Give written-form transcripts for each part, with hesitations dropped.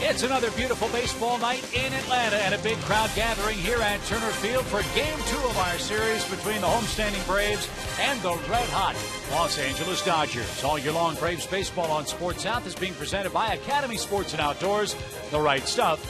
It's another beautiful baseball night in Atlanta and a big crowd gathering here at Turner Field for Game 2 of our series between the homestanding Braves and the red-hot Los Angeles Dodgers. All year long, Braves baseball on Sports South is being presented by Academy Sports and Outdoors, the right stuff,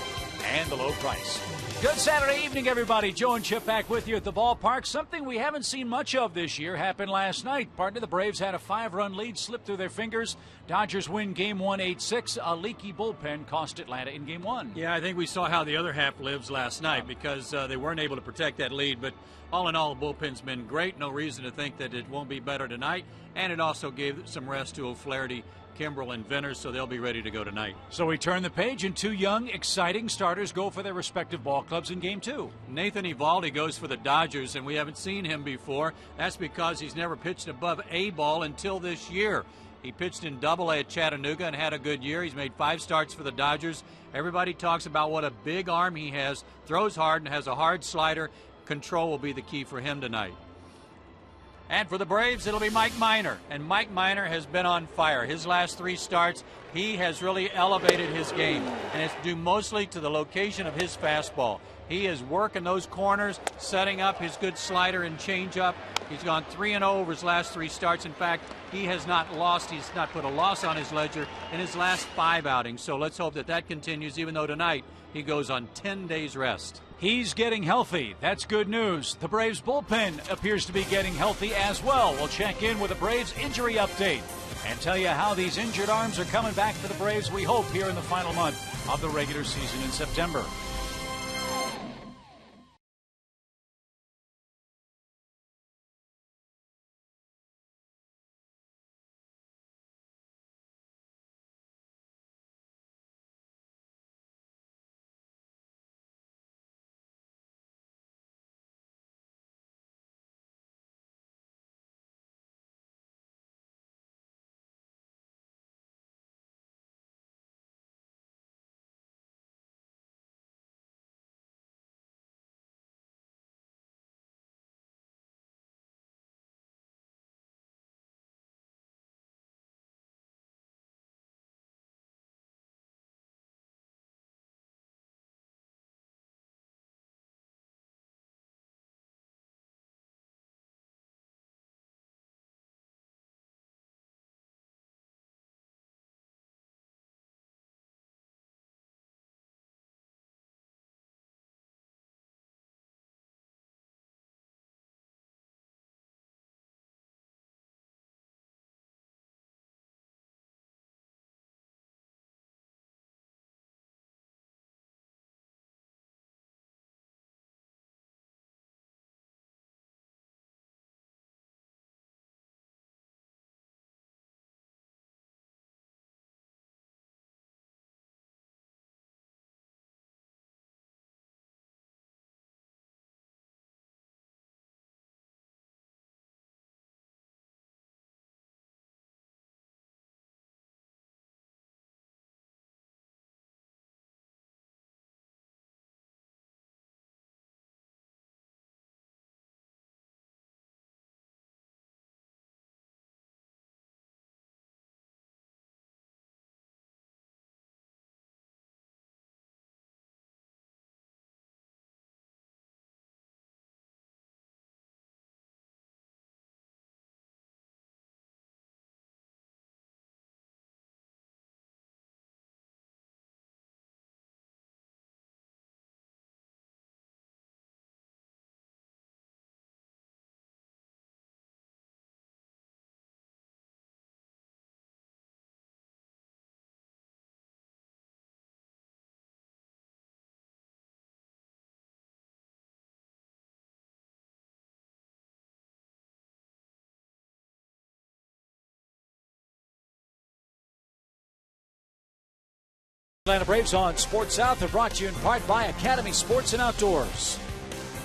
and the low price. Good Saturday evening, everybody. Joe and Chip back with you at the ballpark. Something we haven't seen much of this year happened last night. Partner, the Braves had a 5-run lead slip through their fingers. Dodgers win Game 1 8-6. A leaky bullpen cost Atlanta in Game 1. Yeah, I think we saw how the other half lives last night because they weren't able to protect that lead. But all in all, the bullpen's been great. No reason to think that it won't be better tonight. And it also gave some rest to O'Flaherty, Kimbrel, and Venters, so they'll be ready to go tonight. So we turn the page, and two young, exciting starters go for their respective ball clubs in Game 2. Nathan Eovaldi goes for the Dodgers, and we haven't seen him before. That's because he's never pitched above A ball until this year. He pitched in Double-A at Chattanooga and had a good year. He's made 5 starts for the Dodgers. Everybody talks about what a big arm he has, throws hard, and has a hard slider. Control will be the key for him tonight. And for the Braves, it'll be Mike Minor. And Mike Minor has been on fire. His last 3 starts, he has really elevated his game. And it's due mostly to the location of his fastball. He is working those corners, setting up his good slider and changeup. He's gone 3-0 over his last 3 starts. In fact, he has not lost. He's not put a loss on his ledger in his last 5 outings. So let's hope that that continues, even though tonight he goes on 10 days rest. He's getting healthy. That's good news. The Braves bullpen appears to be getting healthy as well. We'll check in with a Braves injury update and tell you how these injured arms are coming back for the Braves, we hope, here in the final month of the regular season in September. Atlanta Braves on Sports South are brought to you in part by Academy Sports and Outdoors,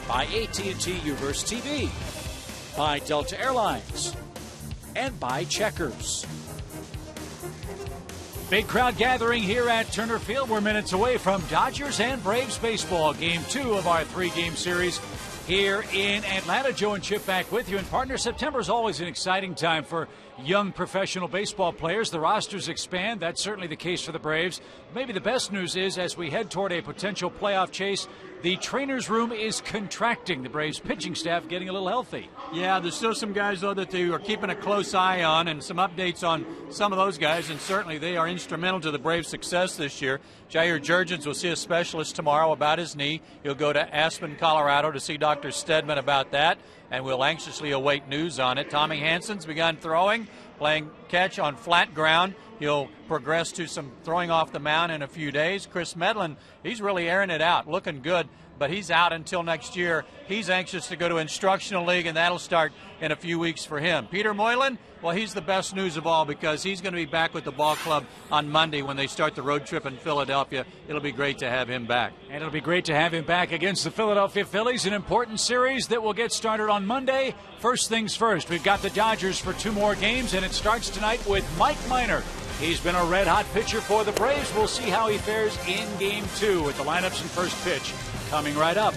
by AT&T Uverse TV, by Delta Airlines, and by Checkers. Big crowd gathering here at Turner Field. We're minutes away from Dodgers and Braves baseball, Game 2 of our 3-game series here in Atlanta. Joe and Chip back with you. And partner, September is always an exciting time for young professional baseball players. The rosters expand. That's certainly the case for the Braves. Maybe the best news is, as we head toward a potential playoff chase, the trainer's room is contracting. The Braves pitching staff getting a little healthy. Yeah, there's still some guys, though, that they are keeping a close eye on, and some updates on some of those guys, and certainly they are instrumental to the Braves' success this year. Jair Jurgens will see a specialist tomorrow about his knee. He'll go to Aspen, Colorado to see Dr. Stedman about that, and we'll anxiously await news on it. Tommy Hansen's begun throwing, playing catch on flat ground. He'll progress to some throwing off the mound in a few days. Chris Medlin, he's really airing it out, looking good, but he's out until next year. He's anxious to go to Instructional League, and that'll start in a few weeks for him. Peter Moylan, well, he's the best news of all because he's going to be back with the ball club on Monday when they start the road trip in Philadelphia. It'll be great to have him back. And it'll be great to have him back against the Philadelphia Phillies, an important series that will get started on Monday. First things first, we've got the Dodgers for 2 more games, and it starts tonight with Mike Minor. He's been a red-hot pitcher for the Braves. We'll see how he fares in Game 2 with the lineups and first pitch coming right up.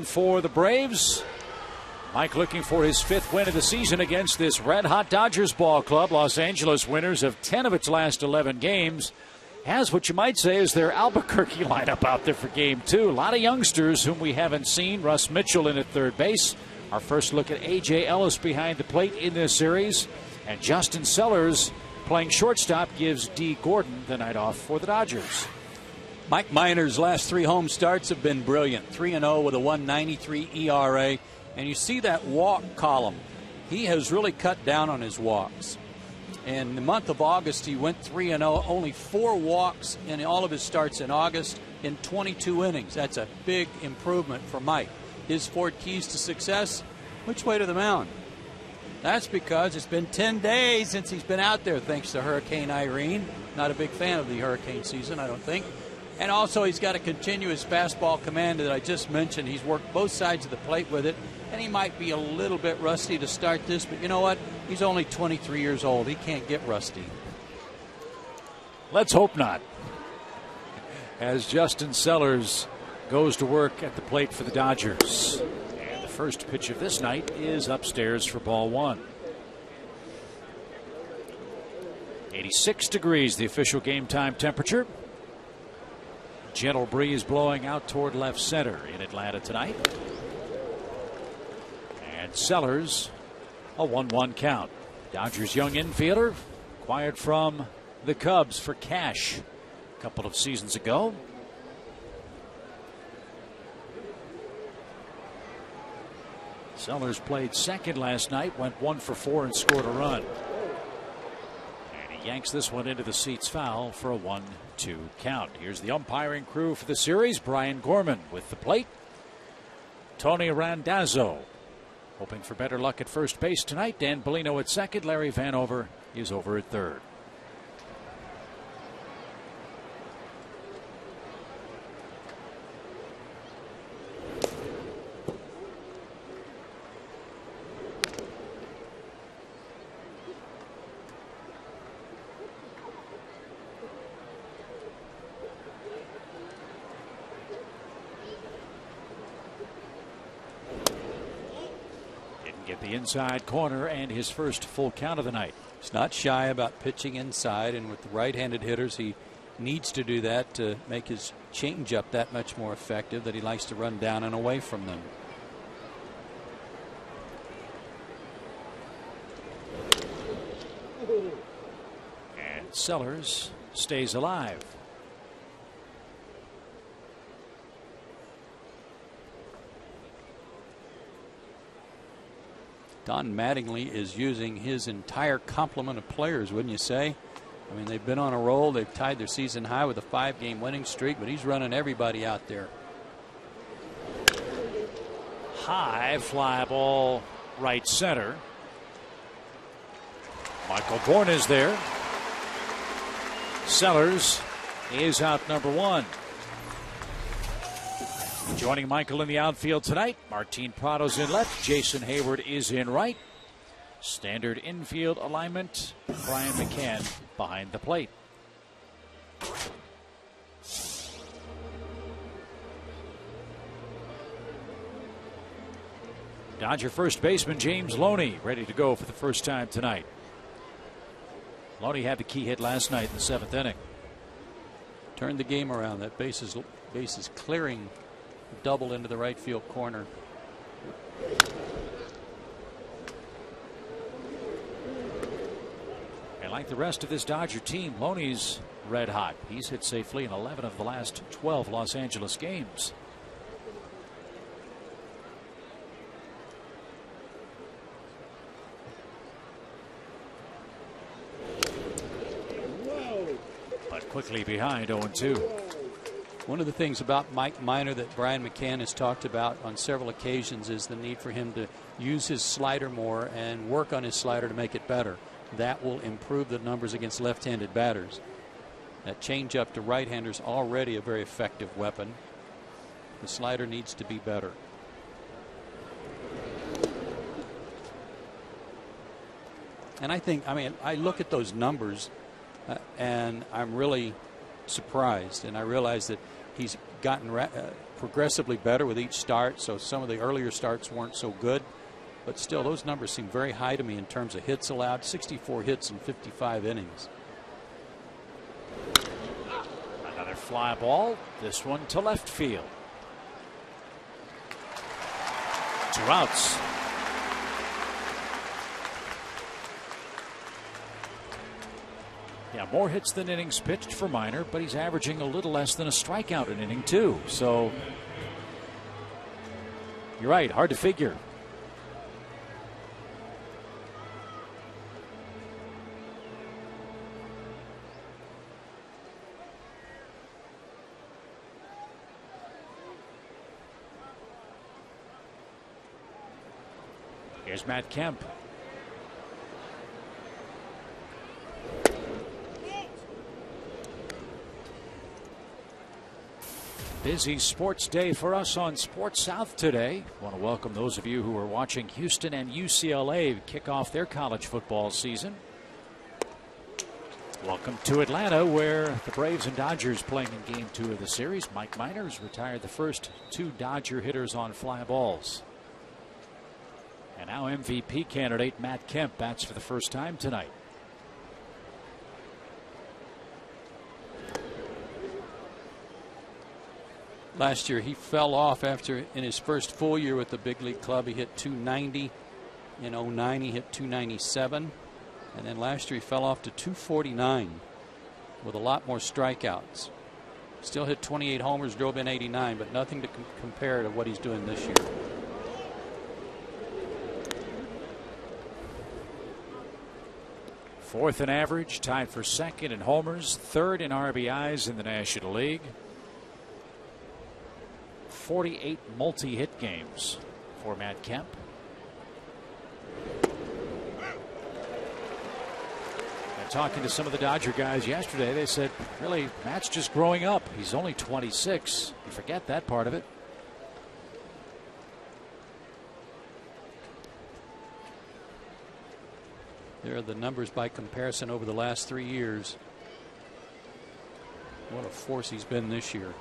For the Braves, Mike looking for his 5th win of the season against this red-hot Dodgers ball club. Los Angeles, winners of 10 of its last 11 games, has what you might say is their Albuquerque lineup out there for Game 2. A lot of youngsters whom we haven't seen. Russ Mitchell in at third base. Our first look at A.J. Ellis behind the plate in this series. And Justin Sellers playing shortstop gives D. Gordon the night off for the Dodgers. Mike Minor's last 3 home starts have been brilliant. 3-0 with a 1.93 ERA. And you see that walk column. He has really cut down on his walks. In the month of August, he went 3-0, only 4 walks in all of his starts in August in 22 innings. That's a big improvement for Mike. His 4 keys to success: which way to the mound? That's because it's been 10 days since he's been out there, thanks to Hurricane Irene. Not a big fan of the hurricane season, I don't think. And also, he's got a continuous fastball command that I just mentioned. He's worked both sides of the plate with it, and he might be a little bit rusty to start this, but you know what? He's only 23 years old. He can't get rusty. Let's hope not. As Justin Sellers goes to work at the plate for the Dodgers. And the first pitch of this night is upstairs for ball 1. 86 degrees, the official game time temperature. Gentle breeze blowing out toward left center in Atlanta tonight. And Sellers, a 1-1 count. Dodgers young infielder acquired from the Cubs for cash a couple of seasons ago. Sellers played second last night, went 1 for 4 and scored a run. And he yanks this one into the seats foul for a 1-2 count. Here's the umpiring crew for the series. Brian Gorman with the plate. Tony Randazzo hoping for better luck at first base tonight. Dan Bellino at second. Larry Vanover is over at third. The inside corner and his first full count of the night. He's not shy about pitching inside, and with the right-handed hitters, he needs to do that to make his changeup that much more effective, that he likes to run down and away from them. And Sellers stays alive. Don Mattingly is using his entire complement of players, wouldn't you say? I mean, they've been on a roll. They've tied their season high with a 5-game winning streak, but he's running everybody out there. High fly ball right center. Michael Bourne is there. Sellers is out number 1. Joining Michael in the outfield tonight, Martin Prado's in left, Jason Hayward is in right. Standard infield alignment, Brian McCann behind the plate. Dodger first baseman James Loney ready to go for the first time tonight. Loney had the key hit last night in the 7th inning. Turned the game around. That base is clearing. Double into the right field corner. And like the rest of this Dodger team, Loney's red hot. He's hit safely in 11 of the last 12 Los Angeles games. But quickly behind 0-2. One of the things about Mike Minor that Brian McCann has talked about on several occasions is the need for him to use his slider more and work on his slider to make it better. That will improve the numbers against left-handed batters. That changeup to right-handers already a very effective weapon. The slider needs to be better. And I look at those numbers and I'm really surprised, and I realize that he's gotten progressively better with each start, so some of the earlier starts weren't so good, but still those numbers seem very high to me in terms of hits allowed. 64 hits in 55 innings. Another fly ball, this one to left field. 2 outs. Yeah, more hits than innings pitched for Minor, but he's averaging a little less than a strikeout an inning, too. So, you're right, hard to figure. Here's Matt Kemp. Busy sports day for us on Sports South today. I want to welcome those of you who are watching Houston and UCLA kick off their college football season. Welcome to Atlanta, where the Braves and Dodgers playing in Game 2 of the series. Mike Minor has retired the first 2 Dodger hitters on fly balls. And now MVP candidate Matt Kemp bats for the first time tonight. Last year he fell off after in his first full year with the big league club. He hit 290. In 09 he hit 297. And then last year he fell off to 249. with a lot more strikeouts. Still hit 28 homers, drove in 89, but nothing to compare to what he's doing this year. Fourth in average, tied for second in homers, third in RBIs in the National League. 48 multi-hit games for Matt Kemp. And talking to some of the Dodger guys yesterday, they said, really, Matt's just growing up. He's only 26. You forget that part of it. There are the numbers by comparison over the last 3 years. What a force he's been this year.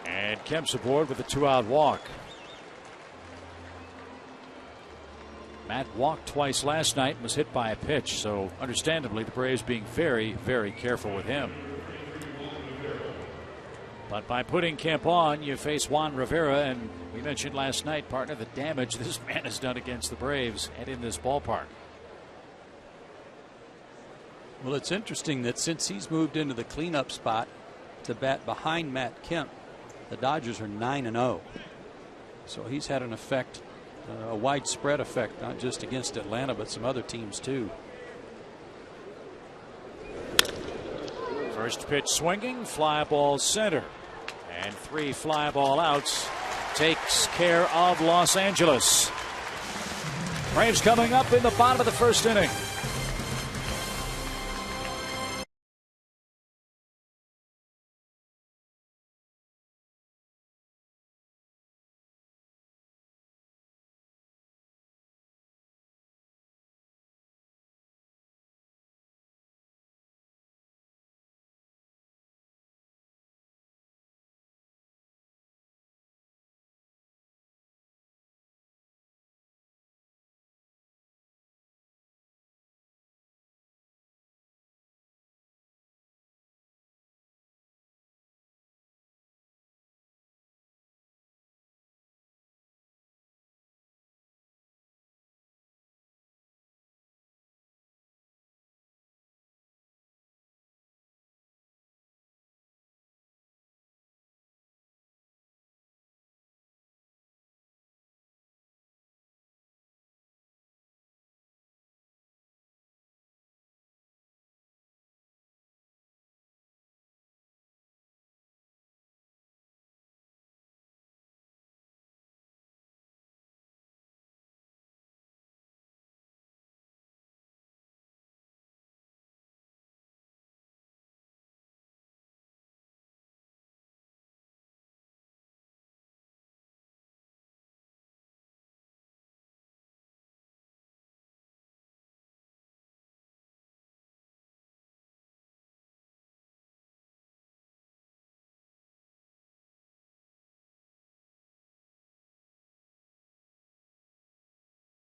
And Kemp's aboard with a 2-out walk. Matt walked twice last night and was hit by a pitch, so understandably the Braves being very, very careful with him. But by putting Kemp on, you face Juan Rivera, and we mentioned last night, partner, the damage this man has done against the Braves and in this ballpark. Well, it's interesting that since he's moved into the cleanup spot to bat behind Matt Kemp, the Dodgers are 9-0. So he's had an effect, a widespread effect, not just against Atlanta, but some other teams too. First pitch swinging, fly ball center. And 3 fly ball outs takes care of Los Angeles. Braves coming up in the bottom of the first inning.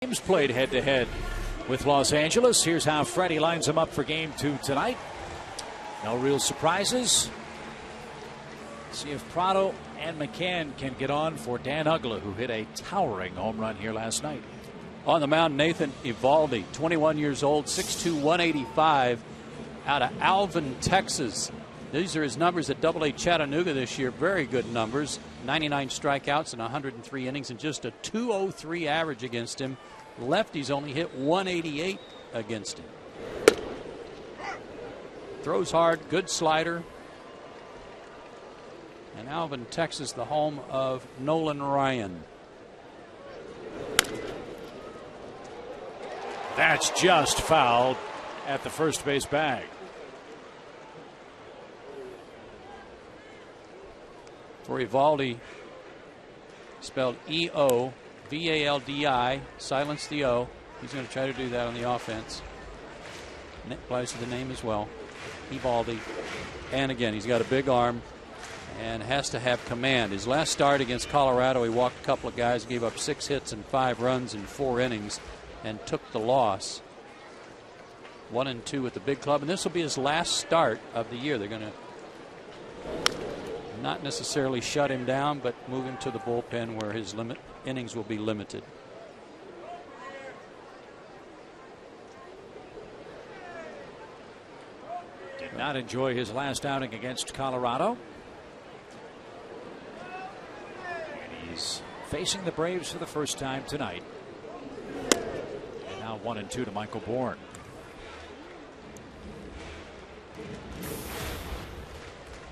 Games played head-to-head with Los Angeles. Here's how Freddie lines them up for Game 2 tonight. No real surprises. See if Prado and McCann can get on for Dan Uggla, who hit a towering home run here last night. On the mound, Nathan Eovaldi, 21 years old, 6'2", 185, out of Alvin, Texas. These are his numbers at AA Chattanooga this year. Very good numbers. 99 strikeouts in 103 innings and just a 203 average against him. Lefties only hit 188 against him. Throws hard, good slider. And Alvin, Texas, the home of Nolan Ryan. That's just fouled at the first base bag. For Eovaldi, spelled E-O-V-A-L-D-I, silence the O. He's going to try to do that on the offense. And it applies to the name as well, Eovaldi. And again, he's got a big arm and has to have command. His last start against Colorado, he walked a couple of guys, gave up 6 hits and 5 runs in 4 innings, and took the loss. 1-2 at the big club, and this will be his last start of the year. They're going to not necessarily shut him down, but move him to the bullpen where his innings will be limited. Did not enjoy his last outing against Colorado. And he's facing the Braves for the first time tonight. And now 1-2 to Michael Bourne.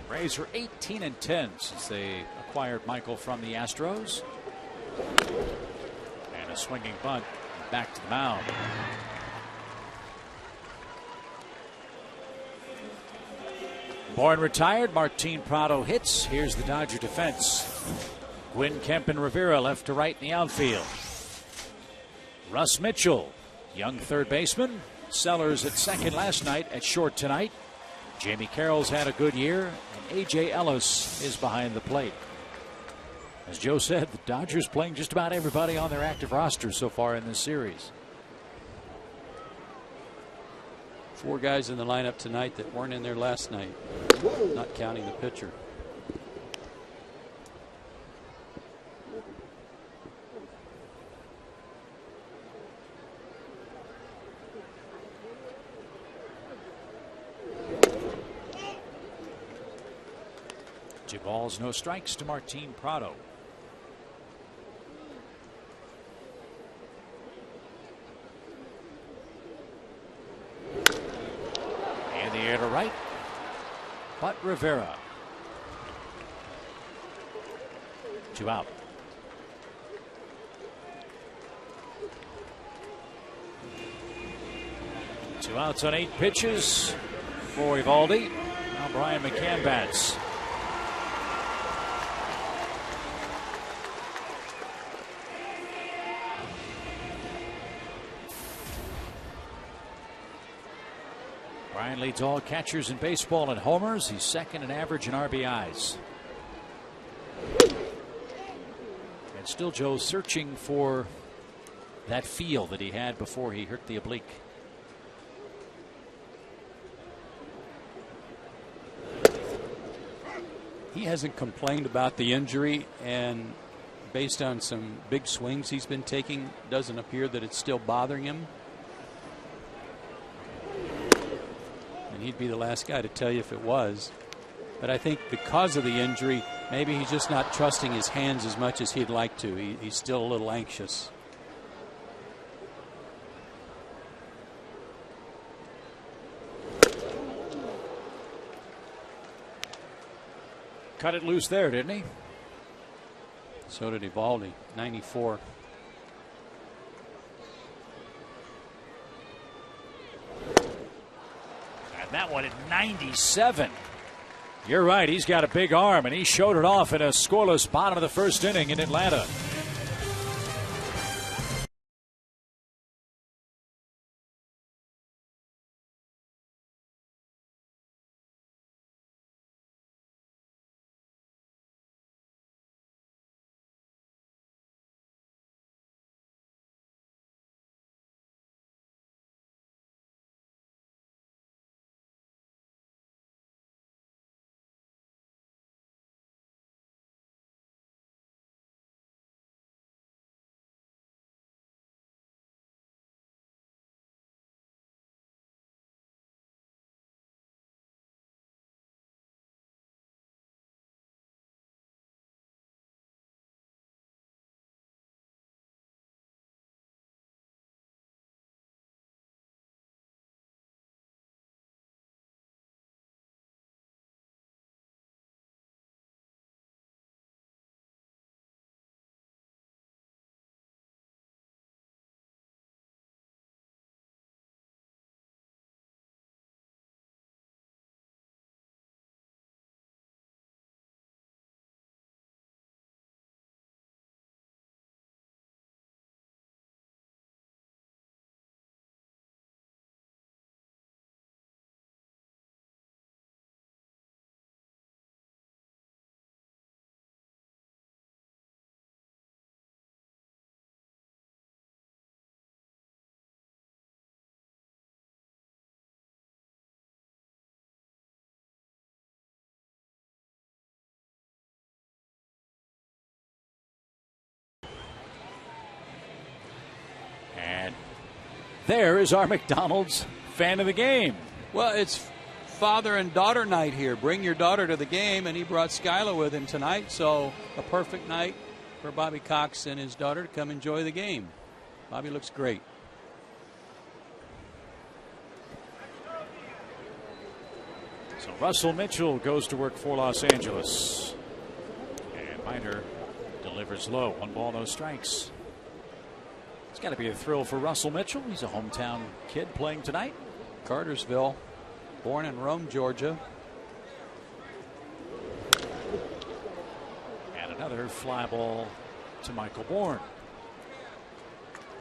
Braves are 18-10 since they acquired Michael from the Astros. And a swinging bunt back to the mound. Bourne retired. Martin Prado hits. Here's the Dodger defense. Gwynn, Kemp, and Rivera left to right in the outfield. Russ Mitchell, young third baseman. Sellers at second last night, at short tonight. Jamie Carroll's had a good year, and A.J. Ellis is behind the plate. As Joe said, the Dodgers playing just about everybody on their active roster so far in this series. 4 guys in the lineup tonight that weren't in there last night, not counting the pitcher. Two balls, no strikes to Martin Prado. In the air to right, but Rivera. 2 out. Two outs on 8 pitches for Eovaldi. Now Brian McCann bats. Brian leads all catchers in baseball in homers. He's second in average in RBIs. And still Joe searching for that feel that he had before he hurt the oblique. He hasn't complained about the injury, and based on some big swings he's been taking, doesn't appear that it's still bothering him. And he'd be the last guy to tell you if it was. But I think because of the injury, maybe he's just not trusting his hands as much as he'd like to. He's still a little anxious. Cut it loose there, didn't he? So did Eovaldi, 94. And that one at 97. You're right, he's got a big arm, and he showed it off in a scoreless bottom of the first inning in Atlanta. And there is our McDonald's fan of the game. Well, it's father and daughter night here. Bring your daughter to the game, and he brought Skylar with him tonight. So a perfect night for Bobby Cox and his daughter to come enjoy the game. Bobby looks great. So Russell Mitchell goes to work for Los Angeles. And Minor delivers low. 1 ball, no strikes. It's got to be a thrill for Russell Mitchell. He's a hometown kid playing tonight. Cartersville, born in Rome, Georgia. And another fly ball to Michael Bourne.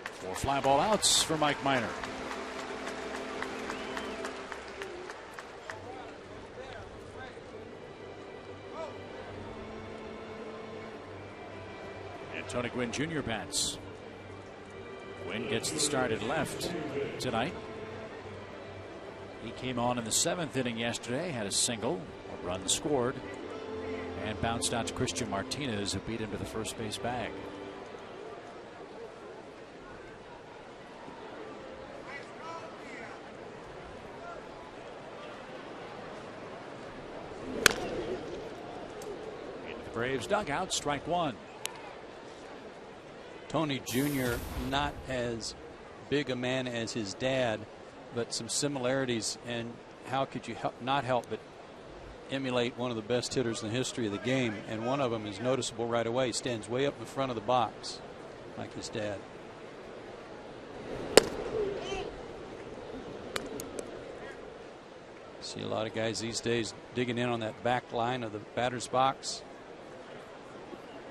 4 fly ball outs for Mike Minor. And Tony Gwynn Jr. bats. Gwynn gets the start at left tonight. He came on in the 7th inning yesterday, had a single, a run scored, and bounced out to Christian Martinez, who beat him to the first base bag. Into the Braves dugout, strike 1. Tony Jr. not as big a man as his dad, but some similarities, and how could you not help but emulate one of the best hitters in the history of the game? And one of them is noticeable right away. He stands way up in the front of the box like his dad. See a lot of guys these days digging in on that back line of the batter's box.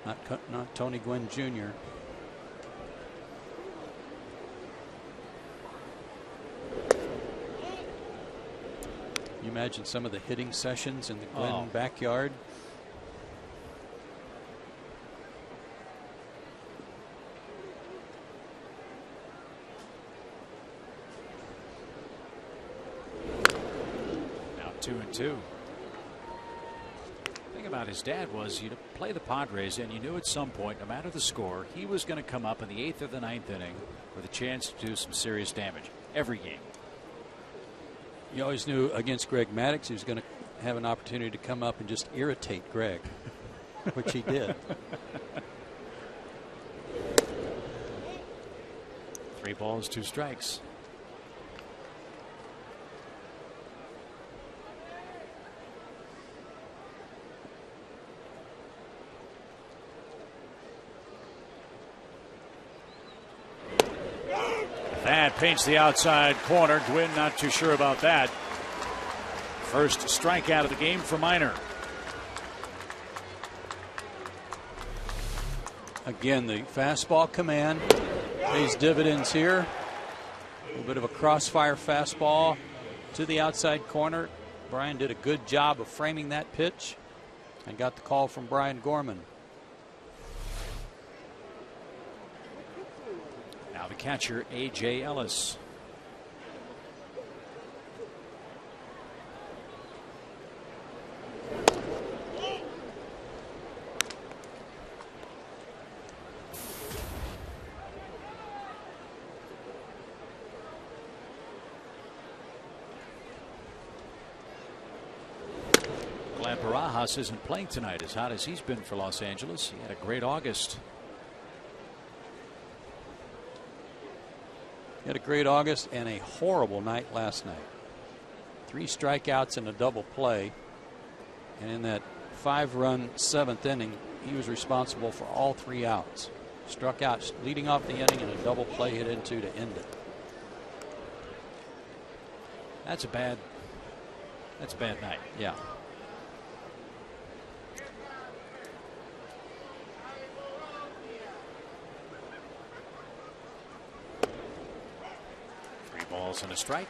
Not Tony Gwynn Jr. You imagine some of the hitting sessions in the Gwynn backyard. Now 2-2. The thing about his dad was you'd play the Padres and you knew at some point, no matter the score, he was going to come up in the 8th or the 9th inning with a chance to do some serious damage every game. You always knew against Greg Maddux he was going to have an opportunity to come up and just irritate Greg, which he did. 3 balls, 2 strikes. That paints the outside corner. Gwynn not too sure about that. First strikeout of the game for Minor. Again, the fastball command pays dividends here. A little bit of a crossfire fastball to the outside corner. Brian did a good job of framing that pitch and got the call from Brian Gorman. The catcher, A.J. Ellis. Glad Barajas isn't playing tonight, as hot as he's been for Los Angeles. He had a great August. He had a great August and a horrible night last night. 3 strikeouts and a double play. And in that 5-run 7th inning, he was responsible for all 3 outs. Struck out leading off the inning and a double play hit into to end it. That's a bad night. Yeah. Balls and a strike.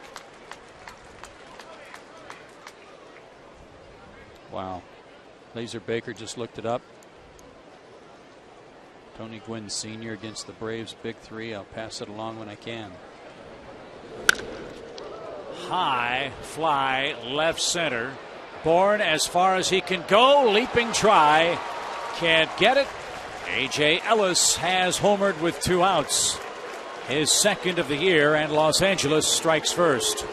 Wow. Laser Baker just looked it up. Tony Gwynn Sr. against the Braves, big 3. I'll pass it along when I can. High fly left center. Bourne as far as he can go. Leaping try. Can't get it. A.J. Ellis has homered with 2 outs. His 2nd of the year, and Los Angeles strikes first.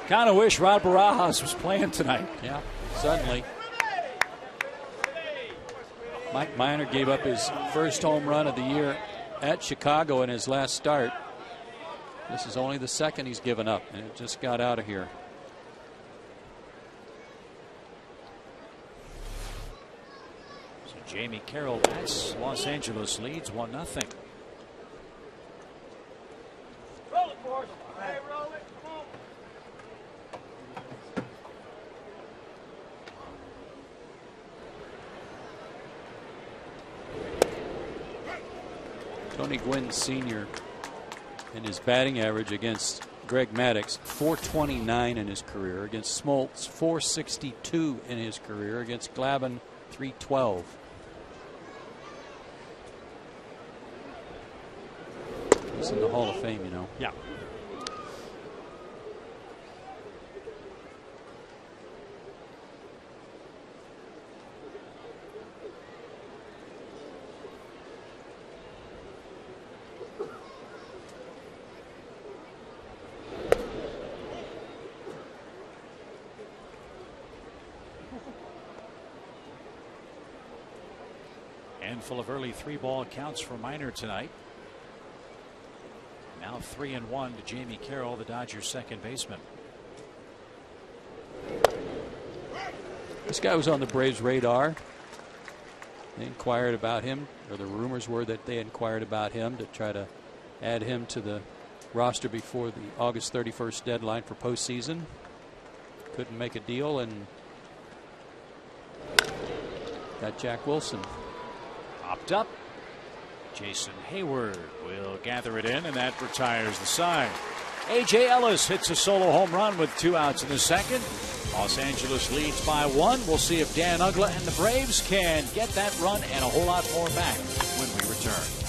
Kind of wish Rod Barajas was playing tonight. Yeah, suddenly. Mike Minor gave up his first home run of the year at Chicago in his last start. This is only the second he's given up, and it just got out of here. So Jamie Carroll bats. Los Angeles leads 1-0. Tony Gwynn Sr. in his batting average against Greg Maddux, 429 in his career. Against Smoltz, 462 in his career. Against Glavine, 312. He's in the Hall of Fame, you know. Yeah. Handful of early 3-ball counts for Minor tonight. Now 3-1 to Jamie Carroll, the Dodgers' second baseman. This guy was on the Braves' radar. They inquired about him, or the rumors were that they inquired about him to try to add him to the roster before the August 31st deadline for postseason. Couldn't make a deal and got Jack Wilson. Popped up. Jason Hayward will gather it in, and that retires the side. A.J. Ellis hits a solo home run with 2 outs in the second. Los Angeles leads by 1. We'll see if Dan Uggla and the Braves can get that run and a whole lot more back when we return.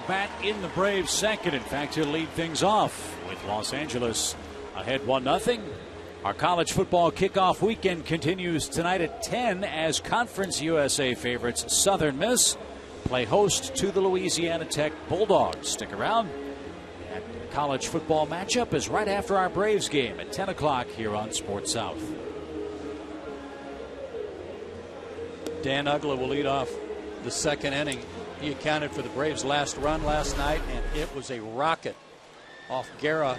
Bat in the Braves' second. In fact, he'll lead things off with Los Angeles ahead 1-0. Our college football kickoff weekend continues tonight at 10 as Conference USA favorites Southern Miss play host to the Louisiana Tech Bulldogs. Stick around. That college football matchup is right after our Braves game at 10 o'clock here on Sports South. Dan Uggla will lead off the second inning. He accounted for the Braves' last run last night, and it was a rocket off Guerra.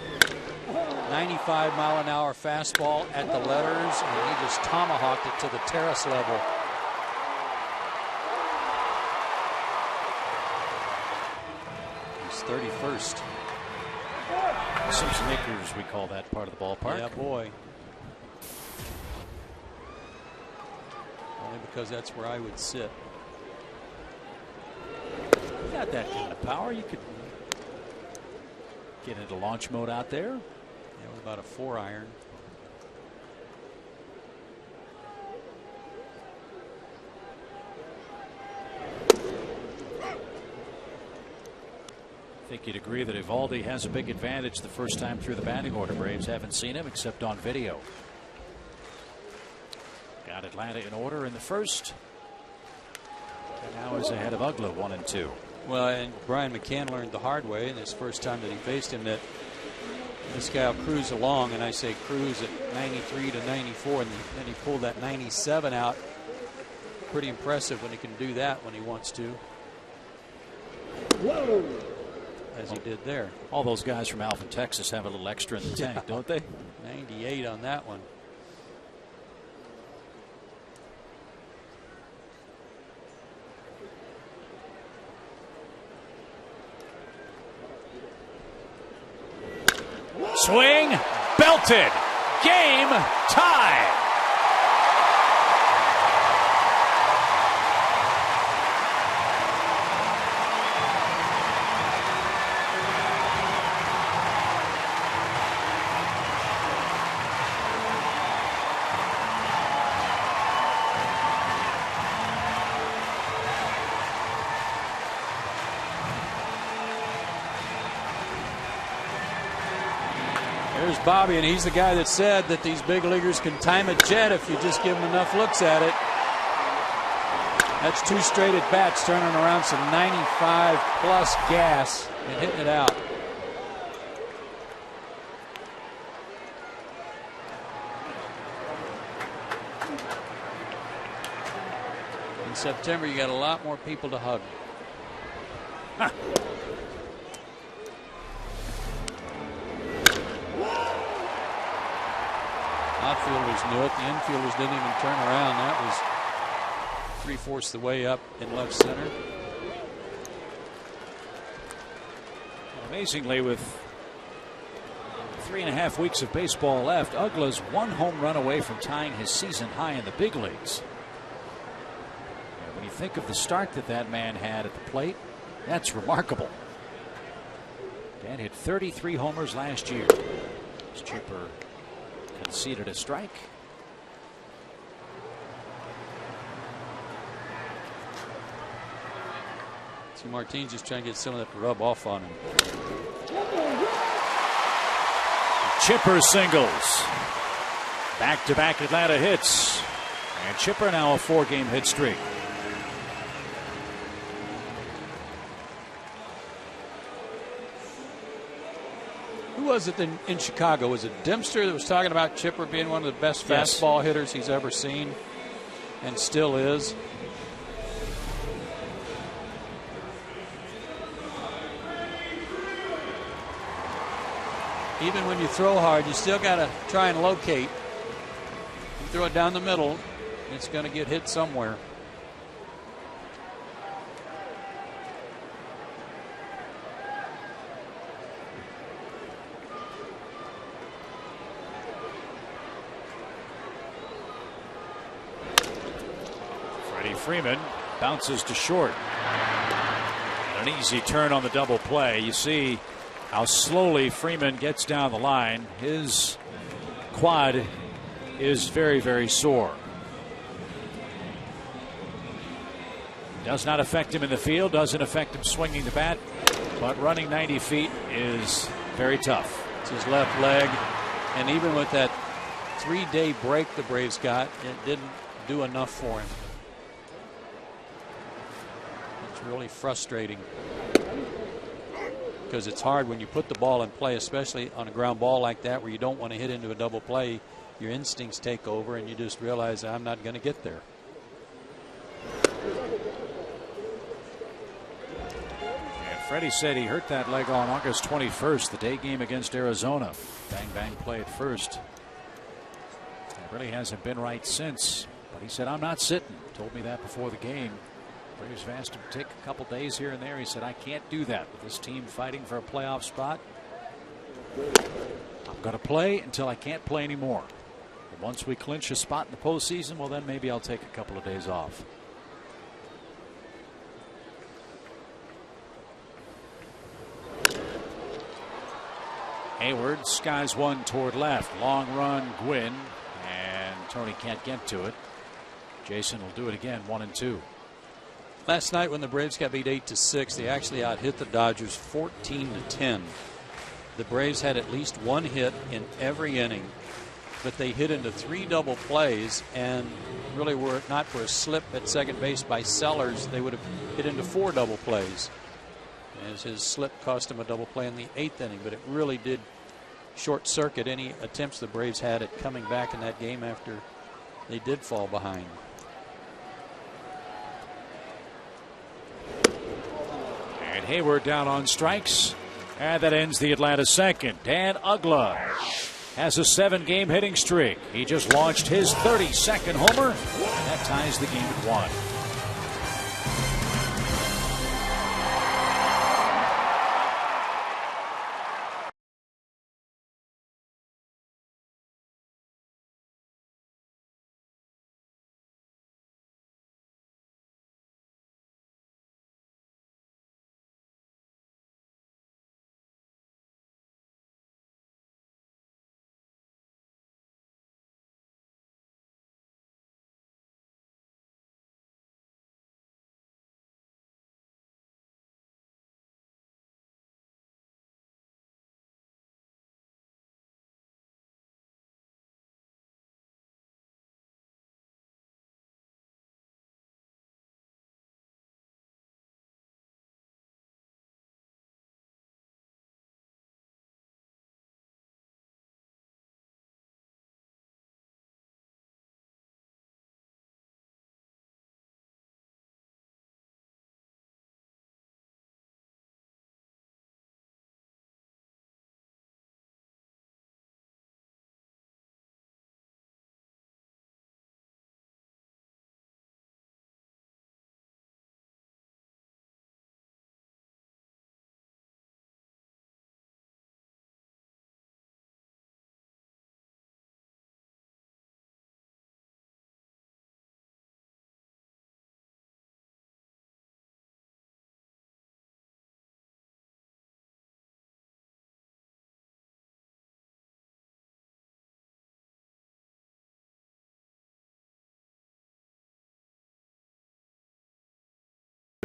95-mile-an-hour fastball at the letters, and he just tomahawked it to the terrace level. He's 31st. Simpson Acres, we call that part of the ballpark. Yeah, boy. Only because that's where I would sit. You got that kind of power. You could get into launch mode out there. Yeah, with about a 4-iron. think you'd agree that Eovaldi has a big advantage the first time through the batting order. Braves haven't seen him except on video. Got Atlanta in order in the first. And now is ahead of Ugla 1-2. Well, and Brian McCann learned the hard way in his first time that he faced him that this guy will cruise along, and I say cruise at 93 to 94, and then he pulled that 97 out. Pretty impressive when he can do that when he wants to. Whoa. As he did there. All those guys from Alvin, Texas have a little extra in the tank, don't they? 98 on that one. Swing, belted, game tied. There's Bobby, and he's the guy that said that these big leaguers can time a jet if you just give them enough looks at it. That's 2 straight at bats, turning around some 95 plus gas and hitting it out. In September, you got a lot more people to hug. Huh. Outfielders knew it. The infielders didn't even turn around. That was 3/4 the way up in left center. Amazingly, with 3.5 weeks of baseball left, Ugla's 1 home run away from tying his season high in the big leagues. And when you think of the start that man had at the plate, that's remarkable. Dan hit 33 homers last year. Chipper conceded a strike. See, Martinez just trying to get some of that to rub off on him. Chipper singles. Back-to-back Atlanta hits. And Chipper now a 4-game hit streak. Who was it in Chicago? Was it Dempster that was talking about Chipper being one of the best fastball hitters he's ever seen, and still is? Even when you throw hard, you still got to try and locate. You throw it down the middle, it's going to get hit somewhere. Freeman bounces to short. An easy turn on the double play. You see how slowly Freeman gets down the line. His quad is very, very sore. Does not affect him in the field, doesn't affect him swinging the bat, but running 90 feet is very tough. It's his left leg, and even with that 3-day break the Braves got, it didn't do enough for him. Really frustrating because it's hard when you put the ball in play, especially on a ground ball like that where you don't want to hit into a double play. Your instincts take over and you just realize I'm not going to get there. And Freddie said he hurt that leg on August 21st, the day game against Arizona. Bang bang play at first. It really hasn't been right since, but he said I'm not sitting. Told me that before the game. Braves have asked him to take a couple days here and there. He said, I can't do that with this team fighting for a playoff spot. I'm going to play until I can't play anymore. And once we clinch a spot in the postseason, well, then maybe I'll take a couple of days off. Hayward skies one toward left. Long run, Gwynn. And Tony can't get to it. Jason will do it again, 1-2. Last night when the Braves got beat 8-6, they actually out-hit the Dodgers 14-10. The Braves had at least one hit in every inning, but they hit into 3 double plays, and really were it not for a slip at second base by Sellers, they would have hit into 4 double plays, as his slip cost him a double play in the 8th inning. But it really did short-circuit any attempts the Braves had at coming back in that game after they did fall behind. And Hayward down on strikes. And that ends the Atlanta second. Dan Uggla has a 7-game hitting streak. He just launched his 32nd homer. And that ties the game at 1.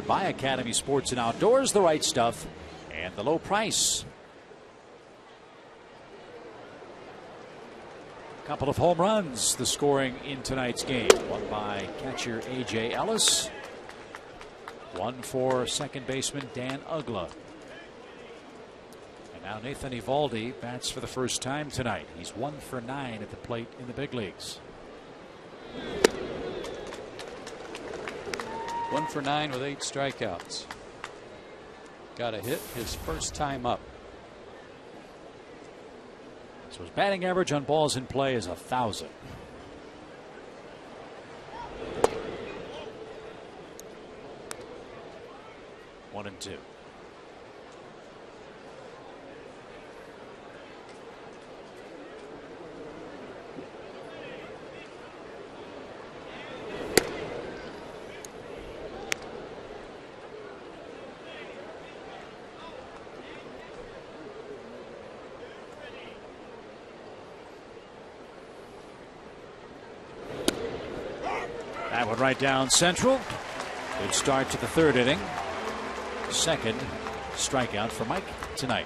By Academy Sports and Outdoors, the right stuff and the low price. A couple of home runs, the scoring in tonight's game. One by catcher A.J. Ellis. One for second baseman Dan Uggla. And now Nathan Eovaldi bats for the first time tonight. He's 1 for 9 at the plate in the big leagues. 1 for 9 with 8 strikeouts. Got a hit his first time up. So his batting average on balls in play is 1,000. One and 2. That one right down central. Good start to the 3rd inning. Second strikeout for Mike tonight.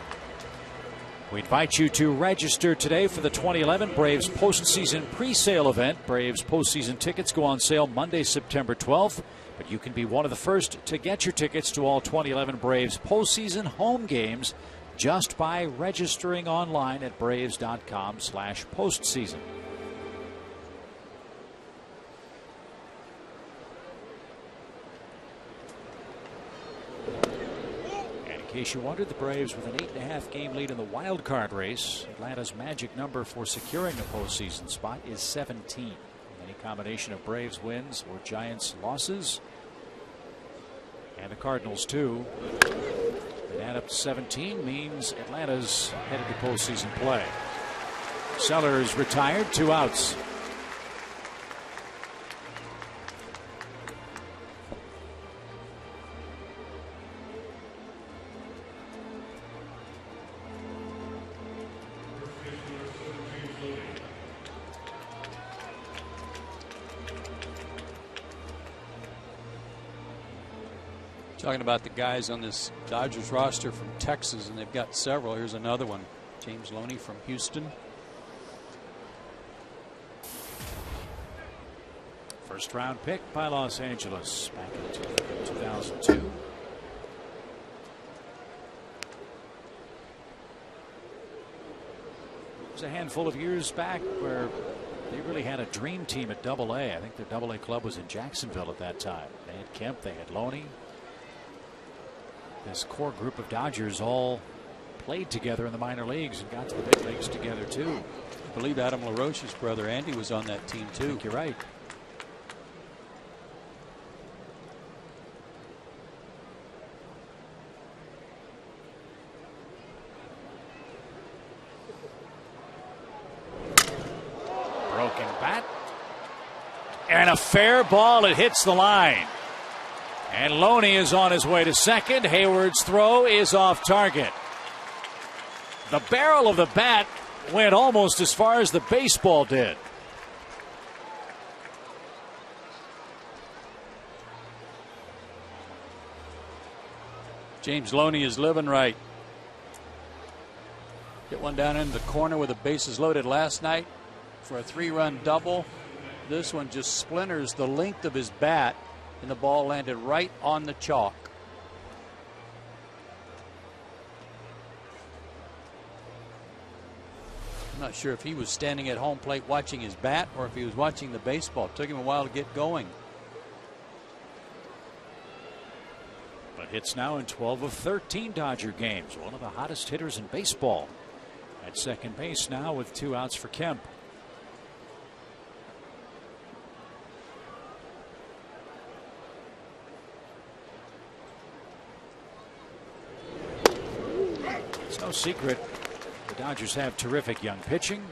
We invite you to register today for the 2011 Braves postseason pre-sale event. Braves postseason tickets go on sale Monday, September 12th. But you can be one of the first to get your tickets to all 2011 Braves postseason home games just by registering online at braves.com/postseason. In case you wondered, the Braves with an 8.5 game lead in the wild card race. Atlanta's magic number for securing a postseason spot is 17. Any combination of Braves wins or Giants losses, and the Cardinals too, and add up to 17 means Atlanta's headed to postseason play. Sellers retired, 2 outs. Talking about the guys on this Dodgers roster from Texas, and they've got several. Here's another one. James Loney from Houston. First round pick by Los Angeles back in 2002. It was a handful of years back where they really had a dream team at AA. I think their AA club was in Jacksonville at that time. They had Kemp, they had Loney. This core group of Dodgers all played together in the minor leagues and got to the big leagues together too. I believe Adam LaRoche's brother Andy was on that team too. I think you're right. Broken bat. And a fair ball. It hits the line. And Loney is on his way to second. Hayward's throw is off target. The barrel of the bat went almost as far as the baseball did. James Loney is living right. Hit one down into the corner with the bases loaded last night for a 3-run double. This one just splinters the length of his bat, and the ball landed right on the chalk. I'm not sure if he was standing at home plate watching his bat or if he was watching the baseball. It took him a while to get going. But hits now in 12 of 13 Dodger games. One of the hottest hitters in baseball. At second base now with 2 outs for Kemp. It's no secret the Dodgers have terrific young pitching.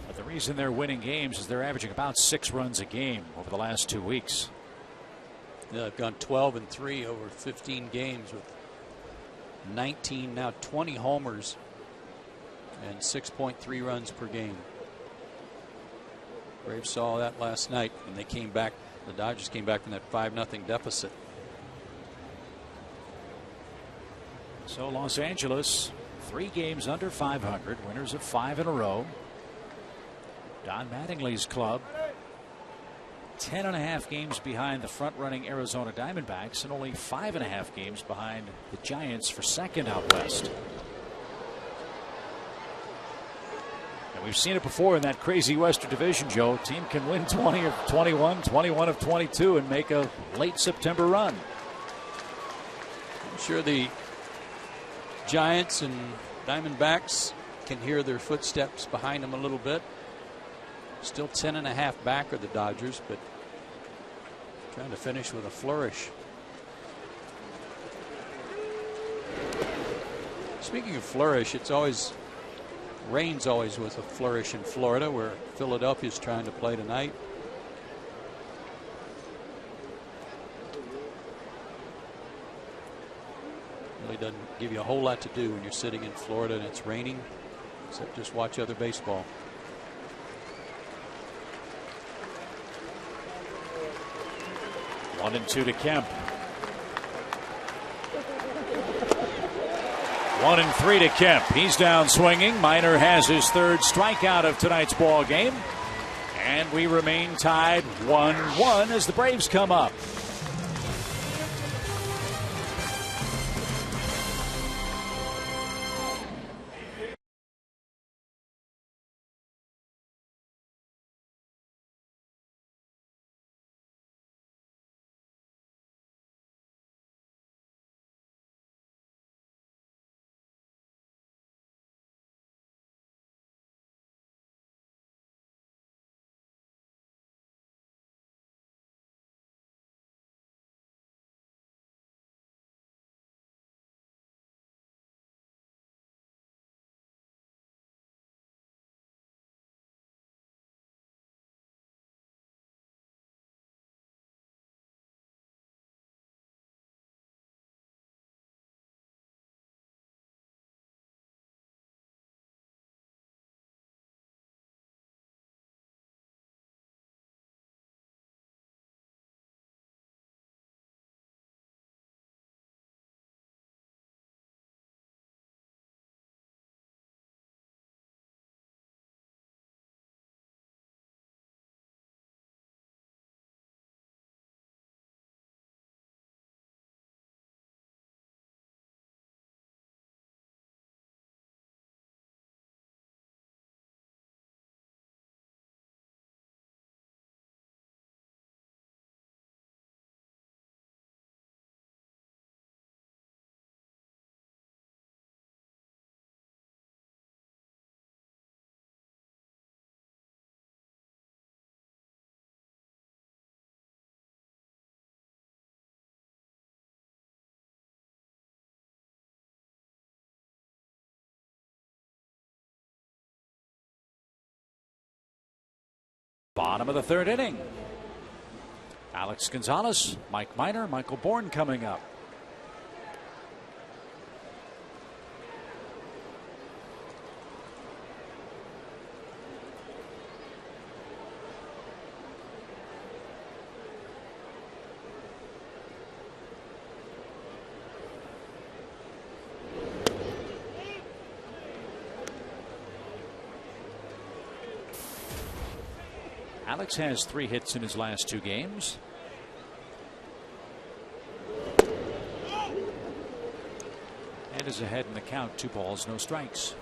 But the reason they're winning games is they're averaging about 6 runs a game over the last 2 weeks. Yeah, they've gone 12-3 over 15 games with 19, now 20 homers and 6.3 runs per game. Braves saw that last night when they came back. The Dodgers came back from that 5-0 deficit. So Los Angeles 3 games under 500, winners of 5 in a row. Don Mattingly's club 10.5 games behind the front-running Arizona Diamondbacks and only 5.5 games behind the Giants for second out west. And we've seen it before in that crazy Western Division, Joe. A team can win 20 of 21, 21 of 22, and make a late September run. I'm sure the Giants and Diamondbacks can hear their footsteps behind them a little bit. Still 10.5 back are the Dodgers, but trying to finish with a flourish. Speaking of flourish, it's always rains always with a flourish in Florida, where Philadelphia's trying to play tonight. Really doesn't give you a whole lot to do when you're sitting in Florida and it's raining, except just watch other baseball. One and 2 to Kemp. 1 and 3 to Kemp. He's down swinging. Minor has his 3rd strikeout of tonight's ball game. And we remain tied 1-1 as the Braves come up. Bottom of the third inning. Alex Gonzalez, Mike Minor, Michael Bourne coming up. Alex has 3 hits in his last 2 games. And is ahead in the count. 2 balls, no strikes.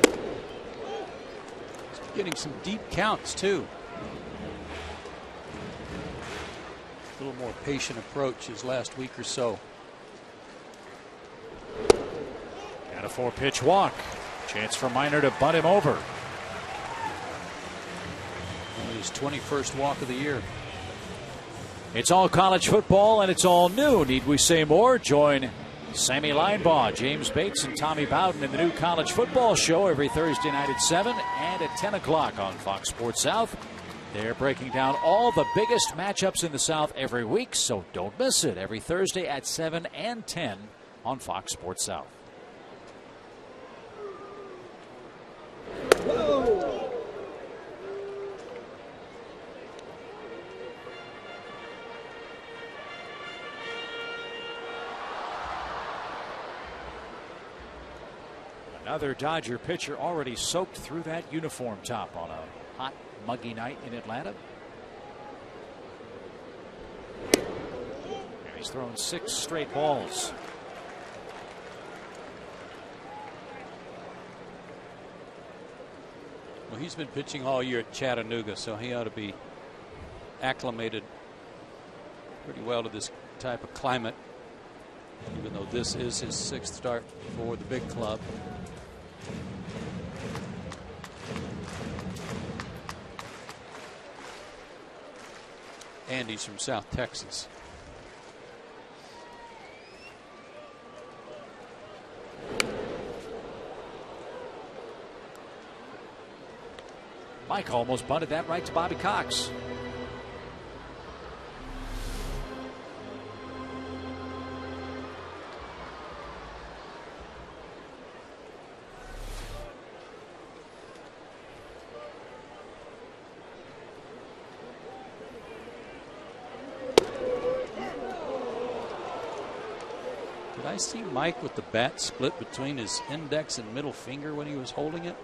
He's getting some deep counts too. A little more patient approach his last week or so. And a 4-pitch walk. Chance for Minor to bunt him over. His 21st walk of the year. It's all college football and it's all new. Need we say more? Join Sammy Linebaugh, James Bates, and Tommy Bowden in the new college football show every Thursday night at 7 and at 10 o'clock on Fox Sports South. They're breaking down all the biggest matchups in the South every week, so don't miss it. Every Thursday at 7 and 10 on Fox Sports South. Whoa. Another Dodger pitcher already soaked through that uniform top on a hot, muggy night in Atlanta. And he's thrown 6 straight balls. Well, he's been pitching all year at Chattanooga, so he ought to be acclimated pretty well to this type of climate, even though this is his 6th start for the big club. And he's from South Texas. Mike almost bunted that right to Bobby Cox. Did I see Mike with the bat split between his index and middle finger when he was holding it?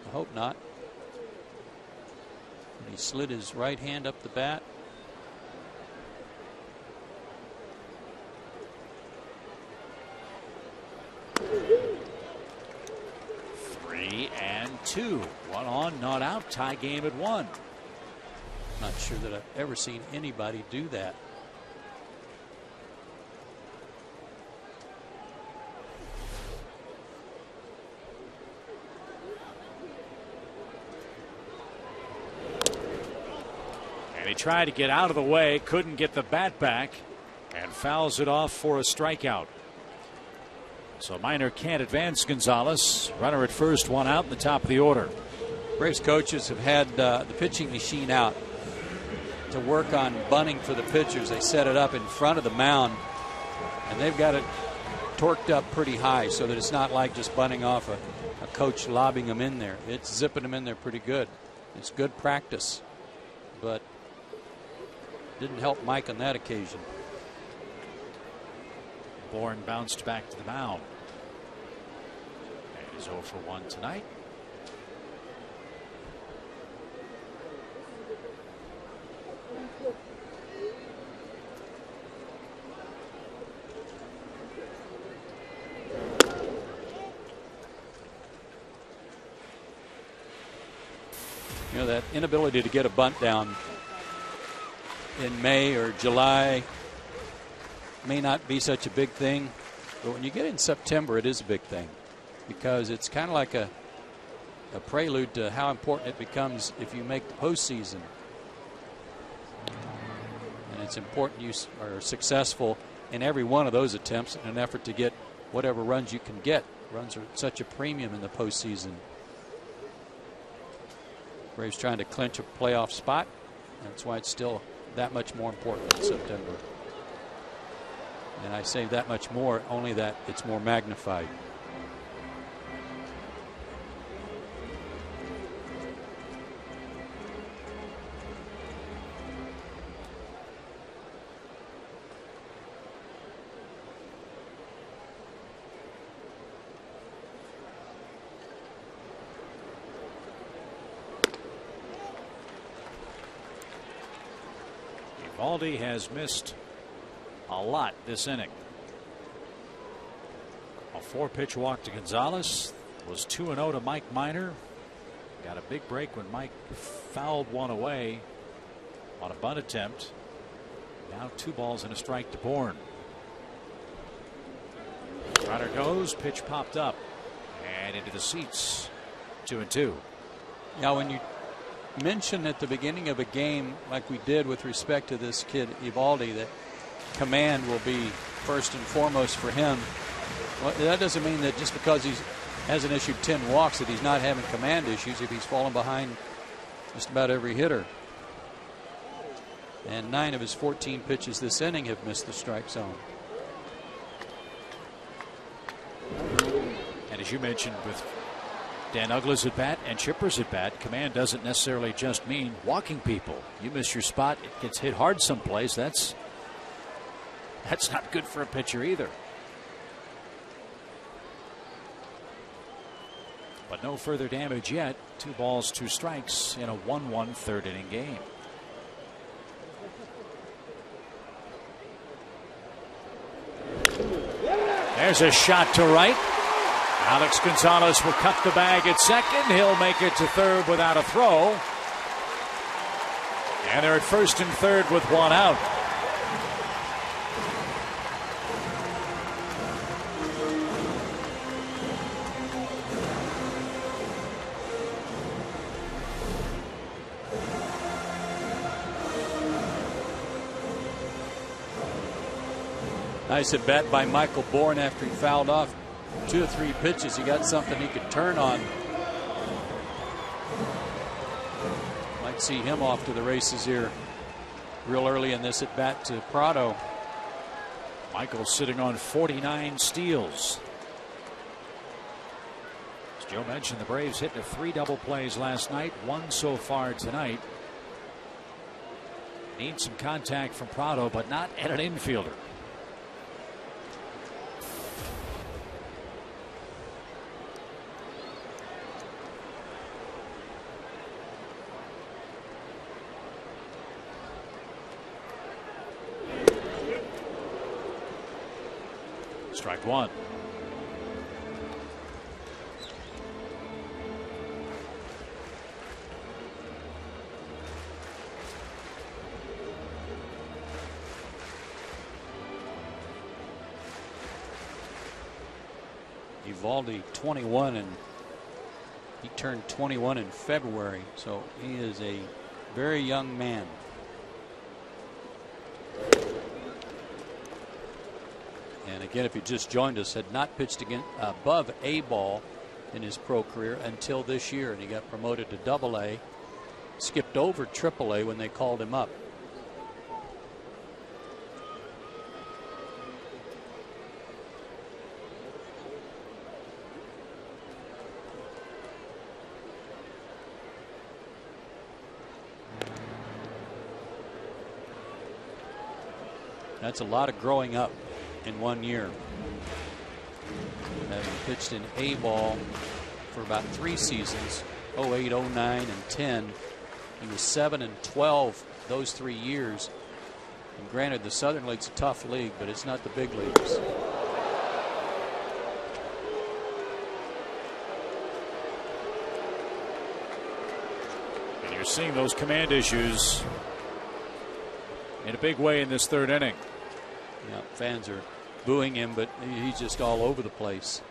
I hope not. And he slid his right hand up the bat. Three and 2. 1 on, not out. Tie game at 1. Not sure that I've ever seen anybody do that. He tried to get out of the way, couldn't get the bat back, and fouls it off for a strikeout. So Minor can't advance Gonzalez. Runner at first, 1 out in the top of the order. Braves coaches have had the pitching machine out to work on bunting for the pitchers. They set it up in front of the mound, and they've got it torqued up pretty high so that it's not like just bunting off a coach lobbing them in there. It's zipping them in there pretty good. It's good practice, but didn't help Mike on that occasion. Bourne bounced back to the mound. And he's 0 for 1 tonight. You know, that inability to get a bunt down in May or July may not be such a big thing, but when you get in September, it is a big thing because it's kind of like a prelude to how important it becomes if you make the postseason. And it's important you are successful in every one of those attempts in an effort to get whatever runs you can get. Runs are such a premium in the postseason. Braves trying to clinch a playoff spot. That's why it's still that much more important in September. And I say that much more, only that it's more magnified. Eovaldi has missed a lot this inning. A 4-pitch walk to Gonzalez. Was 2-0 to Mike Minor. Got a big break when Mike fouled one away on a bunt attempt. Now 2 balls and a strike to Bourne. Runner goes. Pitch popped up and into the seats. 2-2. Now, when you mention at the beginning of a game, like we did with respect to this kid Eovaldi, that command will be first and foremost for him. Well, that doesn't mean that just because he hasn't issued 10 walks that he's not having command issues if he's fallen behind just about every hitter. And 9 of his 14 pitches this inning have missed the strike zone. And as you mentioned, with Dan Uggla's at bat and Chipper's at bat, command doesn't necessarily just mean walking people. You miss your spot, it gets hit hard someplace. That's not good for a pitcher either. But no further damage yet. 2 balls, 2 strikes in a 1-1 third inning game. There's a shot to right. Alex Gonzalez will cut the bag at second. He'll make it to third without a throw. And they're at first and third with 1 out. Nice at bat by Michael Bourne after he fouled off 2 or 3 pitches. He got something he could turn on. Might see him off to the races here real early in this at bat to Prado. Michael's sitting on 49 steals. As Joe mentioned, the Braves hit 3 double plays last night, 1 so far tonight. Need some contact from Prado, but not at an infielder. Strike 1. Eovaldi 21, and he turned 21 in February, so he is a very young man. And again, if you just joined us, had not pitched again above A ball in his pro career until this year, and he got promoted to Double-A, skipped over Triple-A when they called him up. That's a lot of growing up in 1 year. Having pitched in A ball for about 3 seasons, 08, 09, and 10. He was 7 and 12 those 3 years. And granted, the Southern League's a tough league, but it's not the big leagues. And you're seeing those command issues in a big way in this third inning. Yeah, fans are booing him, but he's just all over the place.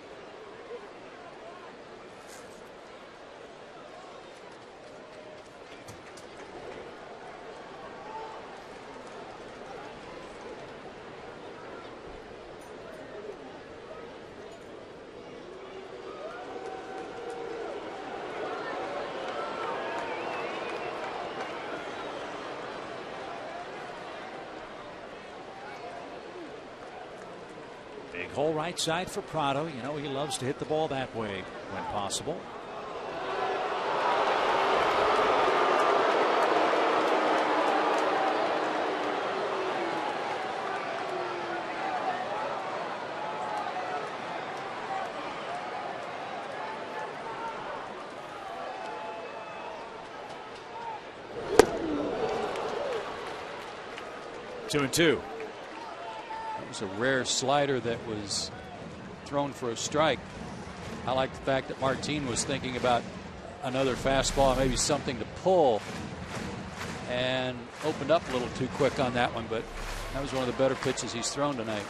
Big hole right side for Prado. You know, he loves to hit the ball that way when possible. Two and two. That was a rare slider that was thrown for a strike. I like the fact that Martin was thinking about another fastball, maybe something to pull, and opened up a little too quick on that one, but that was one of the better pitches he's thrown tonight.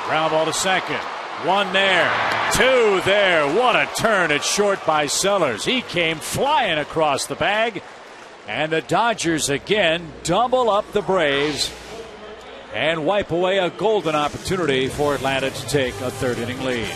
Ground ball to second. One there. Two there. What a turn at short by Sellers. He came flying across the bag. And the Dodgers again double up the Braves and wipe away a golden opportunity for Atlanta to take a third inning lead.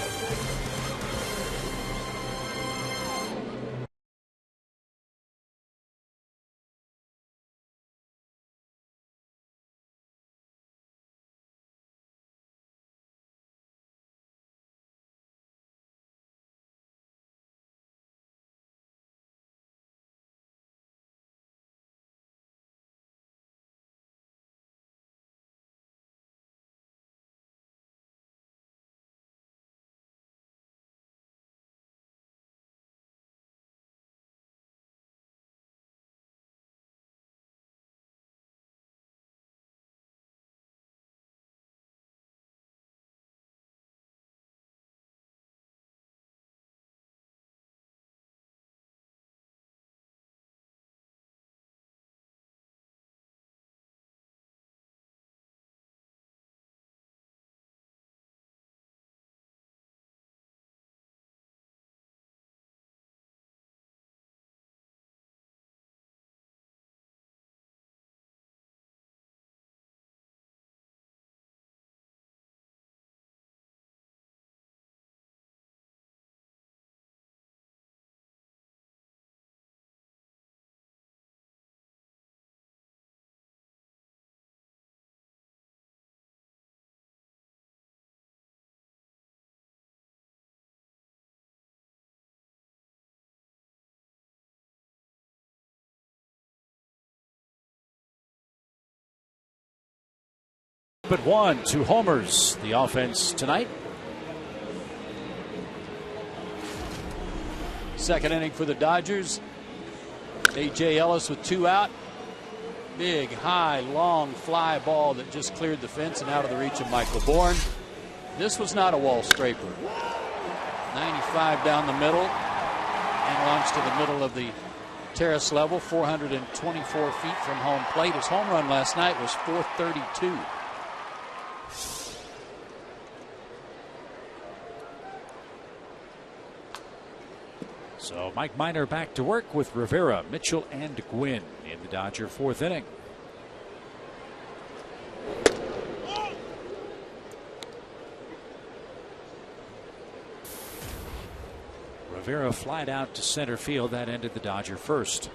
But one, 2 homers, the offense tonight. Second inning for the Dodgers. A.J. Ellis with 2 out. Big, high, long fly ball that just cleared the fence and out of the reach of Mike LeBourne. This was not a wall scraper. 95 down the middle and launched to the middle of the terrace level, 424 feet from home plate. His home run last night was 432. So Mike Minor back to work with Rivera, Mitchell, and Gwynn in the Dodger 4th inning. Rivera flied out to center field. That ended the Dodger first.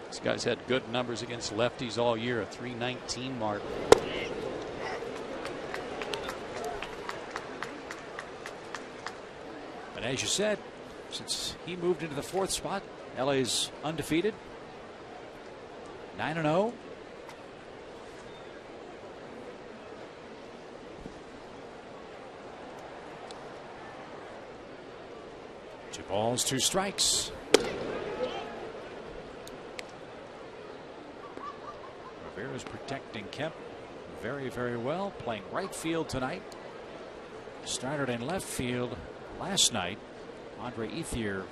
This guy's had good numbers against lefties all year, a 319 mark. And as you said, since he moved into the 4th spot, LA's undefeated, 9-0. 2 balls, 2 strikes. Rivera's protecting Kemp very, very well. Playing right field tonight. Started in left field last night. Andre Ethier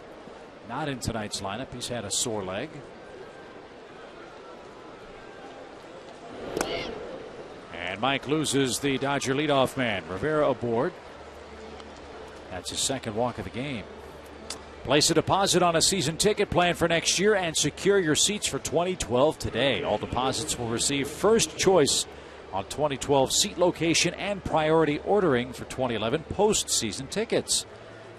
not in tonight's lineup. He's had a sore leg. And Mike loses the Dodger leadoff man. Rivera aboard. That's his 2nd walk of the game. Place a deposit on a season ticket plan for next year and secure your seats for 2012 today. All deposits will receive first choice on 2012 seat location and priority ordering for 2011 postseason tickets.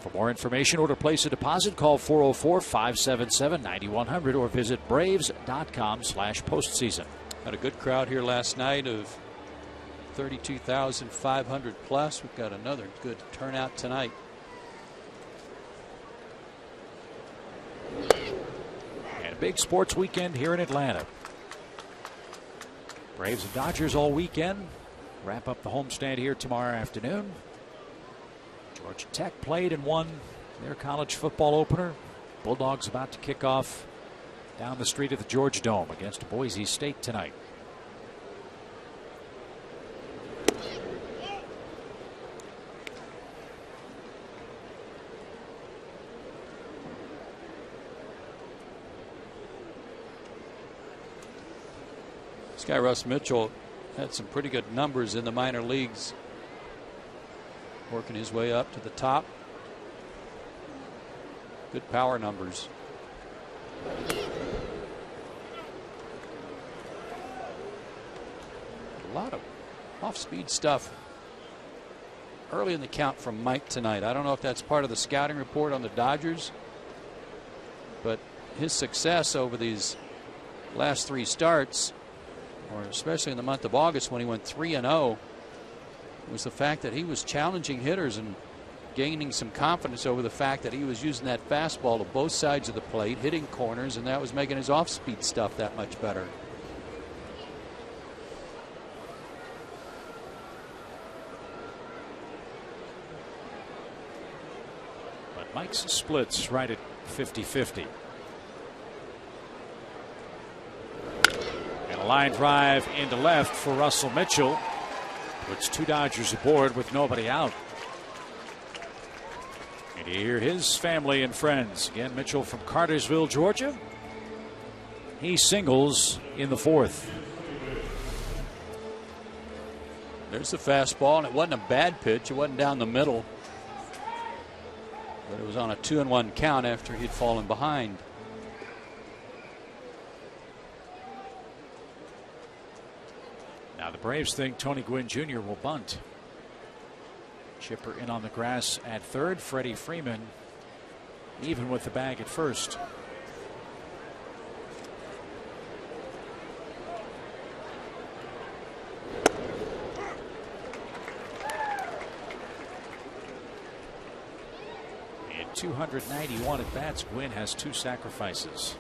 For more information or to place a deposit, call 404-577-9100 or visit braves.com/postseason. Had a good crowd here last night of 32,500 plus. We've got another good turnout tonight. And a big sports weekend here in Atlanta. Braves and Dodgers all weekend. Wrap up the homestand here tomorrow afternoon. Georgia Tech played and won their college football opener. Bulldogs about to kick off down the street at the Georgia Dome against Boise State tonight. This guy Russ Mitchell had some pretty good numbers in the minor leagues, working his way up to the top. Good power numbers. A lot of off-speed stuff early in the count from Mike tonight. I don't know if that's part of the scouting report on the Dodgers, but his success over these last 3 starts, or especially in the month of August when he went 3-0, was the fact that he was challenging hitters and gaining some confidence over the fact that he was using that fastball to both sides of the plate, hitting corners, and that was making his off-speed stuff that much better. But Mike's splits right at 50-50. And a line drive into left for Russell Mitchell. Puts 2 Dodgers aboard with nobody out. And you hear his family and friends. Again, Mitchell from Cartersville, Georgia. He singles in the 4th. There's the fastball, and it wasn't a bad pitch. It wasn't down the middle. But it was on a 2-1 count after he'd fallen behind. Now the Braves think Tony Gwynn Jr. will bunt. Chipper in on the grass at 3rd. Freddie Freeman even with the bag at 1st. In 291 at bats, Gwynn has 2 sacrifices.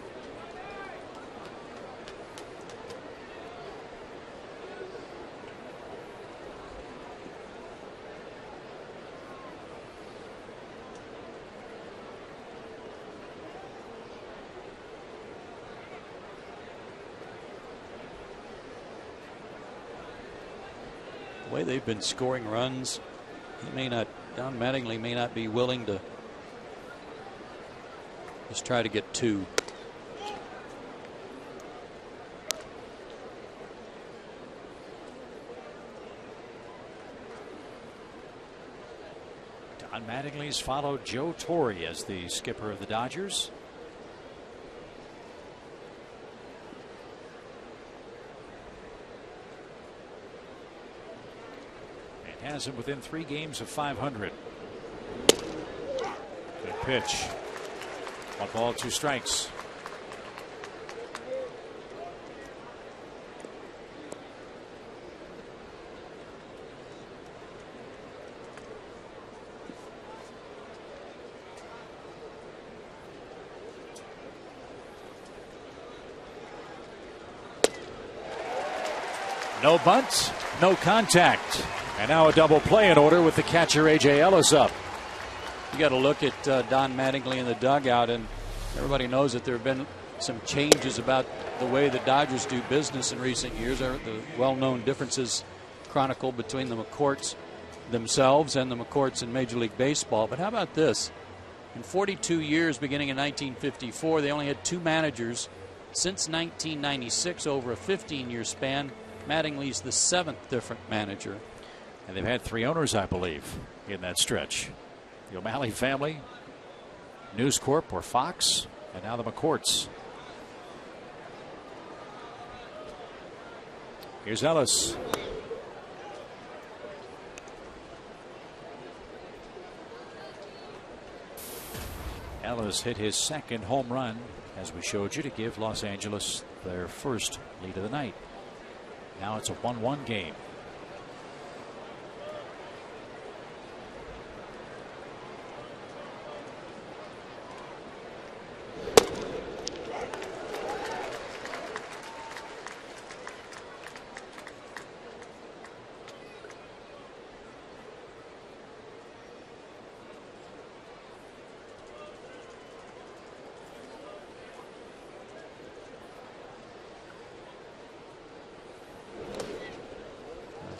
The way they've been scoring runs, Don Mattingly may not be willing to just try to get 2. Don Mattingly's followed Joe Torre as the skipper of the Dodgers. Has him within 3 games of 500. Good pitch. 1 ball, 2 strikes. No bunt, no contact. And now a double play in order with the catcher A.J. Ellis up. You got to look at Don Mattingly in the dugout, and everybody knows that there have been some changes about the way the Dodgers do business in recent years. The well-known differences chronicled between the McCourts themselves and the McCourts in Major League Baseball. But how about this? In 42 years, beginning in 1954, they only had 2 managers. Since 1996, over a 15-year span, Mattingly's the 7th different manager. And they've had 3 owners, I believe, in that stretch. The O'Malley family, News Corp or Fox, and now the McCourts. Here's Ellis. Ellis hit his 2nd home run, as we showed you, to give Los Angeles their first lead of the night. Now it's a 1-1 game.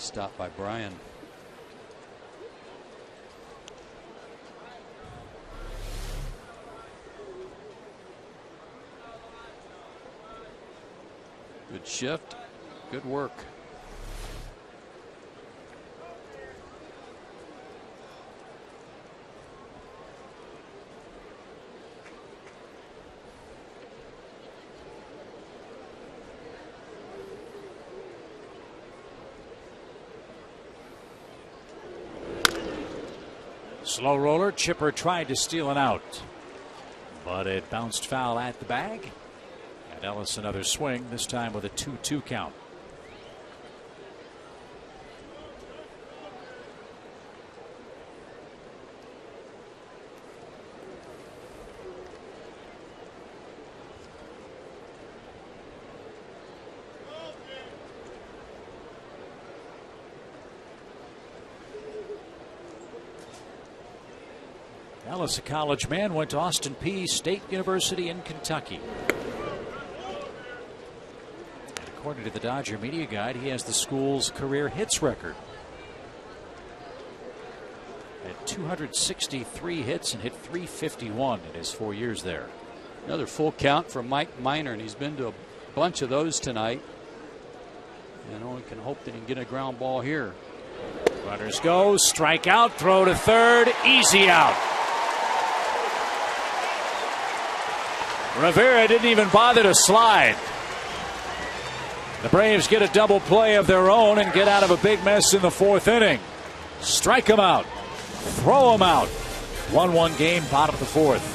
Stop by Bryan. Good shift. Good work. Slow roller. Chipper tried to steal an out, but it bounced foul at the bag. And Ellis another swing, this time with a 2-2 count. Ellis, a college man, went to Austin Peay State University in Kentucky. And according to the Dodger Media Guide, he has the school's career hits record. Had 263 hits and hit 351 in his 4 years there. Another full count from Mike Minor, and he's been to a bunch of those tonight. And only can hope that he can get a ground ball here. Runners go, strike out, throw to third, easy out. Rivera didn't even bother to slide. The Braves get a double play of their own and get out of a big mess in the 4th inning. Strike him out. Throw him out. 1-1 game, bottom of the 4th.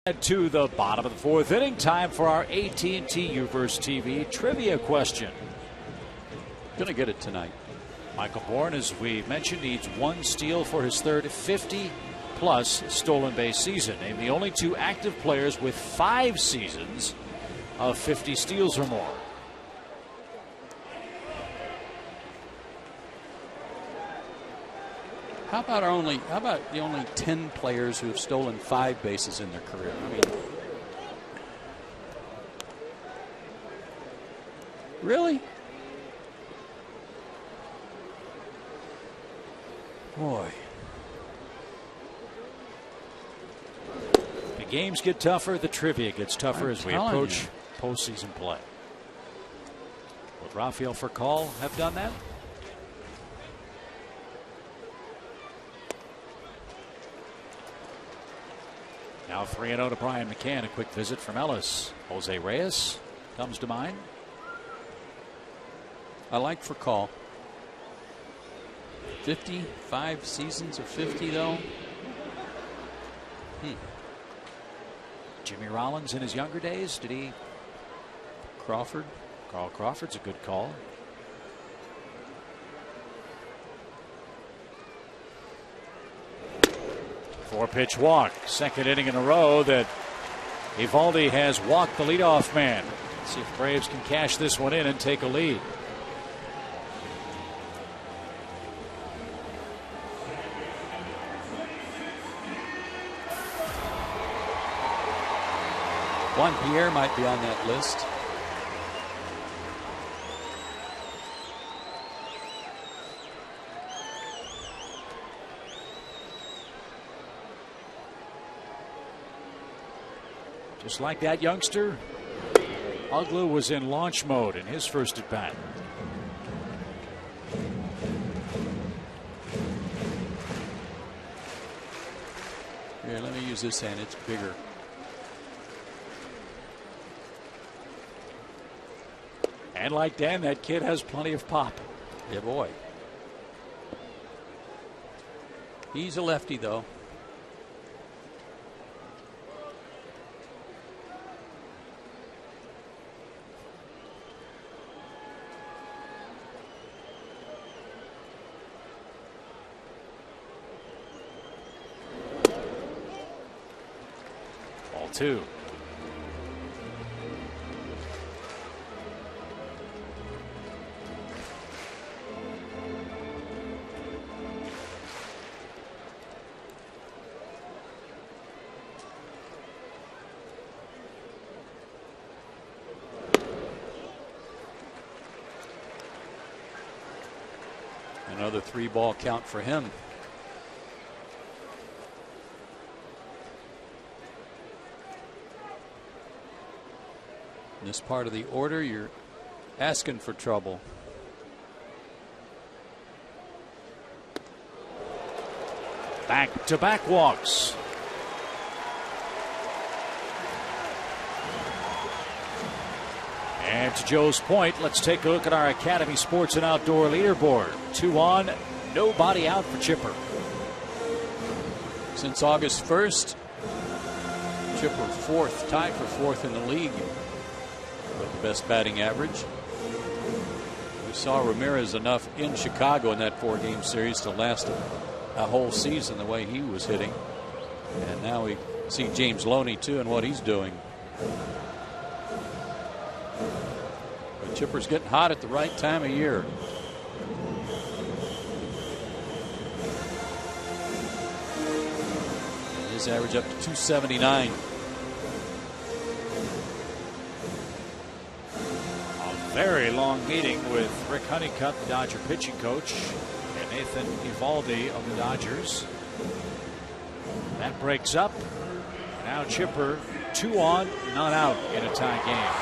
To the bottom of the fourth inning, time for our AT&T Uverse TV trivia question. Gonna get it tonight. Michael Bourne, as we mentioned, needs one steal for his third 50-plus stolen base season. Name the only two active players with 5 seasons of 50 steals or more. How about the only 10 players who have stolen 5 bases in their career? I mean, really? Boy. The games get tougher, the trivia gets tougher as we approach postseason play. Would Rafael Furcal have done that? Now 3-0 to Brian McCann. A quick visit from Ellis. Jose Reyes comes to mind. I like Furcal. 55 seasons of 50, though. Jimmy Rollins in his younger days, did he? Crawford. Carl Crawford's a good call. Four-pitch walk. Second inning in a row that Eovaldi has walked the leadoff man. Let's see if Braves can cash this one in and take a lead. Juan Pierre might be on that list. Just like that youngster, Ugla was in launch mode in his first at bat. Here, let me use this hand. It's bigger. And like Dan, that kid has plenty of pop. Yeah, boy. He's a lefty, though. Ball 2. Another 3-ball count for him. In this part of the order, you're asking for trouble. Back-to-back walks. And to Joe's point, let's take a look at our Academy Sports and Outdoor leaderboard. 2 on, nobody out for Chipper. Since August 1st, Chipper fourth, tied for fourth in the league with the best batting average. We saw Ramirez enough in Chicago in that 4-game series to last a whole season the way he was hitting. And now we see James Loney too and what he's doing. But Chipper's getting hot at the right time of year. And his average up to 279. Very long meeting with Rick Honeycutt, the Dodger pitching coach, and Nathan Eovaldi of the Dodgers. That breaks up. Now Chipper 2 on, none out in a tie game.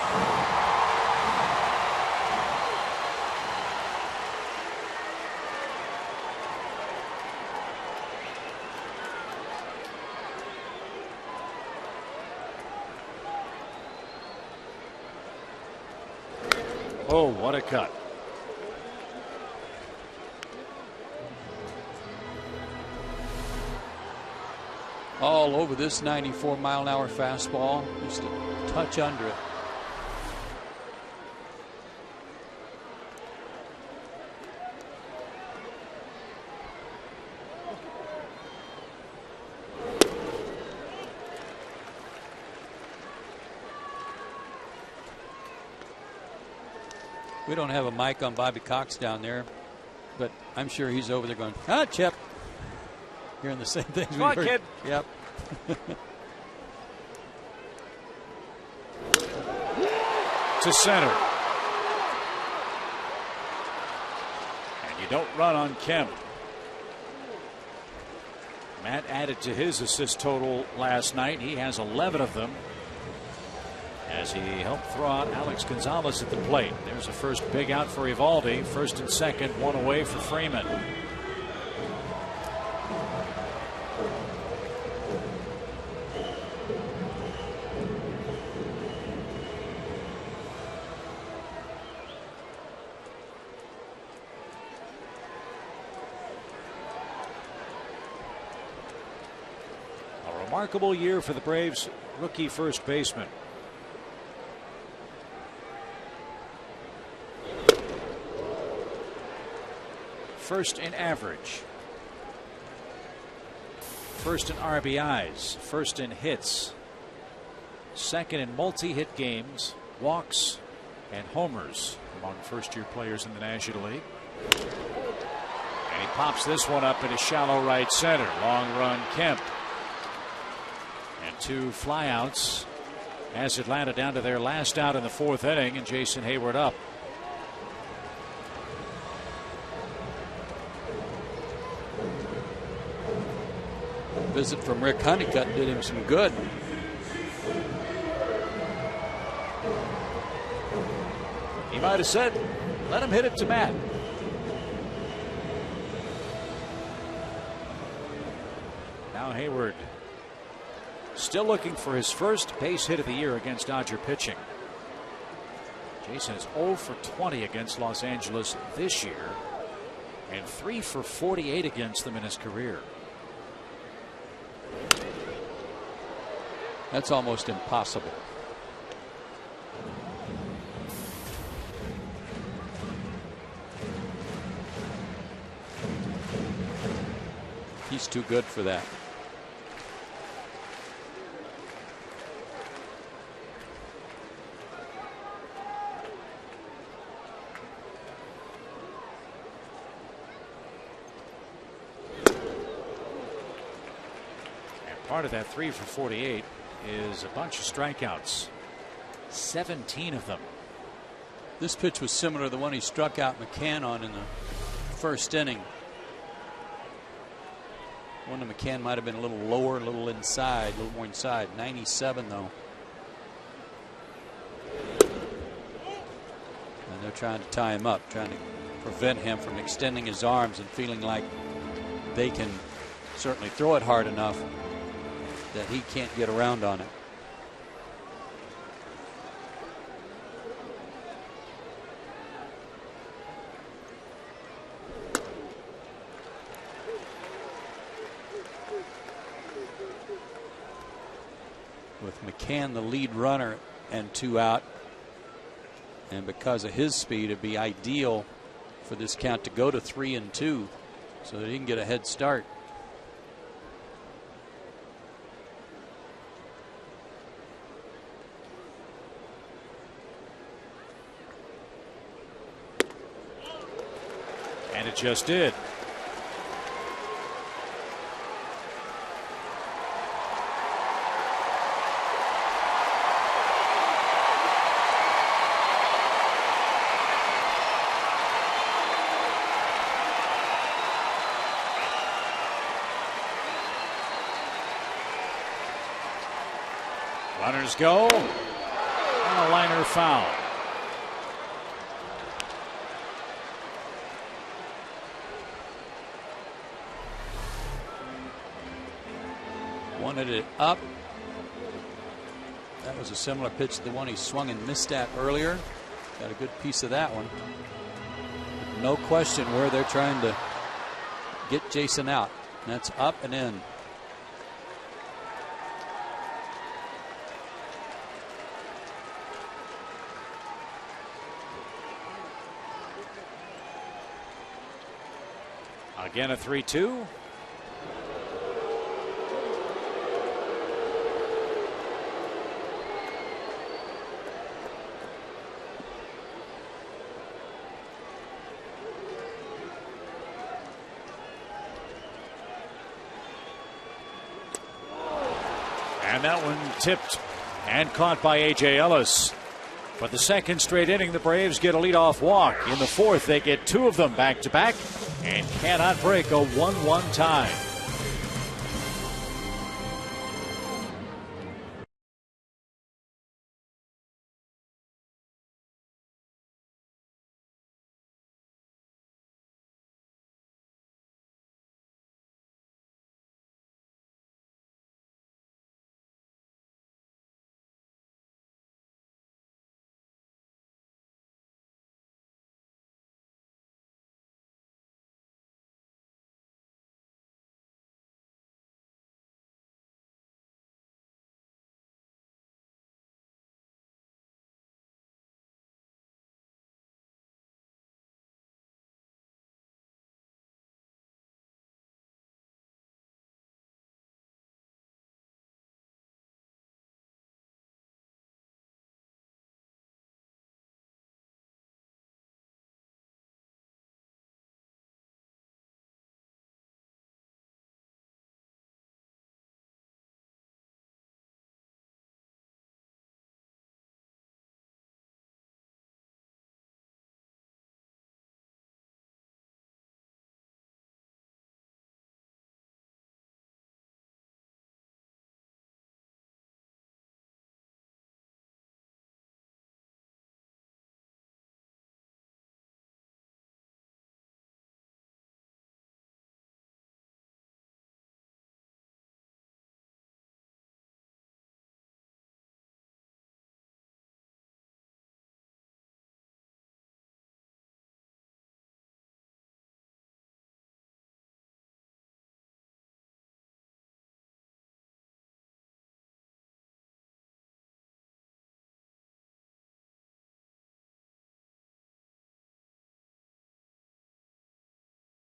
Oh, what a cut. all over this 94-mile-an-hour fastball, just a touch under it. We don't have a mic on Bobby Cox down there, but I'm sure he's over there going, "Ah, Chip." Hearing the same things we heard. Kid. Yep. To center. And you don't run on Kemp. Matt added to his assist total last night. He has 11 of them, as he helped throw out Alex Gonzalez at the plate. There's a first big out for Eovaldi. First and second, one away for Freeman. A remarkable year for the Braves rookie first baseman. First in average, first in RBIs, first in hits, second in multi-hit games, walks, and homers among first-year players in the National League. And he pops this one up into shallow right center. Long run, Kemp. And two flyouts as Atlanta down to their last out in the fourth inning, and Jason Hayward up. Visit from Rick Honeycutt did him some good. He might have said, "Let him hit it to Matt." Now Hayward still looking for his first base hit of the year against Dodger pitching. Jason is 0 for 20 against Los Angeles this year and 3 for 48 against them in his career. That's almost impossible. He's too good for that. And part of that 3 for 48 is a bunch of strikeouts, 17 of them. This pitch was similar to the one he struck out McCann on in the first inning. One of McCann might have been a little lower, a little inside, a little more inside. 97 though. And they're trying to tie him up, trying to prevent him from extending his arms and feeling like they can certainly throw it hard enough that he can't get around on it. With McCann the lead runner and 2 out, and because of his speed, it'd be ideal for this count to go to 3-2 so that he can get a head start. And it just did. Runners go, and a liner foul. Wanted it up. That was a similar pitch to the one he swung and missed at earlier. Got a good piece of that one. No question where they're trying to get Jason out. And that's up and in. Again, a 3-2. And that one tipped and caught by A.J. Ellis. For the second straight inning, the Braves get a leadoff walk. In the fourth, they get two of them back-to-back and cannot break a 1-1 tie.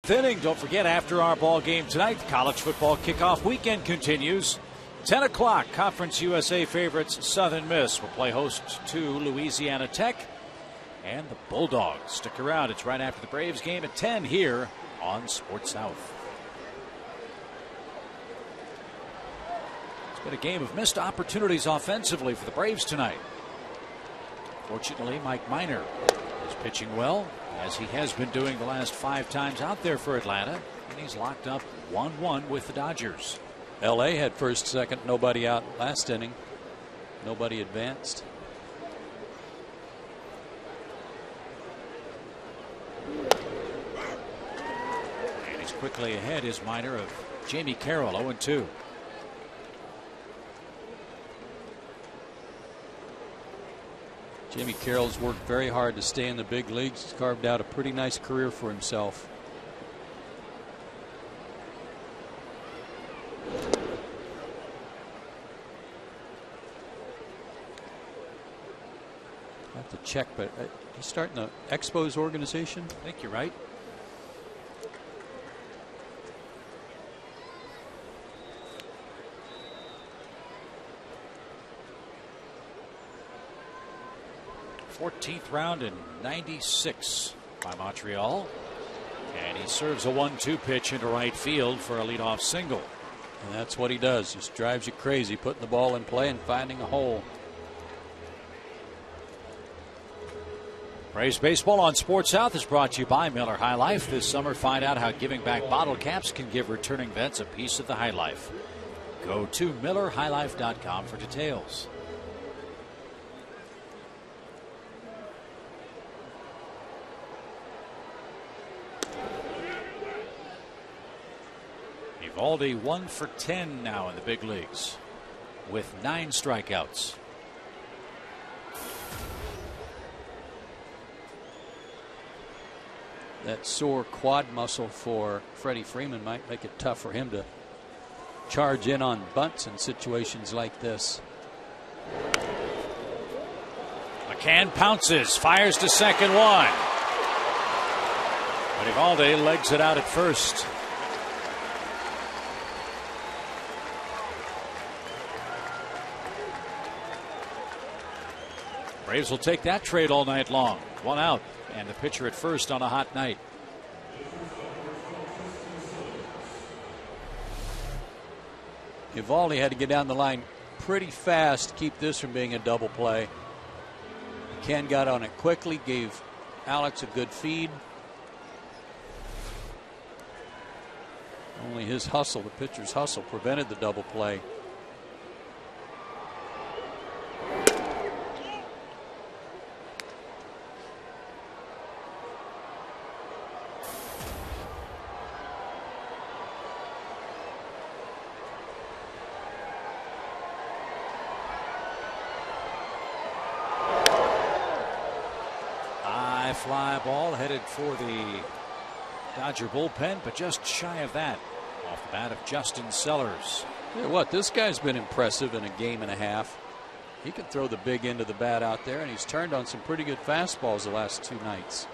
Inning. Don't forget, after our ball game tonight, the college football kickoff weekend continues. 10 o'clock, Conference USA favorites Southern Miss will play host to Louisiana Tech. And the Bulldogs stick around. It's right after the Braves game at 10 here on Sports South. It's been a game of missed opportunities offensively for the Braves tonight. Fortunately, Mike Minor is pitching well, as he has been doing the last 5 times out there for Atlanta, and he's locked up 1-1 with the Dodgers. L.A. had first, second, nobody out last inning. Nobody advanced. And he's quickly ahead, is Minor, of Jamie Carroll, 0-2. Jamie Carroll's worked very hard to stay in the big leagues. He's carved out a pretty nice career for himself. I have to check, but he's starting the Expos organization. I think you're right. th round in 96 by Montreal. And he serves a 1-2 pitch into right field for a leadoff single. And that's what he does. Just drives you crazy, putting the ball in play and finding a hole. Braves Baseball on Sports South is brought to you by Miller High Life. This summer, find out how giving back bottle caps can give returning vets a piece of the high life. Go to MillerHighLife.com for details. Evaldi 1 for 10 now in the big leagues with 9 strikeouts. That sore quad muscle for Freddie Freeman might make it tough for him to charge in on bunts in situations like this. McCann pounces, fires to second, one. But Evaldi legs it out at first. Braves will take that trade all night long. 1 out, and the pitcher at first on a hot night. Evaldi had to get down the line pretty fast to keep this from being a double play. Ken got on it quickly, gave Alex a good feed. Only his hustle, the pitcher's hustle, prevented the double play. Fly ball headed for the Dodger bullpen, but just shy of that. Off the bat of Justin Sellers. Yeah, what, this guy's been impressive in a game and a half. He can throw the big end of the bat out there, and he's turned on some pretty good fastballs the last 2 nights.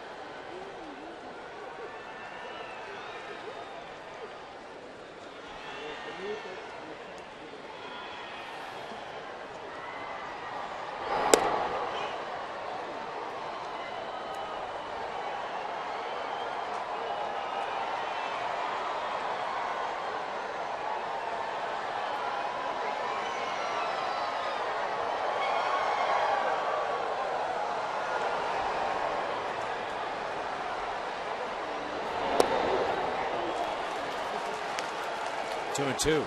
Two and two.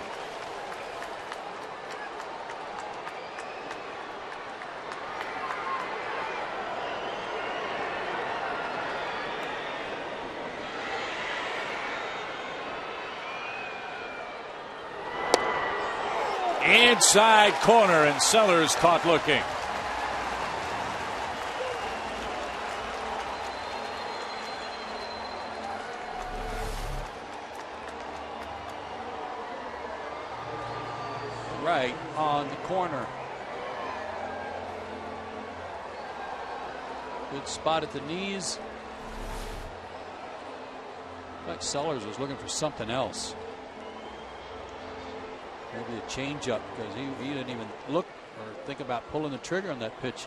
Inside corner, and Sellers caught looking. Right on the corner. Good spot at the knees. But Sellers was looking for something else. Maybe a changeup, because he didn't even look or think about pulling the trigger on that pitch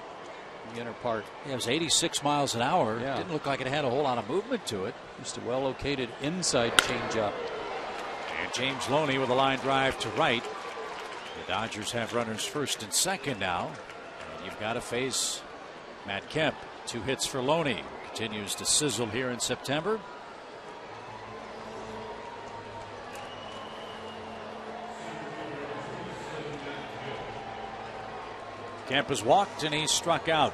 in the inner part. Yeah, it was 86 miles an hour. Yeah. Didn't look like it had a whole lot of movement to it. Just a well located inside changeup. And James Loney with a line drive to right. The Dodgers have runners first and second now. And you've got to face Matt Kemp. 2 hits for Loney. Continues to sizzle here in September. Kemp has walked and he's struck out.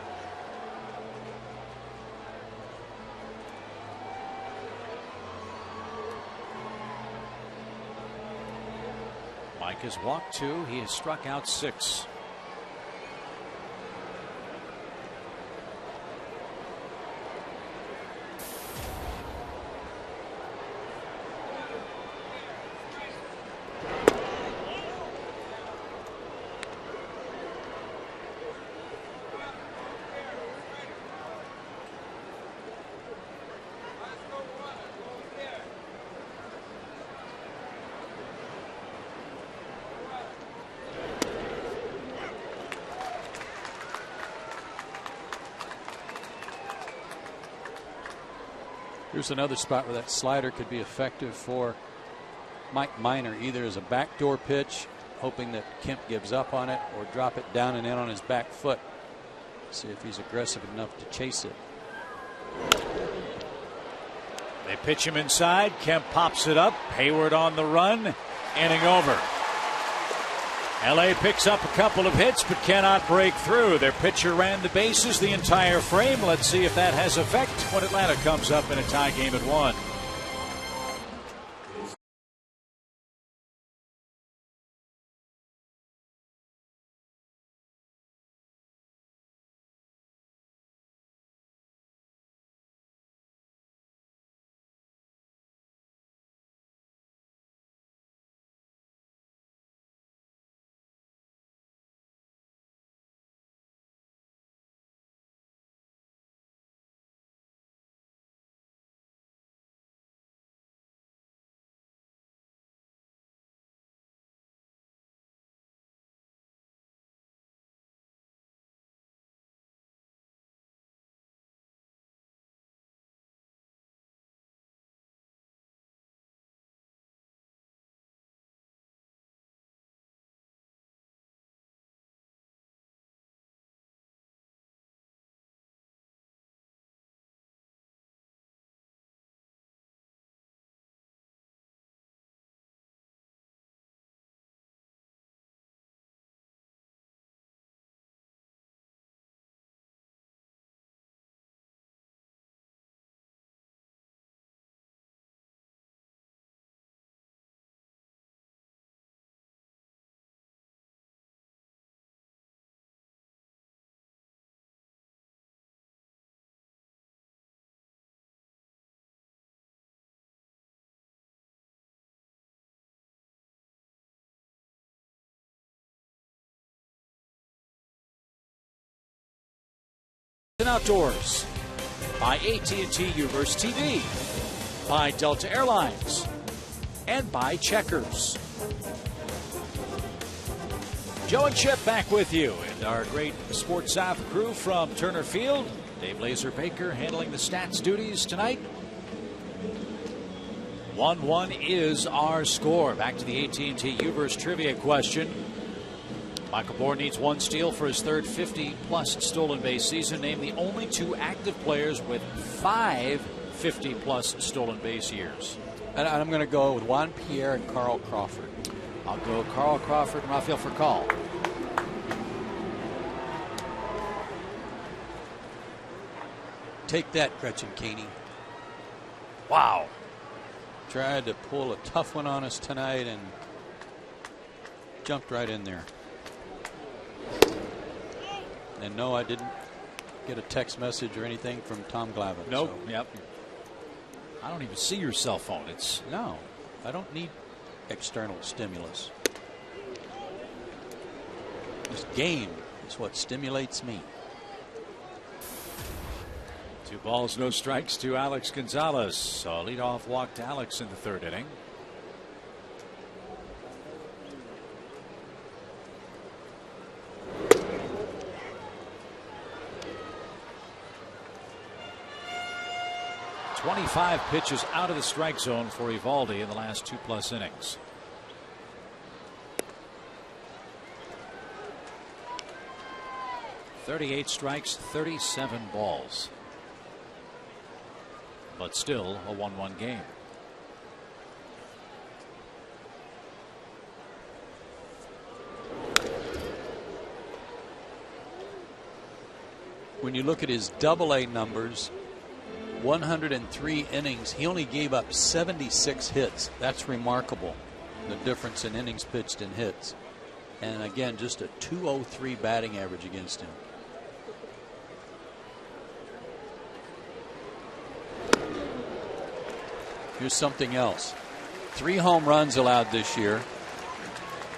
Mike has walked 2. He has struck out 6. Here's another spot where that slider could be effective for Mike Minor, either as a backdoor pitch, hoping that Kemp gives up on it, or drop it down and in on his back foot. See if he's aggressive enough to chase it. They pitch him inside. Kemp pops it up. Hayward on the run. Inning over. LA picks up a couple of hits but cannot break through. Their pitcher ran the bases the entire frame. Let's see if that has effect when Atlanta comes up in a tie game at 1. Bullpen Outdoors, by AT&T Uverse TV, by Delta Airlines, and by Checkers. Joe and Chip back with you, and our great Sports South crew from Turner Field. Dave Laser-Baker handling the stats duties tonight. 1-1 is our score. Back to the AT&T Uverse trivia question. Michael Bourne needs one steal for his third 50-plus stolen base season. Name the only two active players with 5 50-plus stolen base years. And I'm going to go with Juan Pierre and Carl Crawford. I'll go Carl Crawford and Rafael Furcal. Take that, Gretchen Keeney. Wow. Tried to pull a tough one on us tonight and jumped right in there. And no, I didn't get a text message or anything from Tom Glavine. Nope. So. Yep. I don't even see your cell phone. No, I don't need external stimulus. This game is what stimulates me. 2 balls, no strikes to Alex Gonzalez. A leadoff walk to Alex in the third inning. .25 pitches out of the strike zone for Eovaldi in the last 2+ innings. .38 strikes, 37 balls. But still a 1-1 game. When you look at his AA numbers, 103 innings, he only gave up 76 hits. That's remarkable, the difference in innings pitched and hits. And again, just a .203 batting average against him. Here's something else. 3 home runs allowed this year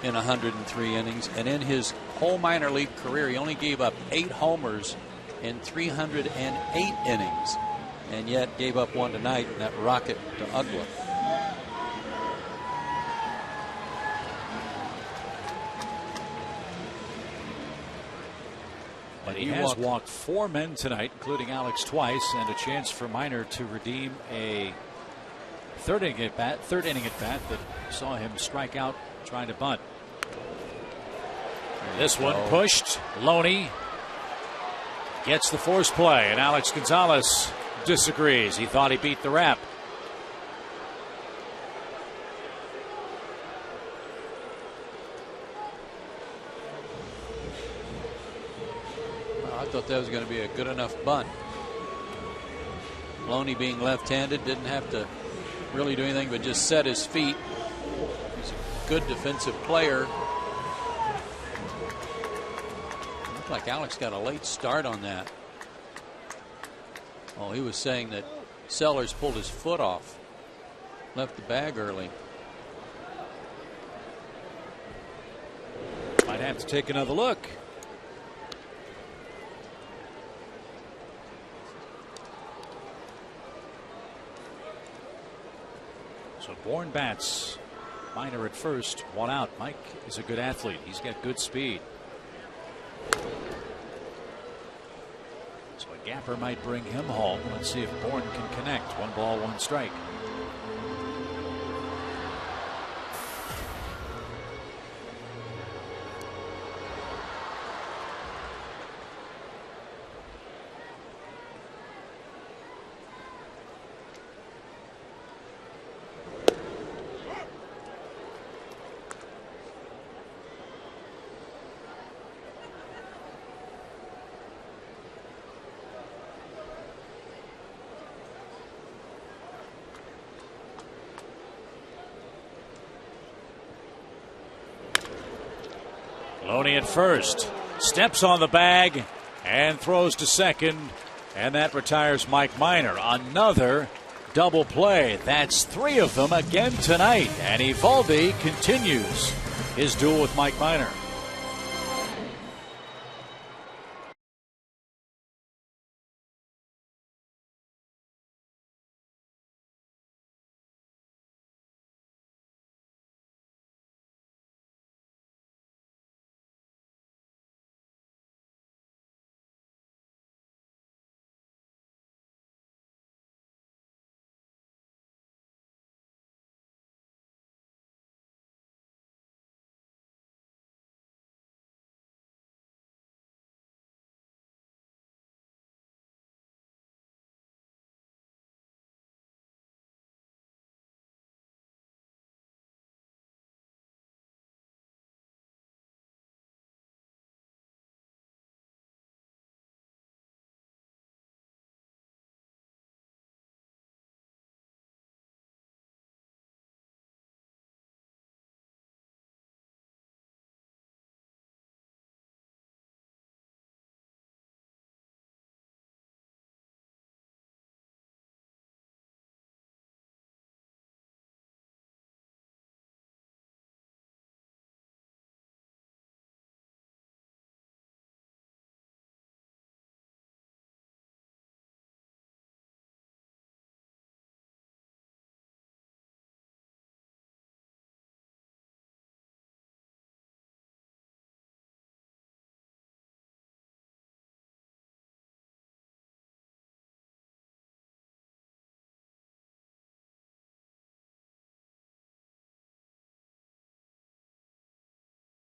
in 103 innings. And in his whole minor league career, he only gave up 8 homers in 308 innings. And yet gave up one tonight in that rocket to Ugla. But he has walked 4 men tonight, including Alex twice, and a chance for Minor to redeem a third inning at bat that saw him strike out trying to bunt. This one pushed. Loney gets the force play, and Alex Gonzalez disagrees. He thought he beat the rap. I thought that was going to be a good enough bunt. Loney, being left-handed, didn't have to really do anything but just set his feet. He's a good defensive player. Looked like Alex got a late start on that. Oh, he was saying that Sellers pulled his foot off, left the bag early. Might have to take another look. So Bourne bats. Minor at first, 1 out. Mike is a good athlete. He's got good speed. So a gapper might bring him home. Let's see if Bourne can connect. 1 ball, 1 strike. Loney at first, steps on the bag and throws to second, and that retires Mike Minor. Another double play. That's 3 of them again tonight, and Eovaldi continues his duel with Mike Minor.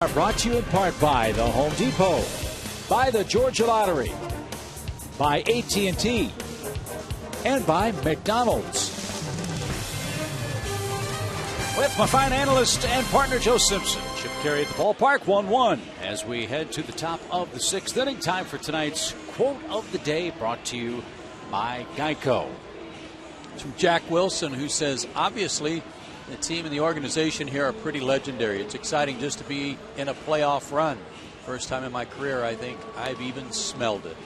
Brought to you in part by the Home Depot, by the Georgia Lottery, by AT&T, and by McDonald's. With my fine analyst and partner Joe Simpson. Chip Carey at the ballpark, 1-1. As we head to the top of the sixth inning, time for tonight's quote of the day, brought to you by Geico. It's from Jack Wilson, who says, obviously, the team and the organization here are pretty legendary. It's exciting just to be in a playoff run. First time in my career, I think I've even smelled it.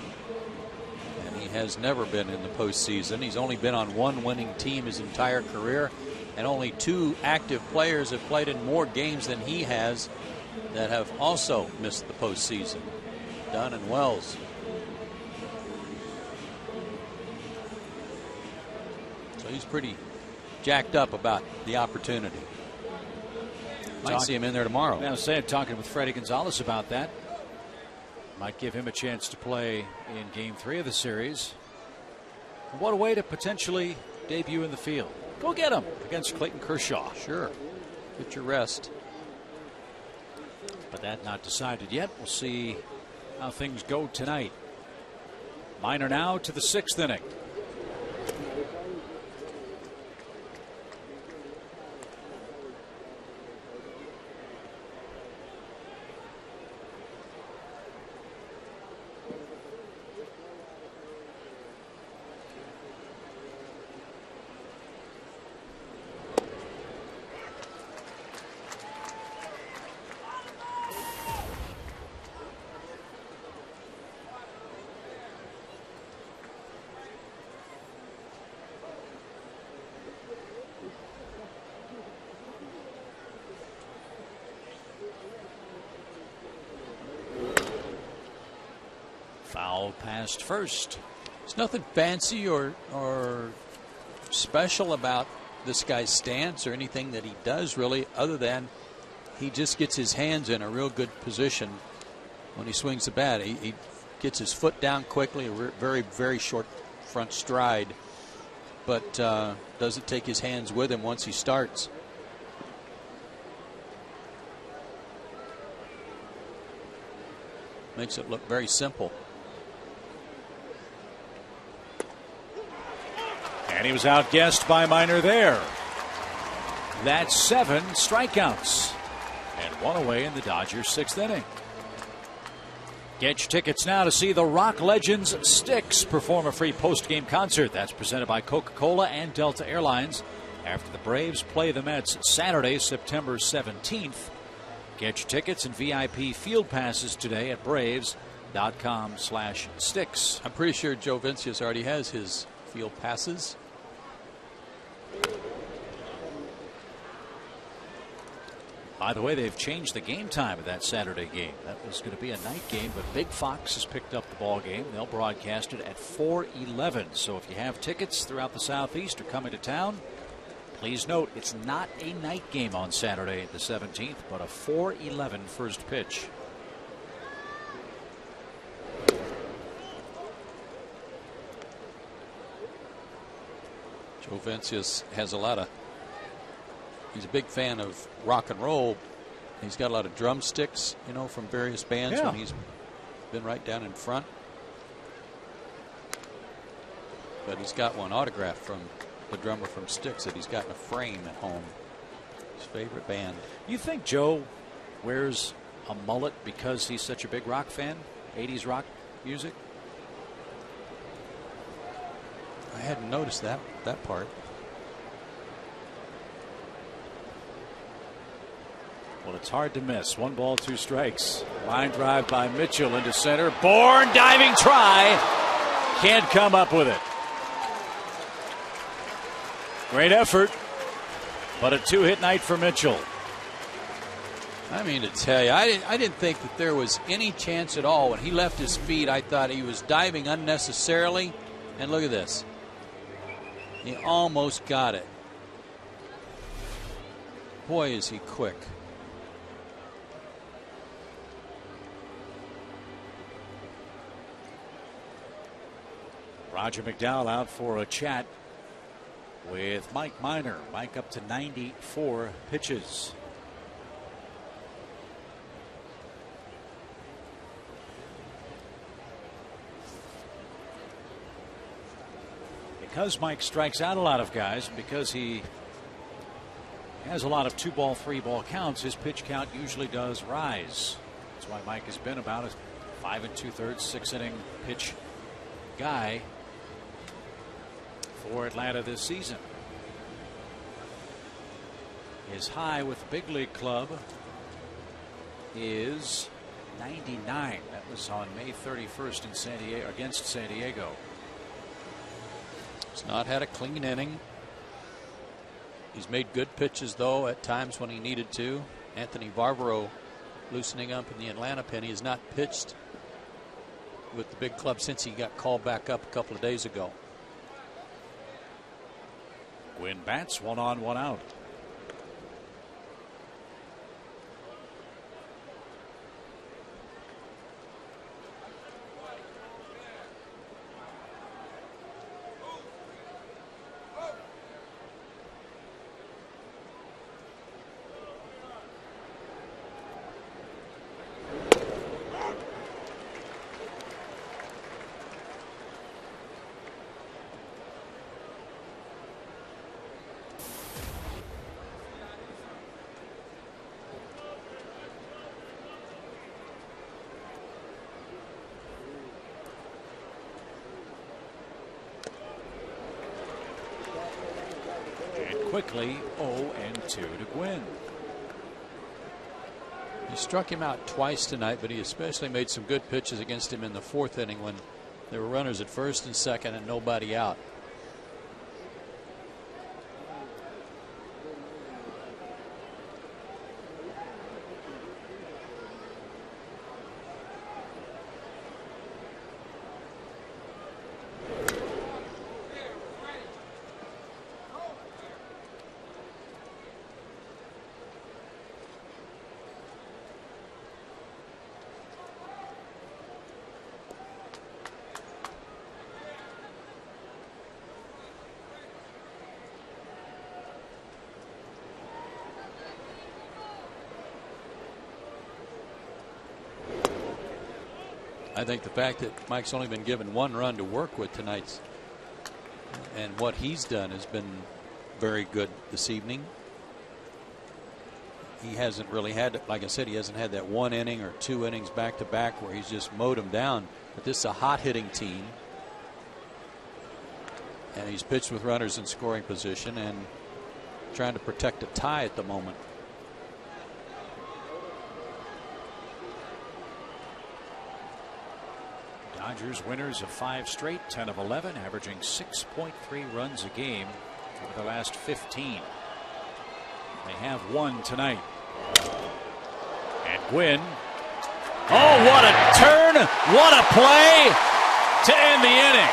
And he has never been in the postseason. He's only been on one winning team his entire career, and only two active players have played in more games than he has that have also missed the postseason. Dunn and Wells. So he's pretty jacked up about the opportunity. Might see him in there tomorrow. I was saying, talking with Freddie Gonzalez about that. Might give him a chance to play in Game 3 of the series. What a way to potentially debut in the field. Go get him against Clayton Kershaw. Sure. Get your rest. But that not decided yet. We'll see how things go tonight. Minor now to the sixth inning. Foul past first. There's nothing fancy or special about this guy's stance or anything that he does, really, other than he just gets his hands in a real good position when he swings the bat. He gets his foot down quickly, a very, very short front stride, but doesn't take his hands with him once he starts. Makes it look very simple. And he was outguessed by Minor there. That's 7 strikeouts. And one away in the Dodgers' sixth inning. Get your tickets now to see the rock legends Styx perform a free post-game concert. That's presented by Coca-Cola and Delta Airlines after the Braves play the Mets Saturday, September 17th. Get your tickets and VIP field passes today at Braves.com/Styx. I'm pretty sure Joe Vincius already has his field passes. By the way, they've changed the game time of that Saturday game. That was going to be a night game, but Big Fox has picked up the ball game. They'll broadcast it at 4:11. So if you have tickets throughout the Southeast or coming to town, please note it's not a night game on Saturday the 17th, but a 4:11 first pitch. Joe Vincius has he's a big fan of rock and roll. He's got a lot of drumsticks, from various bands when he's been right down in front. But he's got one autographed from the drummer from Styx that he's got in a frame at home. His favorite band. You think Joe wears a mullet because he's such a big rock fan? 80s rock music? I hadn't noticed that part. Well, it's hard to miss. 1 ball, 2 strikes. Line drive by Mitchell into center. Bourne diving try. Can't come up with it. Great effort, but a 2-hit night for Mitchell. I mean, to tell you, I didn't think that there was any chance at all. When he left his feet, I thought he was diving unnecessarily. And look at this. He almost got it. Boy, is he quick. Roger McDowell out for a chat with Mike Minor. Mike up to 94 pitches. Because Mike strikes out a lot of guys, because he has a lot of 2-ball, 3-ball counts, his pitch count usually does rise. That's why Mike has been about a 5 2/3, 6-inning pitch guy for Atlanta this season. His high with the big league club is 99. That was on May 31st in San Diego against San Diego. He's not had a clean inning. He's made good pitches, though, at times when he needed to. Anthony Barbaro loosening up in the Atlanta pen. He has not pitched with the big club since he got called back up a couple of days ago. Gwynn bats, 1 on, 1 out. Quickly 0-2 to Gwynn. He struck him out twice tonight, but he especially made some good pitches against him in the 4th inning when there were runners at 1st and 2nd and nobody out. I think the fact that Mike's only been given 1 run to work with tonight and what he's done has been very good this evening. He hasn't really had, like I said, he hasn't had that 1 inning or 2 innings back to back where he's just mowed him down. But this is a hot hitting team. And he's pitched with runners in scoring position and trying to protect a tie at the moment. Dodgers winners of 5 straight, 10 of 11, averaging 6.3 runs a game over the last 15. They have 1 tonight. And Gwynn. Oh, what a turn! What a play to end the inning.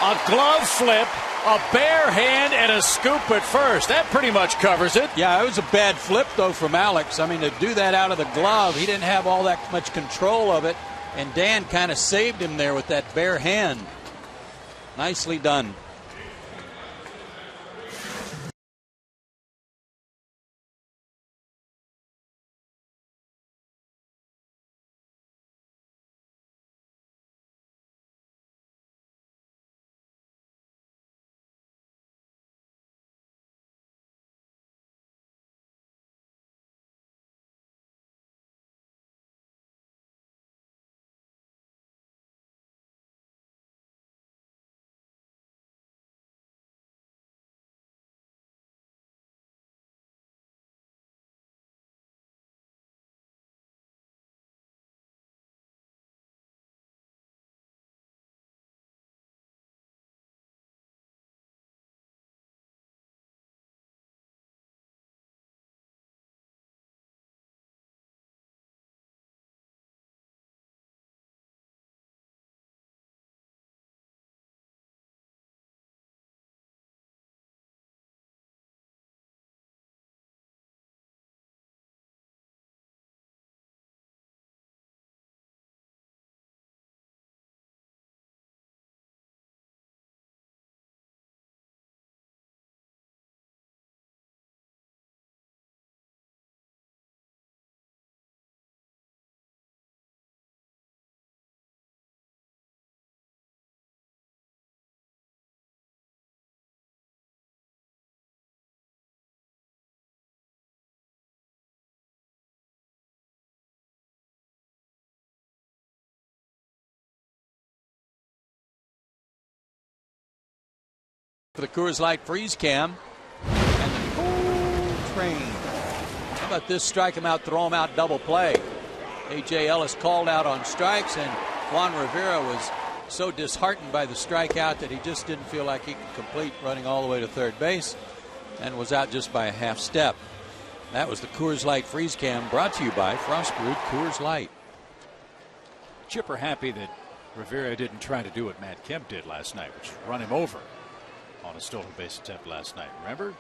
A glove flip, a bare hand, and a scoop at first. That pretty much covers it. Yeah, it was a bad flip, though, from Alex. I mean, to do that out of the glove, he didn't have all that much control of it. And Dan kind of saved him there with that bare hand. Nicely done. For the Coors Light freeze cam. And the cool train. How about this? Strike him out, throw him out, double play. A.J. Ellis called out on strikes, and Juan Rivera was so disheartened by the strikeout that he just didn't feel like he could complete running all the way to third base and was out just by a half step. That was the Coors Light freeze cam, brought to you by Frost Brewed Coors Light. Chipper happy that Rivera didn't try to do what Matt Kemp did last night, which run him over on a stolen base attempt last night. Remember?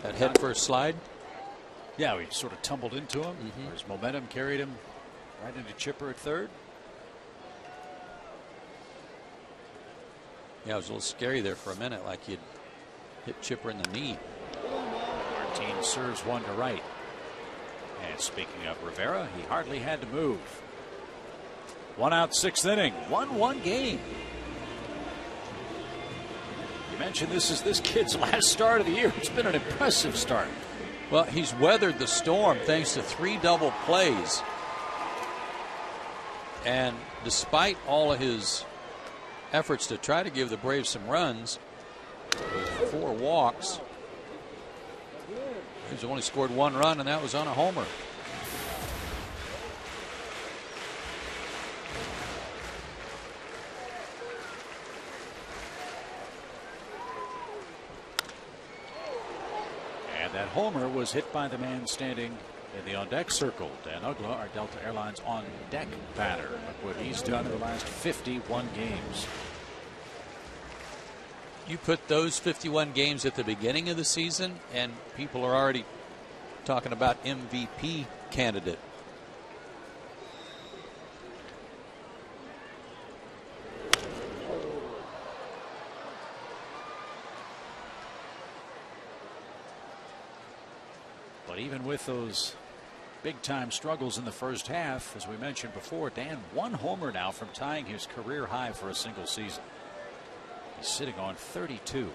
That head first slide? Yeah, he sort of tumbled into him. His momentum carried him right into Chipper at third. Yeah, it was a little scary there for a minute, like he'd hit Chipper in the knee. Martin serves one to right. And speaking of Rivera, he hardly had to move. 1 out, 6th inning. 1-1 game. You mentioned this is this kid's last start of the year. It's been an impressive start. Well, he's weathered the storm thanks to 3 double plays. And despite all of his efforts to try to give the Braves some runs, 4 walks, he's only scored 1 run, and that was on a homer. That homer was hit by the man standing in the on-deck circle. Dan Uggla, our Delta Airlines on-deck batter. Look what he's done in the last 51 games. You put those 51 games at the beginning of the season, and people are already talking about MVP candidate. But even with those big-time struggles in the first half, as we mentioned before, Dan 1 homer now from tying his career high for a single season. He's sitting on 32.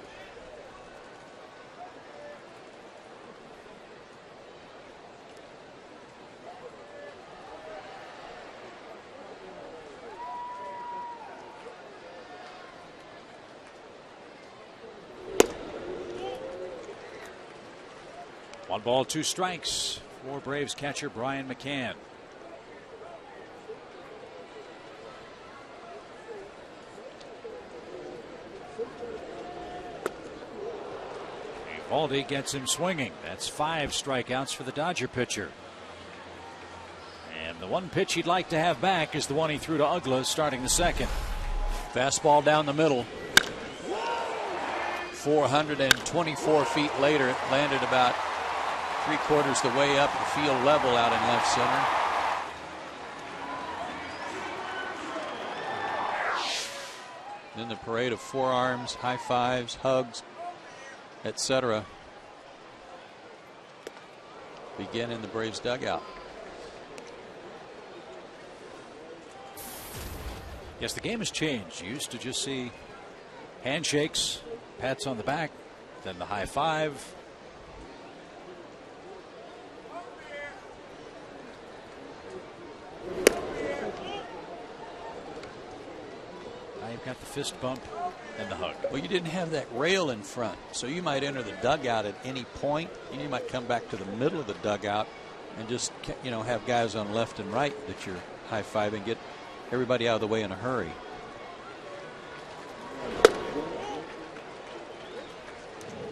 One ball, 2 strikes for Braves catcher Brian McCann. Eovaldi gets him swinging. That's 5 strikeouts for the Dodger pitcher. And the one pitch he'd like to have back is the one he threw to Uggla starting the 2nd. Fastball down the middle. 424 feet later, it landed about 3/4 the way up the field level out in left center. Then the parade of forearms, high fives, hugs, etc. begin in the Braves dugout. Yes, the game has changed. You used to just see handshakes, pats on the back, then the high five. Now you've got the fist bump and the hug. Well, you didn't have that rail in front, so you might enter the dugout at any point, and you might come back to the middle of the dugout and just, you know, have guys on left and right that you're high-fiving, get everybody out of the way in a hurry.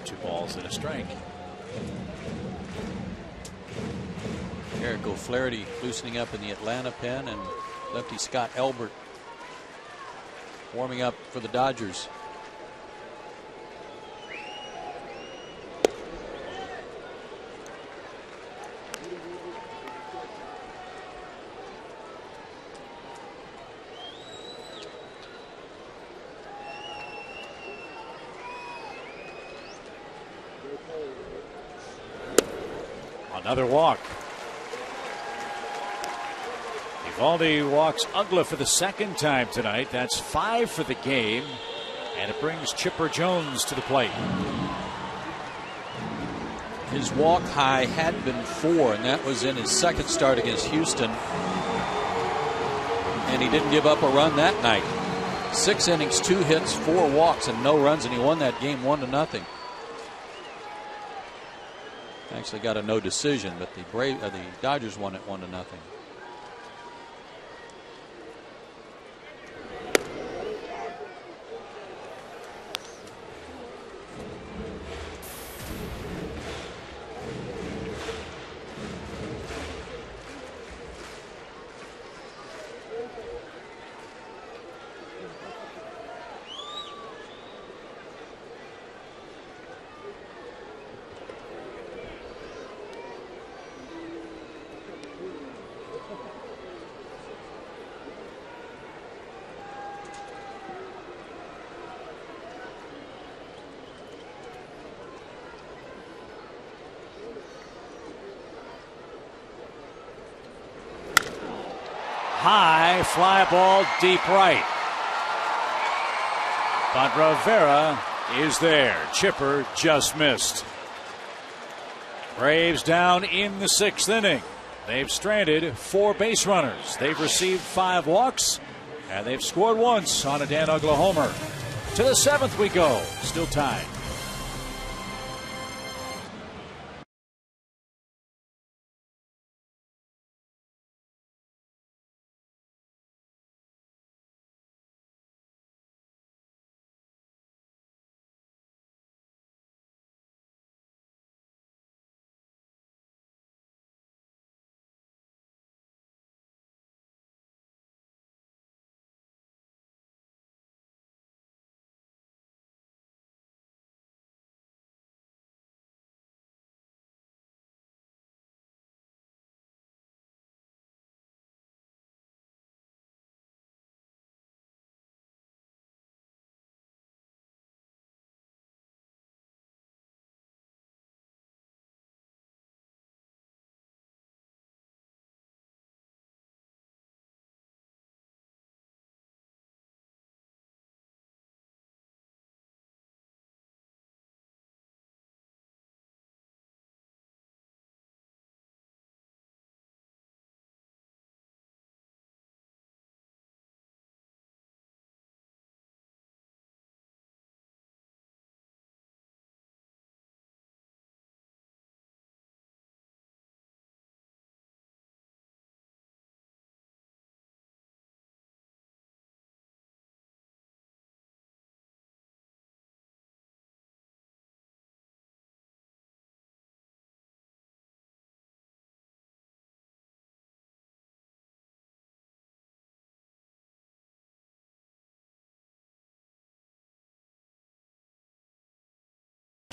Two balls and a strike. Eric O'Flaherty loosening up in the Atlanta pen, and lefty Scott Elbert warming up for the Dodgers. Another walk. Eovaldi walks Uggla for the 2nd time tonight. That's 5 for the game, and it brings Chipper Jones to the plate. His walk high had been 4, and that was in his 2nd start against Houston. And he didn't give up a run that night. 6 innings, 2 hits, 4 walks, and no runs, and he won that game 1-0. Actually got a no decision, but the Dodgers won it 1-0. High fly ball deep right. But Rivera is there. Chipper just missed. Braves down in the 6th inning. They've stranded 4 base runners. They've received 5 walks, and they've scored once on a Dan Uggla homer. To the 7th we go. Still tied.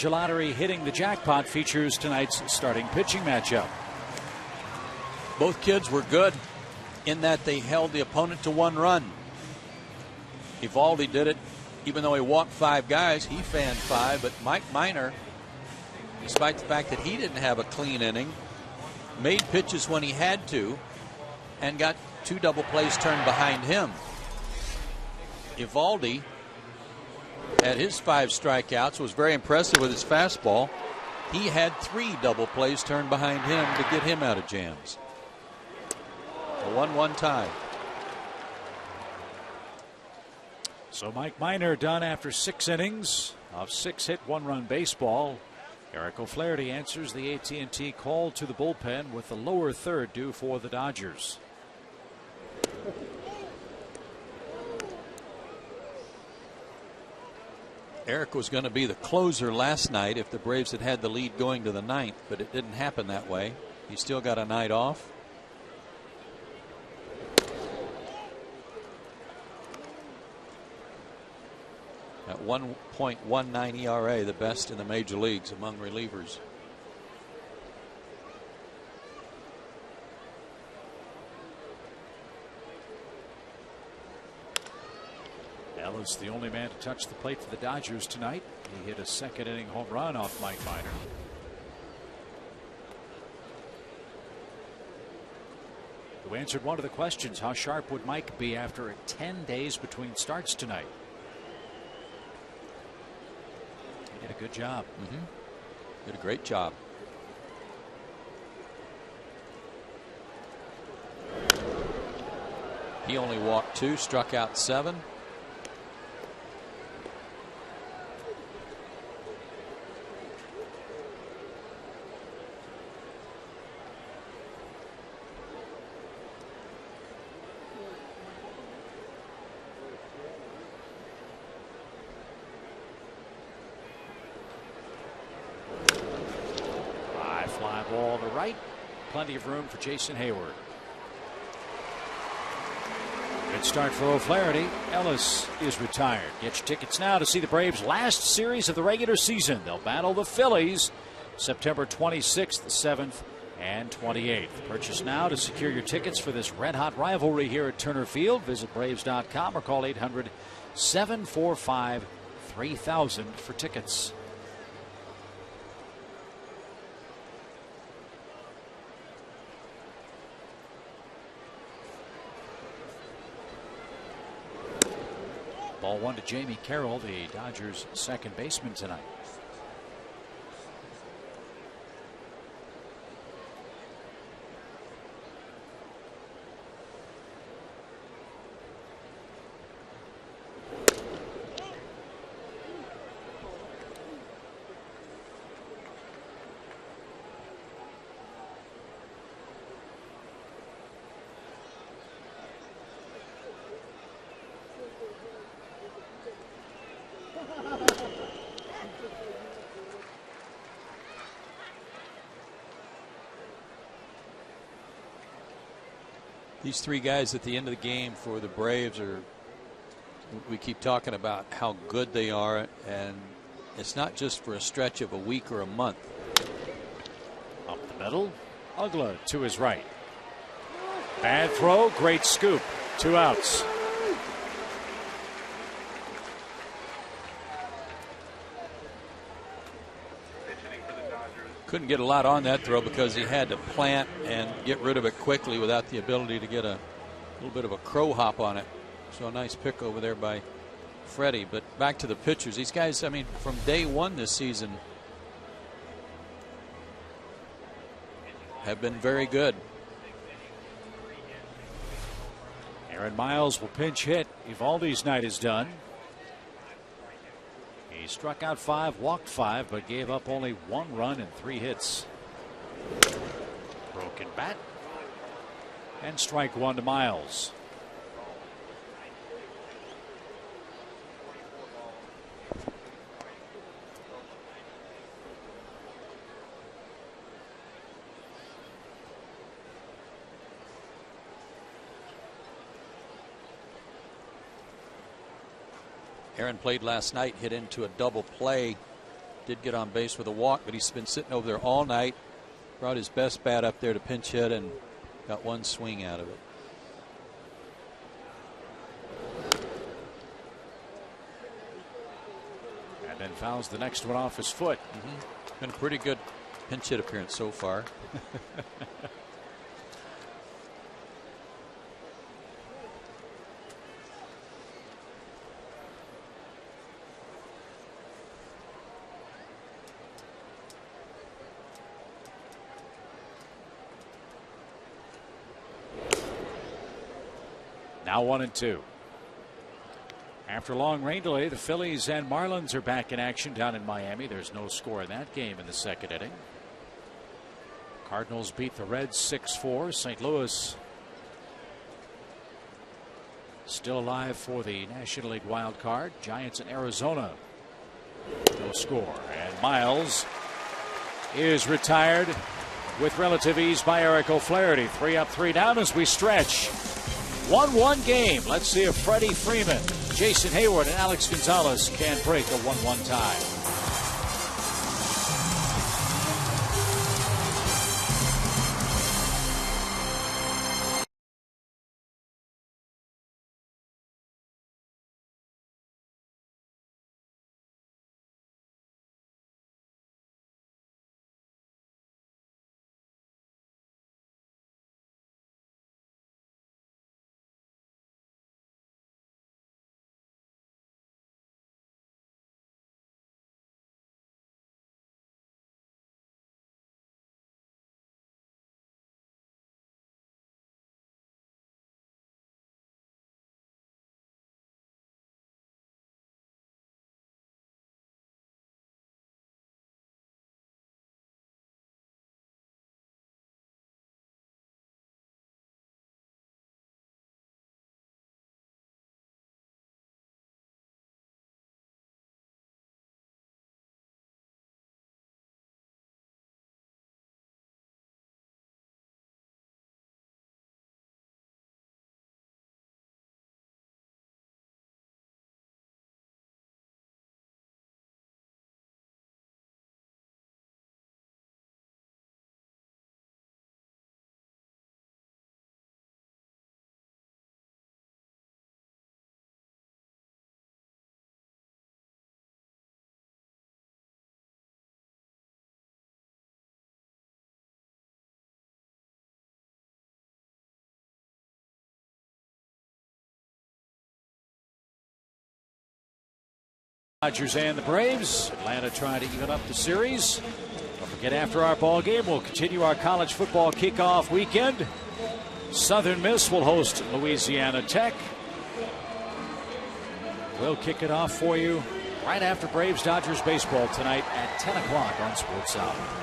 Lottery hitting the jackpot features tonight's starting pitching matchup. Both kids were good in that they held the opponent to 1 run. Eovaldi did it even though he walked 5 guys. He fanned 5, but Mike Minor, despite the fact that he didn't have a clean inning, made pitches when he had to and got 2 double plays turned behind him. Eovaldi, at his 5 strikeouts, was very impressive with his fastball. He had 3 double plays turned behind him to get him out of jams. A 1-1 tie. So Mike Minor done after 6 innings of 6-hit 1-run baseball. Eric O'Flaherty answers the AT&T call to the bullpen with the lower third due for the Dodgers. Eric was going to be the closer last night if the Braves had had the lead going to the 9th, but it didn't happen that way. He still got a night off. At 1.19 ERA, the best in the major leagues among relievers. Ellis, the only man to touch the plate for the Dodgers tonight. He hit a 2nd inning home run off Mike Minor. Who answered one of the questions, how sharp would Mike be after 10 days between starts tonight? He did a good job. Did a great job. He only walked 2, struck out 7. the right. Plenty of room for Jason Hayward. Good start for O'Flaherty. Ellis is retired. Get your tickets now to see the Braves' last series of the regular season. They'll battle the Phillies September 26th, 7th, and 28th. Purchase now to secure your tickets for this red-hot rivalry here at Turner Field. Visit Braves.com or call 800-745-3000 for tickets. Ball one to Jamie Carroll, the Dodgers' second baseman tonight. These three guys at the end of the game for the Braves are, we keep talking about how good they are, and it's not just for a stretch of a week or a month. Up the middle, Ugla to his right. Bad throw, great scoop. 2 outs. Couldn't get a lot on that throw because he had to plant and get rid of it quickly without the ability to get a little bit of a crow hop on it. So a nice pick over there by Freddie. But back to the pitchers. These guys, I mean, from day one this season have been very good. Aaron Miles will pinch hit. Evaldi's night is done. He struck out 5, walked 5, but gave up only 1 run and 3 hits. Broken bat. And strike 1 to Miles. Aaron played last night, hit into a double play, did get on base with a walk, but he's been sitting over there all night. Brought his best bat up there to pinch hit and got 1 swing out of it. And then fouls the next one off his foot. Been a pretty good pinch hit appearance so far. Now 1-2. After a long rain delay, the Phillies and Marlins are back in action down in Miami. There's no score in that game in the second inning. Cardinals beat the Reds 6-4. St. Louis still alive for the National League wild card. Giants in Arizona. No score. And Miles is retired with relative ease by Eric O'Flaherty. 3 up, 3 down as we stretch. 1-1 game. Let's see if Freddie Freeman, Jason Hayward, and Alex Gonzalez can break a 1-1 tie. Dodgers and the Braves. Atlanta trying to even up the series. Don't forget, after our ball game, we'll continue our college football kickoff weekend. Southern Miss will host Louisiana Tech. We'll kick it off for you right after Braves-Dodgers baseball tonight at 10 o'clock on Sports South.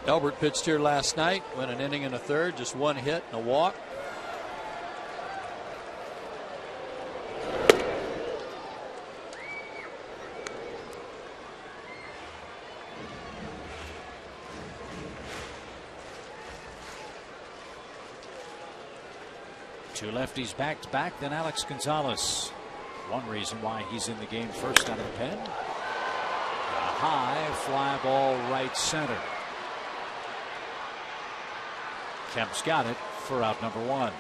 Elbert pitched here last night, went an inning and a third, just one hit and a walk. Two lefties back to back, then Alex Gonzalez. One reason why he's in the game first out of the pen. A high fly ball right center. Kemp's got it for out number one.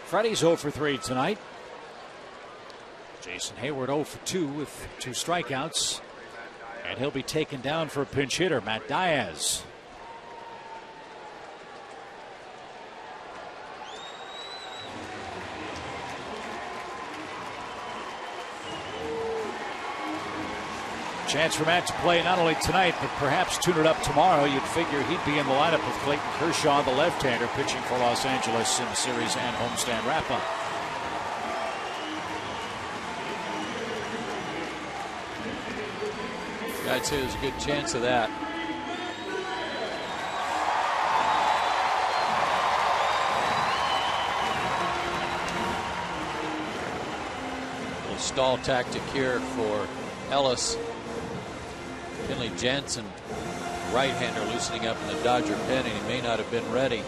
Freddie's 0 for 3 tonight. Jason Hayward 0 for 2 with 2 strikeouts. And he'll be taken down for a pinch hitter, Matt Diaz. Chance for Matt to play not only tonight, but perhaps tune it up tomorrow. You'd figure he'd be in the lineup with Clayton Kershaw, the left-hander, pitching for Los Angeles in the series and homestand wrap-up. I'd say there's a good chance of that. A little stall tactic here for Ellis. Finley Jansen, right-hander, loosening up in the Dodger pen, and he may not have been ready.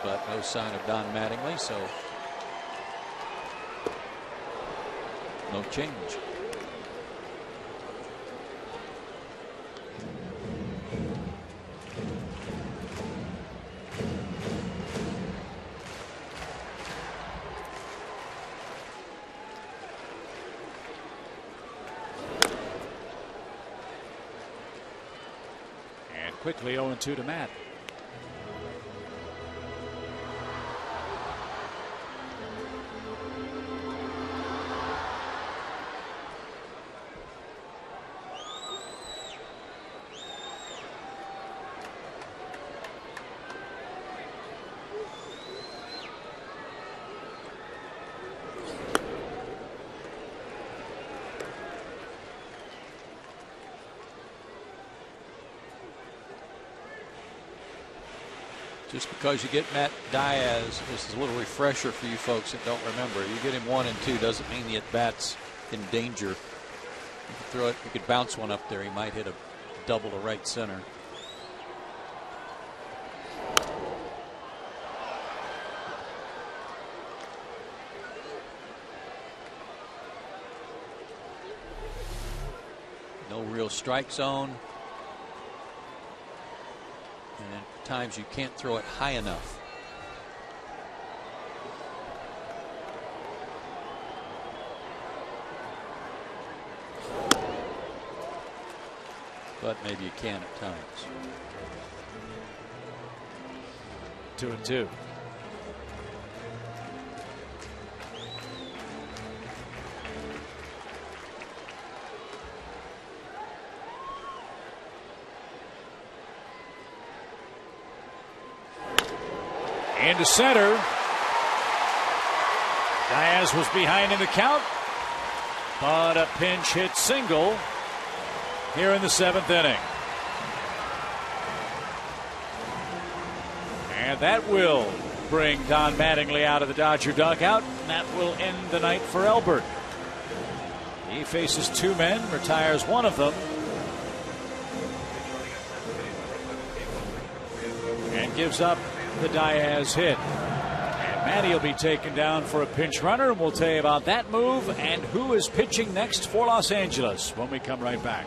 But no sign of Don Mattingly, so no change. Quickly 0-2 to Matt. Just because you get Matt Diaz, this is a little refresher for you folks that don't remember. You get him 1 and 2 doesn't mean the at-bat's in danger. You could throw it, you could bounce one up there. He might hit a double to right center. No real strike zone. And at times you can't throw it high enough. But maybe you can at times. 2-2. Into center. Diaz was behind in the count, but a pinch hit single here in the 7th inning. And that will bring Don Mattingly out of the Dodger dugout, and that will end the night for Elbert. He faces 2 men, retires one of them, and gives up the Diaz hit. And Matty will be taken down for a pinch runner, and we'll tell you about that move and who is pitching next for Los Angeles when we come right back.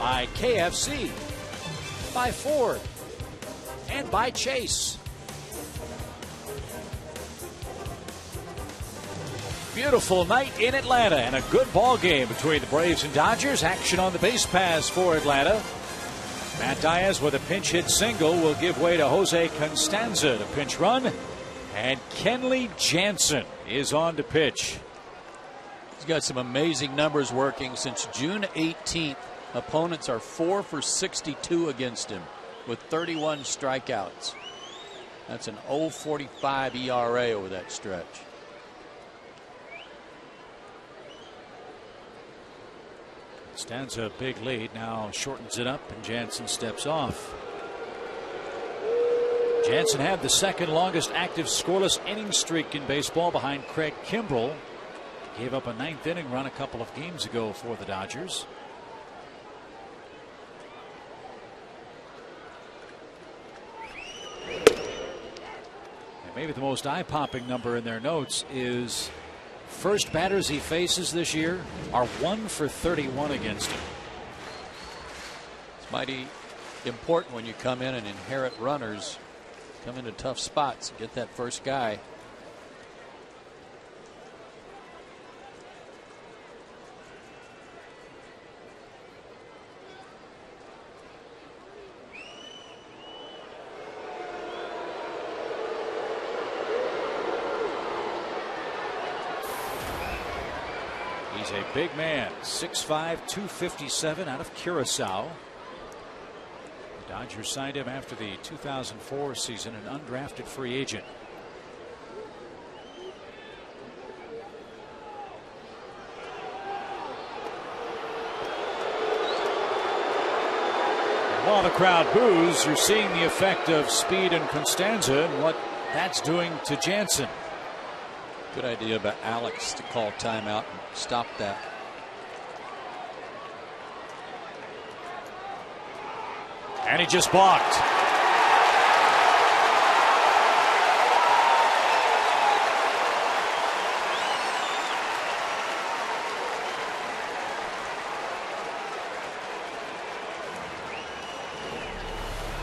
by KFC, by Ford, and by Chase. Beautiful night in Atlanta and a good ball game between the Braves and Dodgers. Action on the base paths for Atlanta. Matt Diaz with a pinch hit single will give way to Jose Constanza to pinch run. And Kenley Jansen is on to pitch. He's got some amazing numbers working since June 18th. Opponents are 4 for 62 against him with 31 strikeouts. That's an 0.45 ERA over that stretch. Stanza, big lead, now shortens it up, and Jansen steps off. Jansen had the second longest active scoreless inning streak in baseball behind Craig Kimbrell. Gave up a ninth inning run a couple of games ago for the Dodgers. And maybe the most eye-popping number in their notes is first batters he faces this year are 1 for 31 against him. It's mighty important when you come in and inherit runners, come into tough spots, get that first guy. He's a big man, 6'5", 257 out of Curacao. The Dodgers signed him after the 2004 season, an undrafted free agent. And while the crowd boos, you're seeing the effect of speed and Constanza and what that's doing to Jansen. Good idea by Alex to call timeout and stop that. And he just balked.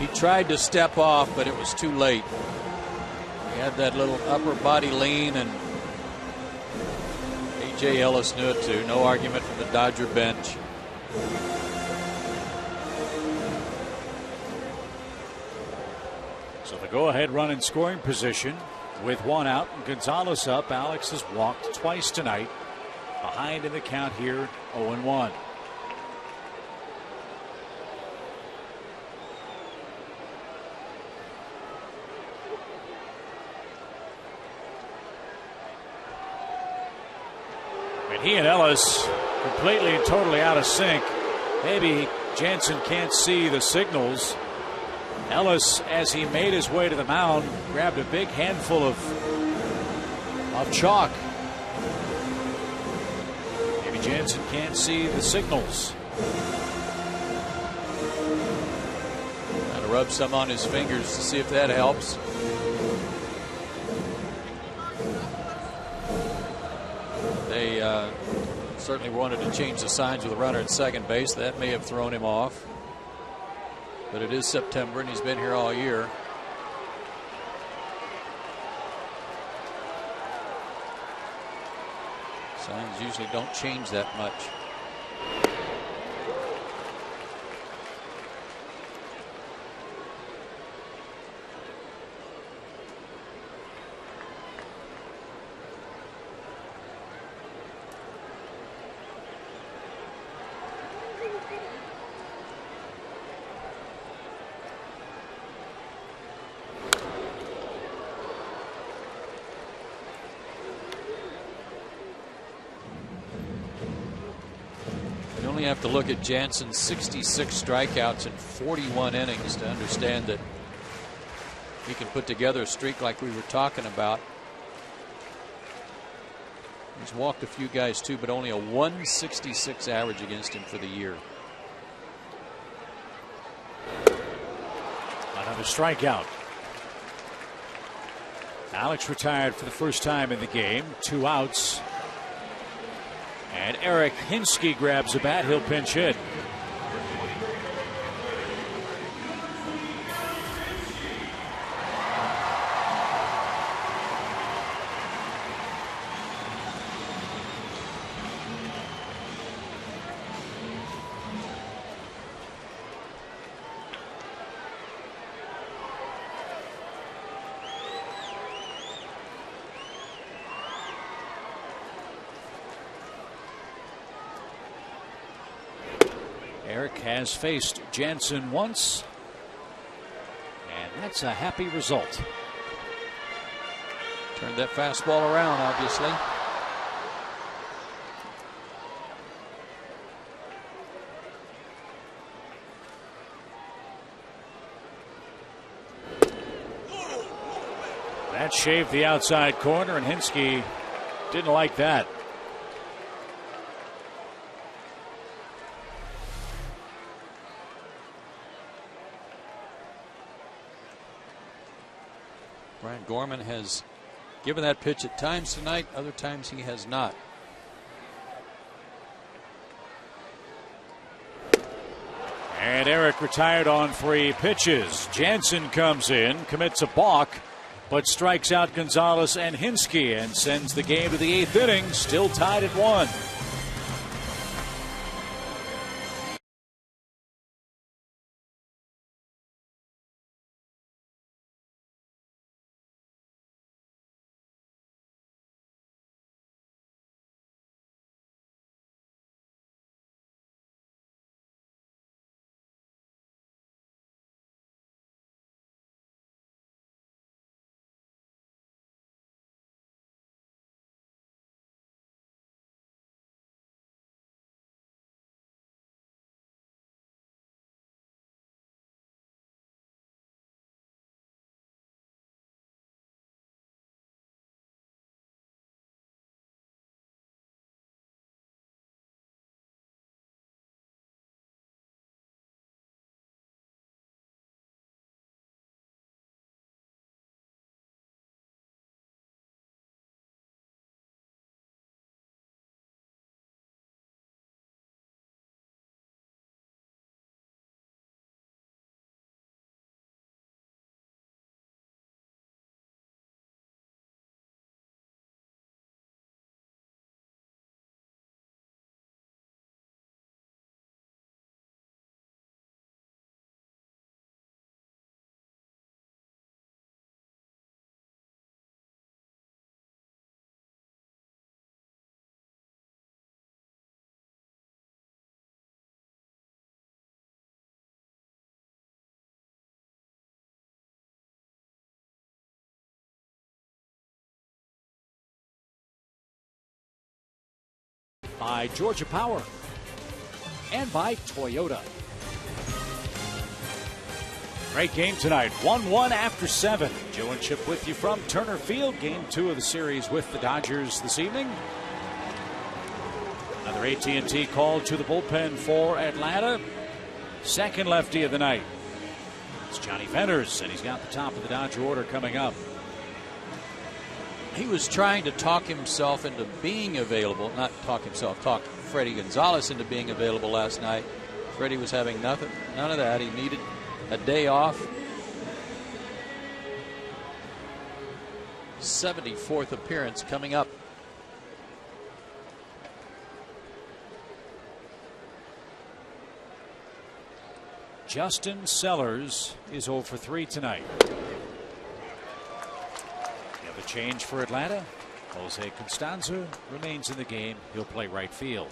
He tried to step off, but it was too late. He had that little upper body lean, and A.J. Ellis knew it too. No argument from the Dodger bench. So the go-ahead run in scoring position with one out and Gonzalez up. Alex has walked twice tonight. Behind in the count here, 0-1. He and Ellis completely and totally out of sync. Maybe Jansen can't see the signals. Ellis, as he made his way to the mound, grabbed a big handful of chalk. Maybe Jansen can't see the signals. Trying to rub some on his fingers to see if that helps. They certainly wanted to change the signs with a runner at second base. That may have thrown him off. But it is September and he's been here all year. Signs usually don't change that much. You have to look at Jansen's 66 strikeouts in 41 innings to understand that he can put together a streak like we were talking about. He's walked a few guys too, but only a 166 average against him for the year. Another strikeout. Alex retired for the first time in the game. 2 outs. And Eric Hinsky grabs a bat. He'll pinch hit. Eric has faced Jansen once, and that's a happy result. Turned that fastball around, obviously. That shaved the outside corner, and Hinske didn't like that. Brian Gorman has given that pitch at times tonight, other times he has not. And Eric retired on 3 pitches. Jansen comes in, commits a balk, but strikes out Gonzalez and Hinske and sends the game to the 8th inning, still tied at 1. By Georgia Power and by Toyota. Great game tonight. 1-1 after 7. Joe and Chip with you from Turner Field. Game 2 of the series with the Dodgers this evening. Another AT&T call to the bullpen for Atlanta. Second lefty of the night. It's Johnny Venters, and he's got the top of the Dodger order coming up. He was trying to talk himself into being available, not talk himself, talk Freddie Gonzalez into being available last night. Freddie was having none of that. He needed a day off. 74th appearance coming up. Justin Sellers is 0 for 3 tonight. A change for Atlanta. Jose Constanzo remains in the game. He'll play right field.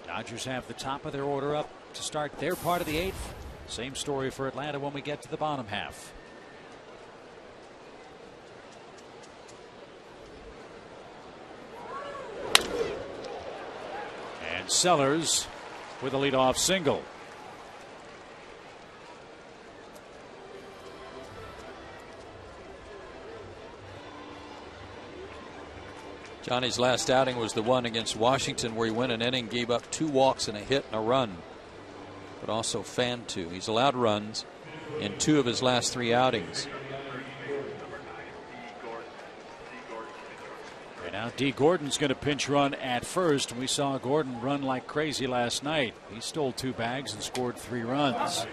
Dodgers have the top of their order up to start their part of the 8th. Same story for Atlanta when we get to the bottom half. And Sellers with a leadoff single. Johnny's last outing was the one against Washington where he went an inning, gave up 2 walks and a hit and a run, but also fanned 2. He's allowed runs in 2 of his last 3 outings. Right now, D. Gordon's going to pinch run at first, and we saw Gordon run like crazy last night. He stole 2 bags and scored 3 runs.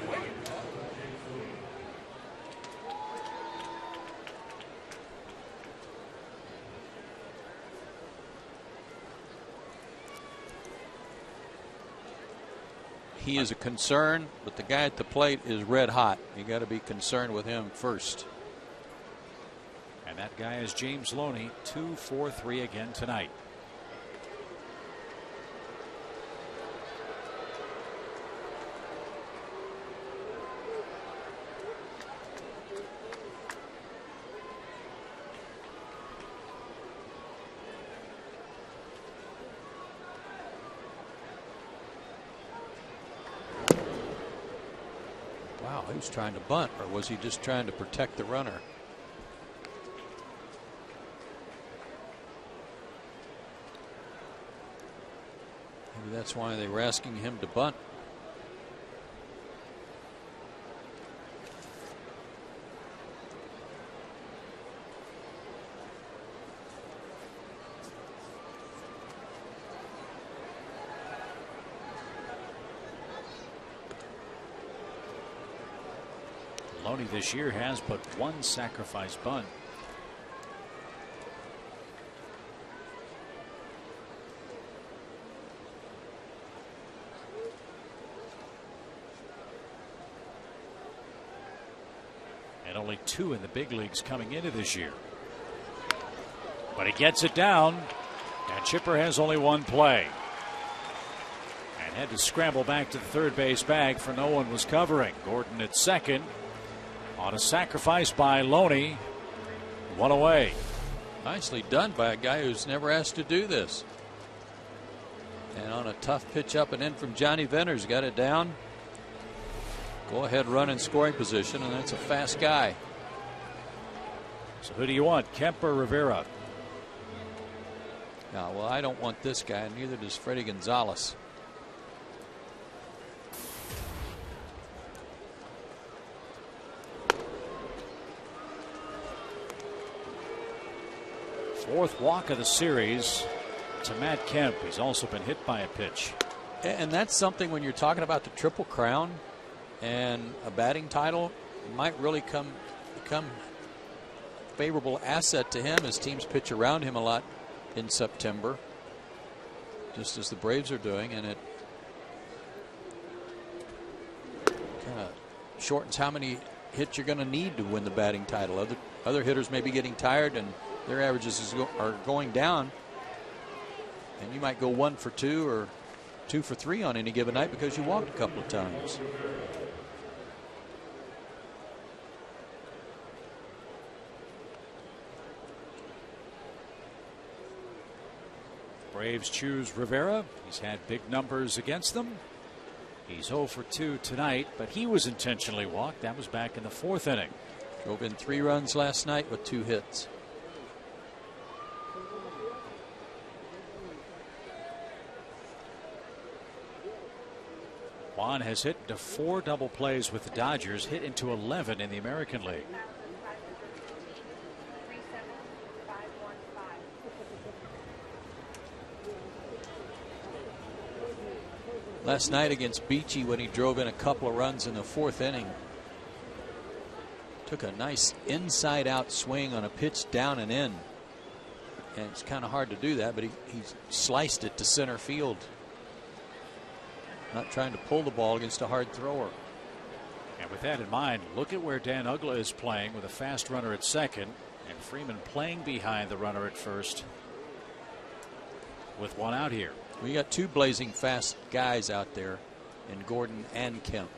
He is a concern, but the guy at the plate is red hot. You got to be concerned with him first. And That guy is James Loney, 2-for-3 again tonight. Wow, he was trying to bunt, or was he just trying to protect the runner? Maybe that's why they were asking him to bunt. Loney this year has but one sacrifice bunt. And only 2 in the big leagues coming into this year. But he gets it down, and Chipper has only one play. And had to scramble back to the third base bag, for no one was covering. Gordon at second. On a sacrifice by Loney. 1 away. Nicely done by a guy who's never asked to do this. And on a tough pitch up and in from Johnny Venters, got it down. Go ahead, run in scoring position, and that's a fast guy. So who do you want, Kemp or Rivera? No, well, I don't want this guy, and neither does Freddie Gonzalez. Fourth walk of the series to Matt Kemp. He's also been hit by a pitch. And that's something when you're talking about the Triple Crown and a batting title, might really become a favorable asset to him as teams pitch around him a lot in September, just as the Braves are doing, and it kind of shortens how many hits you're going to need to win the batting title. Other hitters may be getting tired and their averages are going down, and you might go 1 for 2 or 2 for 3 on any given night because you walked a couple of times. Braves choose Rivera. He's had big numbers against them. He's 0 for 2 tonight, but he was intentionally walked. That was back in the 4th inning. Drove in 3 runs last night with 2 hits. Juan has hit into 4 double plays with the Dodgers, hit into 11 in the American League. Last night against Beachy, when he drove in a couple of runs in the 4th inning, took a nice inside out swing on a pitch down and in, and it's kind of hard to do that, but he sliced it to center field. Not trying to pull the ball against a hard thrower. And with that in mind, look at where Dan Uggla is playing with a fast runner at second and Freeman playing behind the runner at first with 1 out here. We got 2 blazing fast guys out there in Gordon and Kemp.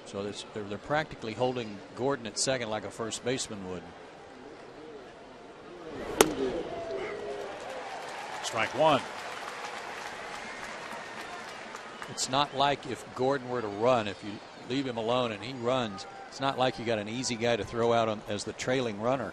So they're practically holding Gordon at second like a first baseman would. Strike 1. It's not like if Gordon were to run, if you leave him alone and he runs, it's not like you got an easy guy to throw out as the trailing runner.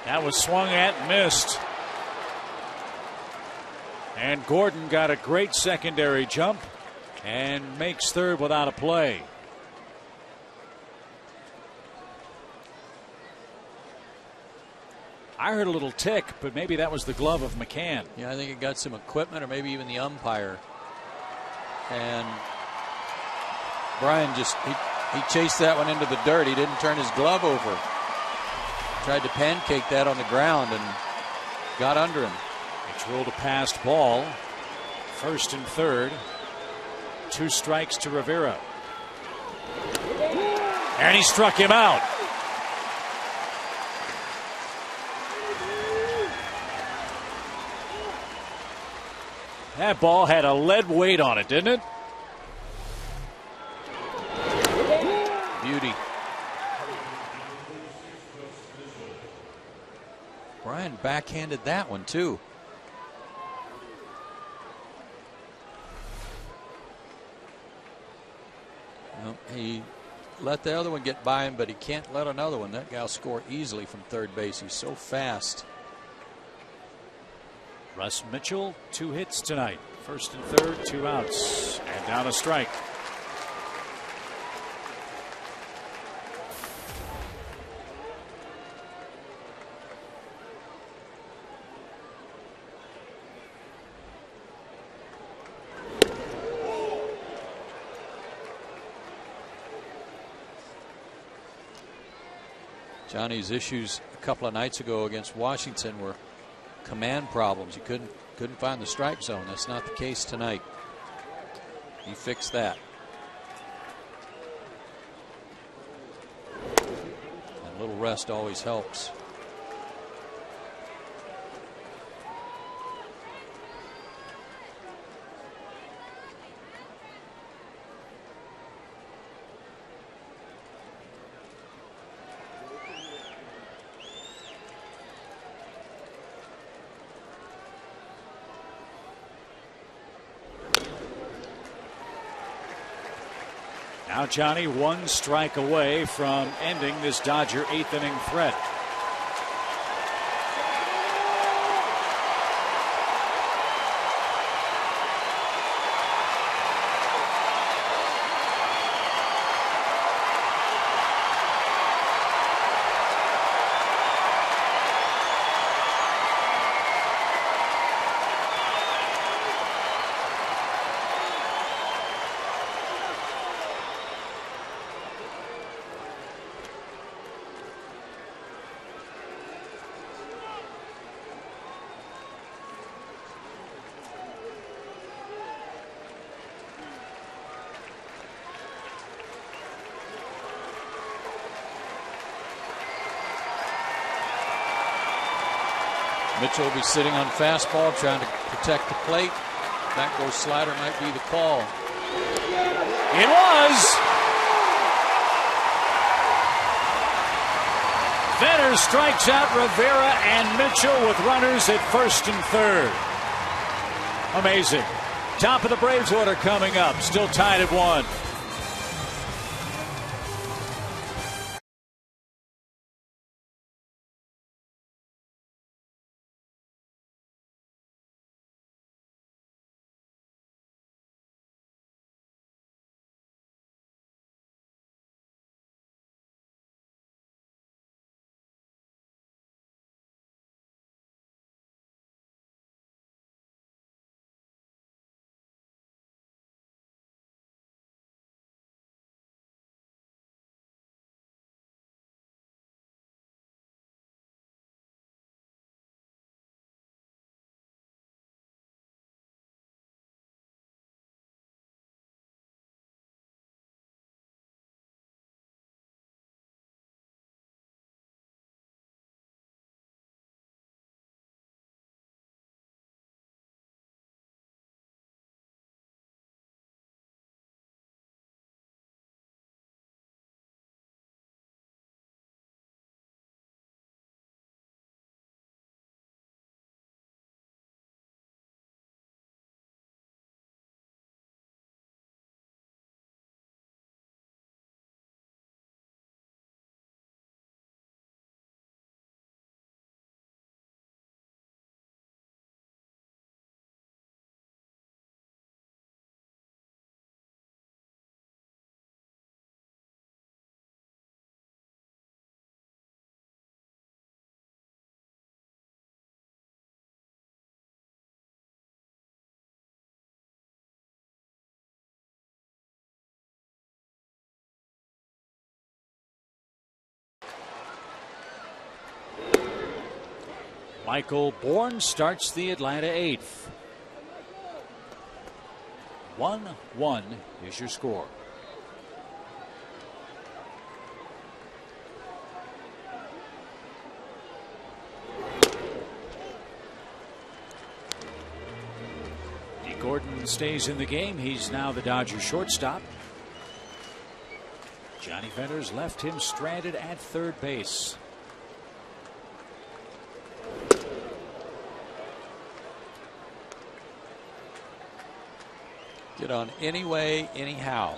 That was swung at and missed. And Gordon got a great secondary jump and makes third without a play. I heard a little tick, but maybe that was the glove of McCann. Yeah, I think it got some equipment or maybe even the umpire. And Brian just he chased that one into the dirt. He didn't turn his glove over. Tried to pancake that on the ground and got under him. It's ruled a passed ball. 1st and 3rd. 2 strikes to Rivera. And he struck him out. That ball had a lead weight on it, didn't it? Beauty. Brian backhanded that one, too. Well, he let the other one get by him, but he can't let another one. That guy'll score easily from third base. He's so fast. Russ Mitchell, 2 hits tonight. 1st and 3rd, 2 outs. And down a strike. Johnny's issues a couple of nights ago against Washington were command problems. He couldn't find the strike zone. That's not the case tonight. He fixed that. And a little rest always helps. Now Johnny 1 strike away from ending this Dodger 8th inning threat. Mitchell will be sitting on fastball trying to protect the plate. Back-door slider might be the call. It was. Vetter strikes out Rivera and Mitchell with runners at 1st and 3rd. Amazing. Top of the Braves order coming up. Still tied at 1. Michael Bourne starts the Atlanta eighth. 1-1 is your score. Gordon stays in the game. He's now the Dodgers shortstop. Johnny Venters left him stranded at third base. Get on anyway, anyhow.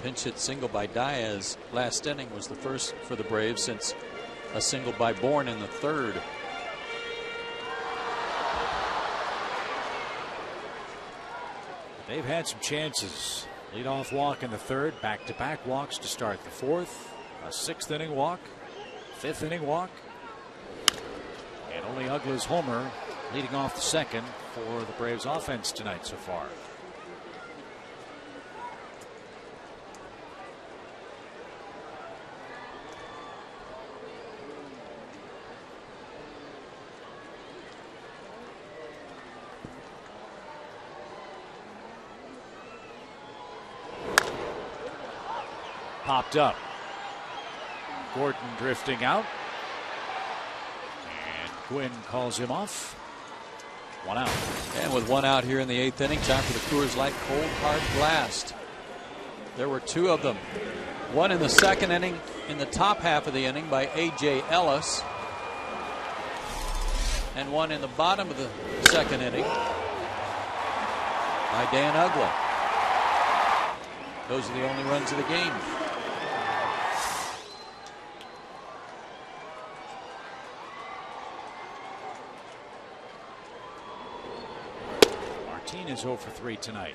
Pinch hit single by Diaz last inning was the first for the Braves since a single by Bourne in the third. They've had some chances. Leadoff walk in the third, back-to-back walks to start the fourth, a sixth inning walk, fifth inning walk, and only Uggla's homer leading off the second for the Braves offense tonight so far. Popped up. Gordon drifting out. And Quinn calls him off. 1 out. And with 1 out here in the eighth inning, time for the Coors Light Cold Hard Blast. There were 2 of them. One in the second inning in the top half of the inning by A.J. Ellis. And one in the bottom of the second inning by Dan Uggla. Those are the only runs of the game. Is 0 for 3 tonight.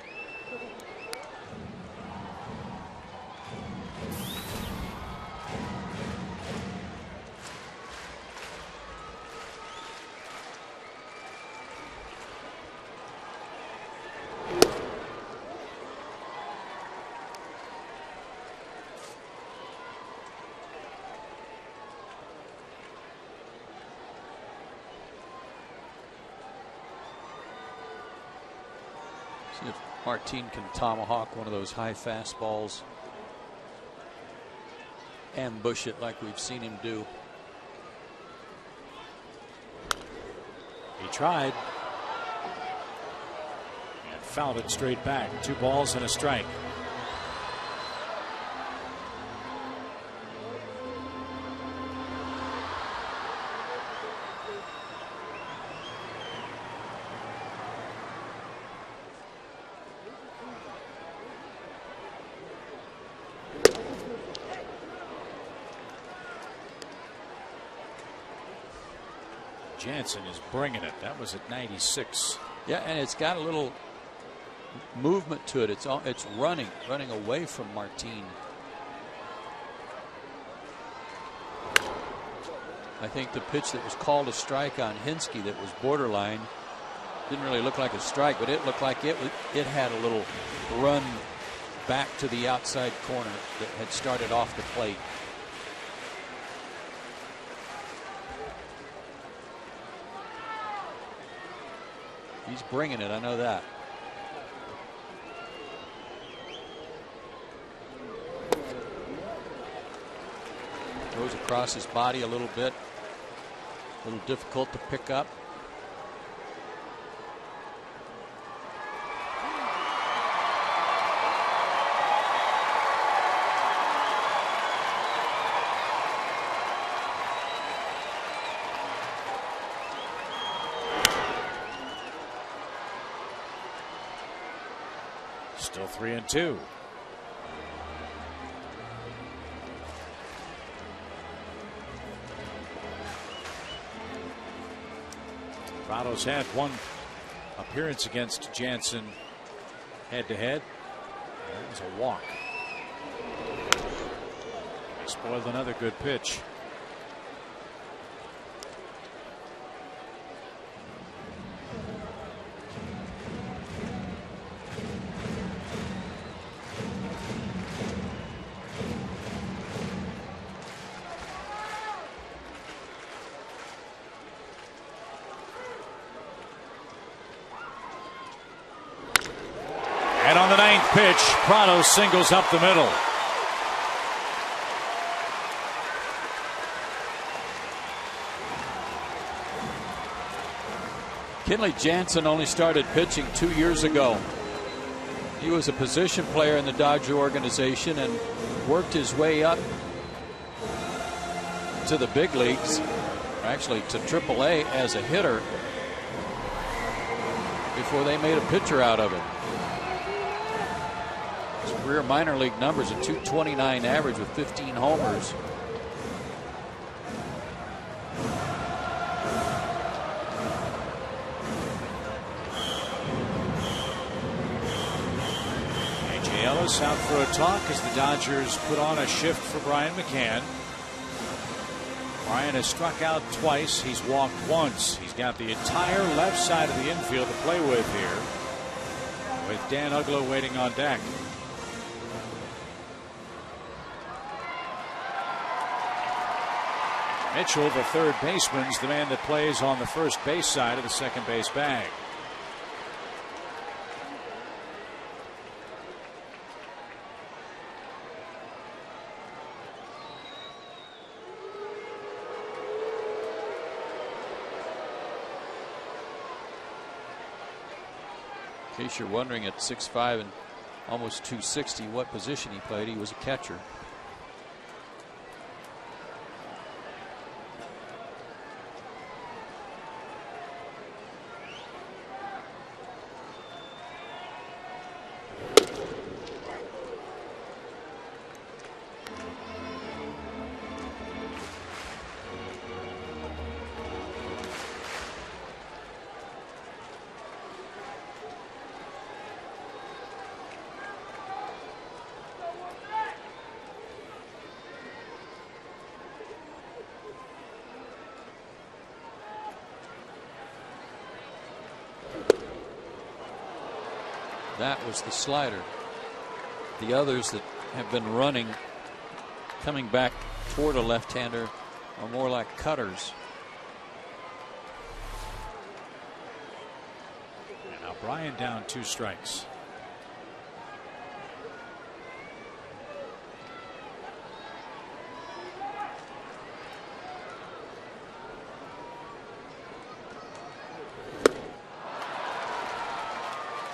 See if Martin can tomahawk one of those high fastballs, ambush it like we've seen him do. He tried and fouled it straight back. 2 balls and a strike. Jansen is bringing it. That was at 96. Yeah, and it's got a little movement to it. It's running away from Martin. I think the pitch that was called a strike on Hinsky that was borderline didn't really look like a strike, but it looked like it had a little run back to the outside corner that had started off the plate. He's bringing it, I know that. Goes across his body a little bit. A little difficult to pick up. Still 3-2. Prado's had one appearance against Jansen head-to-head. That was a walk. He spoiled another good pitch. And on the 9th pitch, Prado singles up the middle. Kenley Jansen only started pitching 2 years ago. He was a position player in the Dodger organization and worked his way up to the big leagues, actually to AAA as a hitter, before they made a pitcher out of him. His career minor league numbers, a .229 average with 15 homers. Ellis out for a talk as the Dodgers put on a shift for Brian McCann. Brian has struck out twice. He's walked once. He's got the entire left side of the infield to play with here, with Dan Uglow waiting on deck. Mitchell, the third baseman, is the man that plays on the first base side of the second base bag. In case you're wondering, at 6'5" and almost 260, what position he played, he was a catcher. That was the slider. The others that have been running, coming back toward a left-hander, are more like cutters. And now Brian down 2 strikes.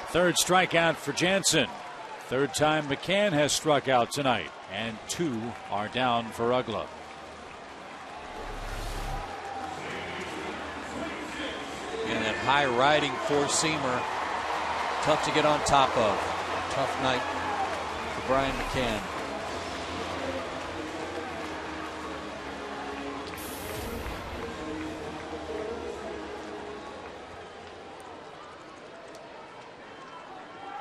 Third strikeout for Jansen. Third time McCann has struck out tonight, and 2 are down for Uglow. And that high riding four-seamer, tough to get on top of. Tough night for Brian McCann.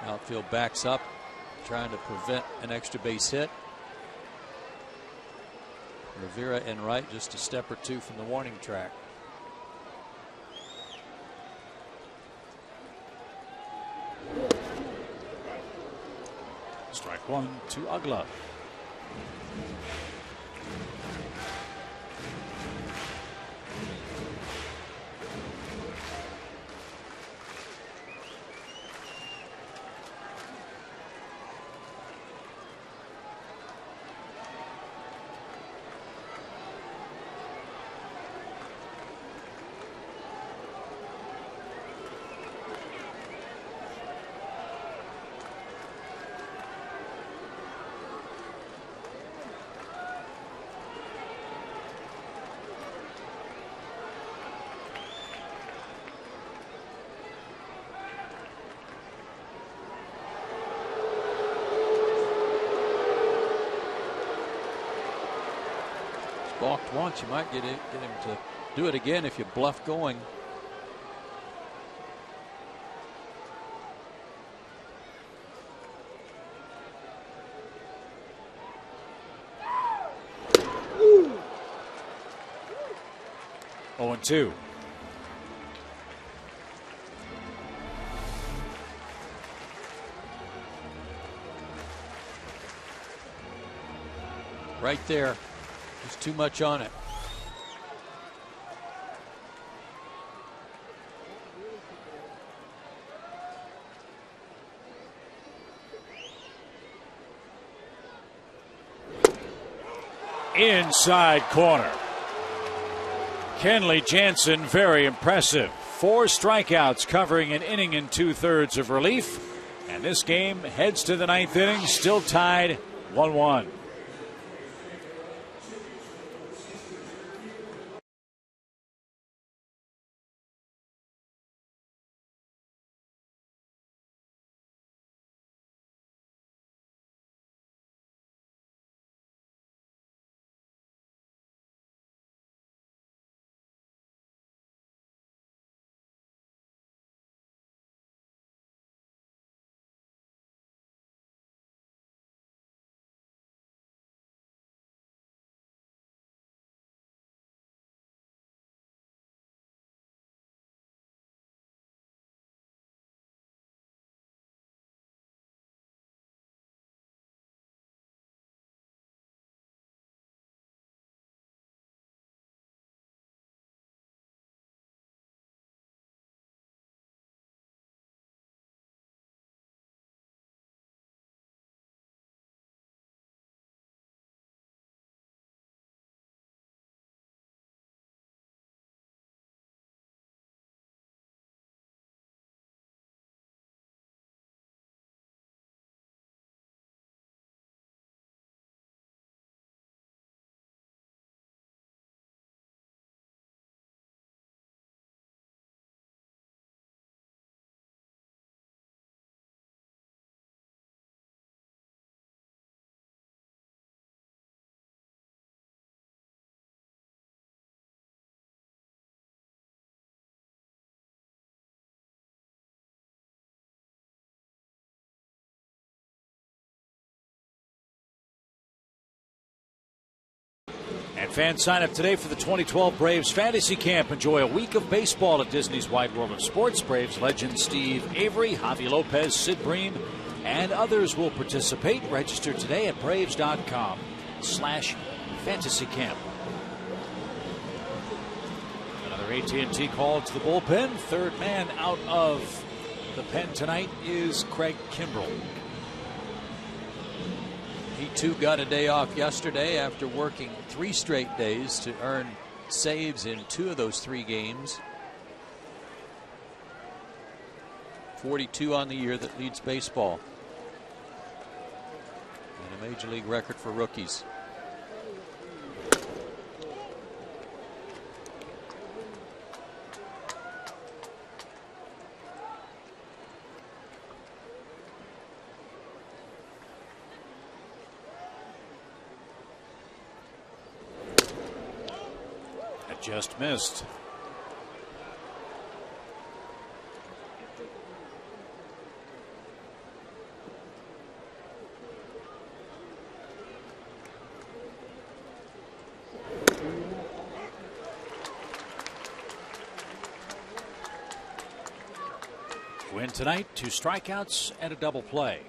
Outfield backs up, trying to prevent an extra base hit. Rivera in right, just a step or 2 from the warning track. Strike 1 to Uglow. Balked once, you might get him to do it again if you bluff going. Oh, 0-2. Right there. There's too much on it. inside corner. Kenley Jansen, very impressive. 4 strikeouts covering an inning and 2/3 of relief. And this game heads to the 9th inning, still tied 1-1. And fans sign up today for the 2012 Braves Fantasy Camp. Enjoy a week of baseball at Disney's Wide World of Sports. Braves legend Steve Avery, Javi Lopez, Sid Bream, and others will participate. Register today at Braves.com/fantasycamp. Another AT&T call to the bullpen. Third man out of the pen tonight is Craig Kimbrell. He too got a day off yesterday after working 3 straight days to earn saves in 2 of those 3 games. 42 on the year, that leads baseball. And a major league record for rookies. Just missed. Win tonight, 2 strikeouts and a double play.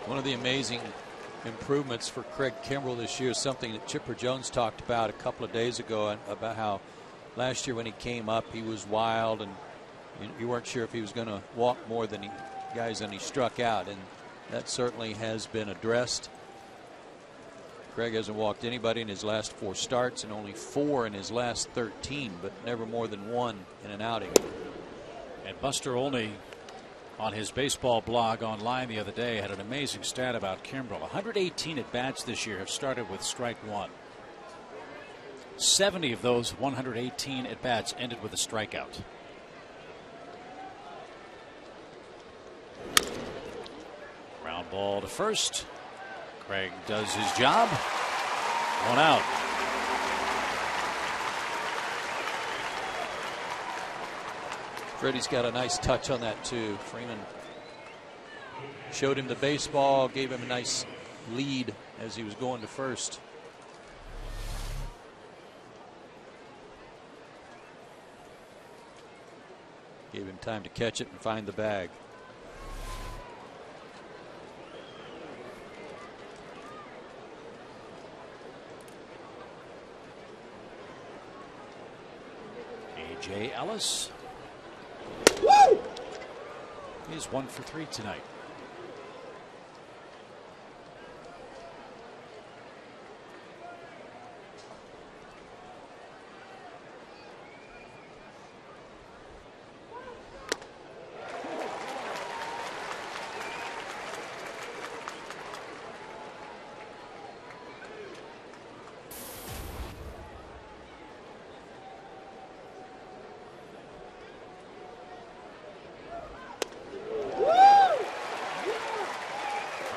One of the amazing improvements for Craig Kimbrell this year is something that Chipper Jones talked about a couple of days ago, about how last year when he came up he was wild and you weren't sure if he was going to walk more than guys than he struck out, and that certainly has been addressed. Craig hasn't walked anybody in his last 4 starts and only 4 in his last 13, but never more than 1 in an outing. And Buster Olney on his baseball blog online the other day had an amazing stat about Kimbrell. 118 at bats this year have started with strike 1. 70 of those 118 at bats ended with a strikeout. Ground ball to first. Craig does his job. 1 out. Freddie's got a nice touch on that too. Freeman showed him the baseball, gave him a nice lead as he was going to first. Gave him time to catch it and find the bag. A.J. Ellis. Woo! He's 1 for 3 tonight.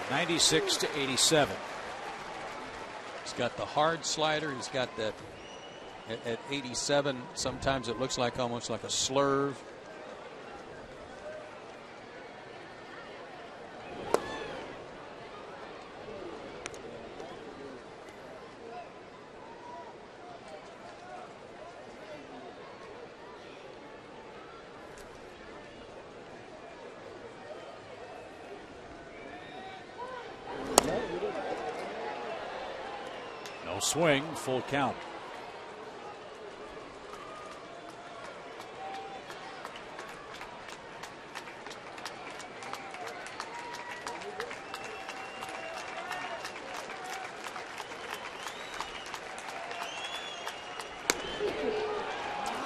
From 96 to 87. He's got the hard slider. He's got that at 87. Sometimes it looks like almost like a slurve. No swing, full count.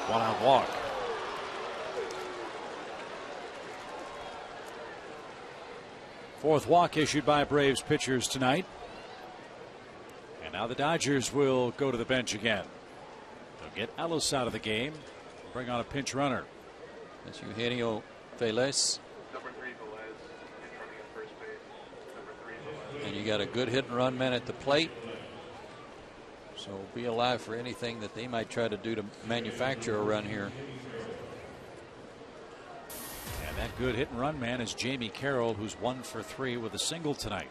One out walk. Fourth walk issued by Braves pitchers tonight. And now the Dodgers will go to the bench again. They'll get Ellis out of the game, bring on a pinch runner. That's Eugenio Velez. Number 3 Velez in running at first base. Number 3 Velez. And you got a good hit and run man at the plate. So be alive for anything that they might try to do to manufacture a run here. And that good hit and run man is Jamie Carroll, who's 1 for 3 with a single tonight.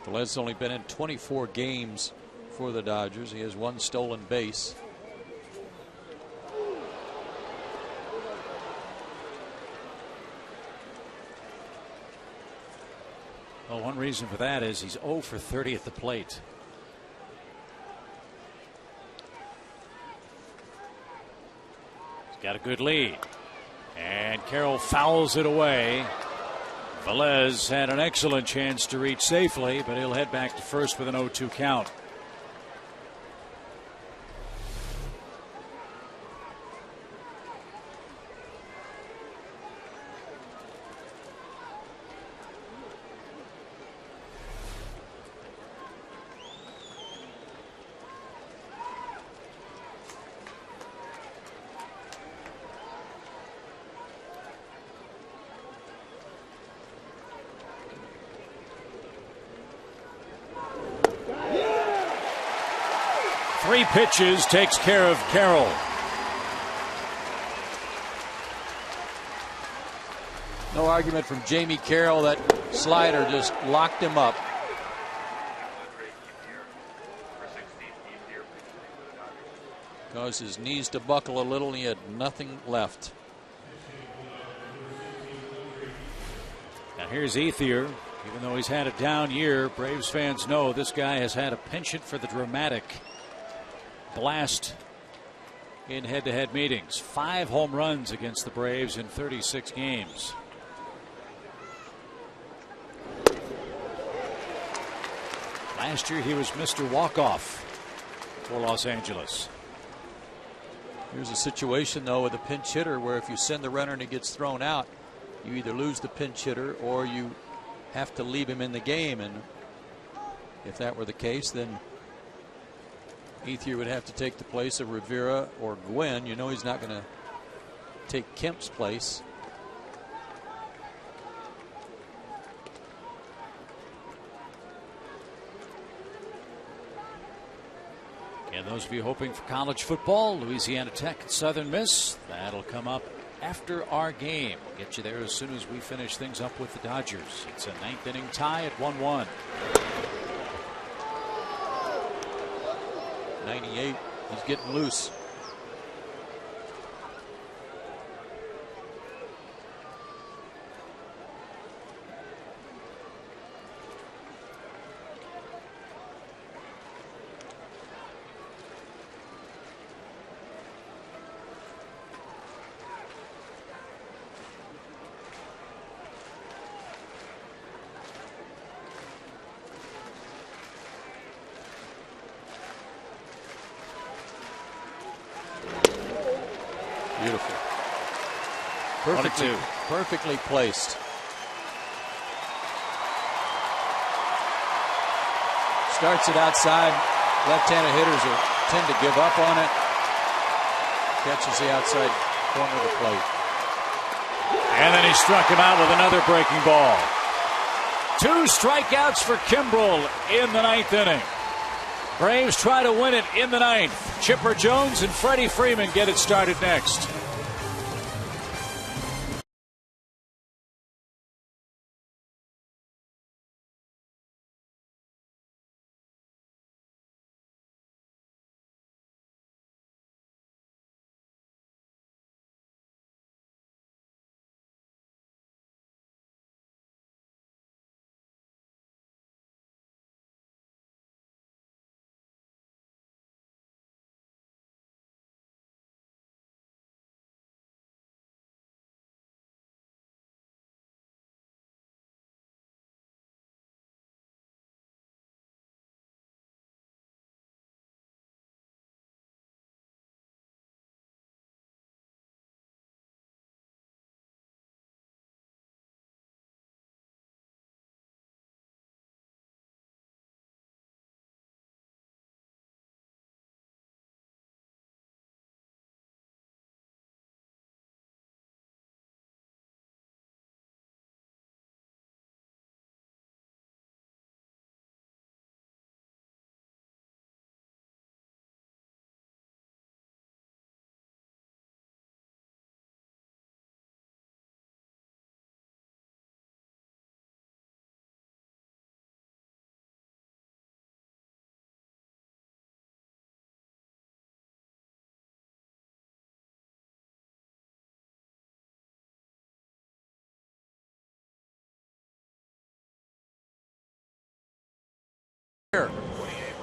Velez has only been in 24 games for the Dodgers. He has 1 stolen base. Well, one reason for that is he's 0 for 30 at the plate. He's got a good lead. And Carroll fouls it away. Velez had an excellent chance to reach safely, but he'll head back to first with an 0-2 count. Three pitches takes care of Carroll. No argument from Jamie Carroll. That slider just locked him up. Caused his knees to buckle a little and he had nothing left. Now here's Ethier. Even though he's had a down year, Braves fans know this guy has had a penchant for the dramatic blast in head-to-head meetings. 5 home runs against the Braves in 36 games. Last year he was Mr. Walk-Off for Los Angeles. Here's a situation, though, with a pinch hitter where if you send the runner and he gets thrown out, you either lose the pinch hitter or you have to leave him in the game. And if that were the case, then Ethier would have to take the place of Rivera or Gwynn. You know he's not going to take Kemp's place. And those of you hoping for college football, Louisiana Tech and Southern Miss, that'll come up after our game. We'll get you there as soon as we finish things up with the Dodgers. It's a 9th inning tie at 1-1. 98, he's getting loose. Beautiful. Perfectly placed. Starts it outside. Left-handed hitters tend to give up on it. Catches the outside corner of the plate. And then he struck him out with another breaking ball. 2 strikeouts for Kimbrel in the 9th inning. Braves try to win it in the 9th. Chipper Jones and Freddie Freeman get it started next.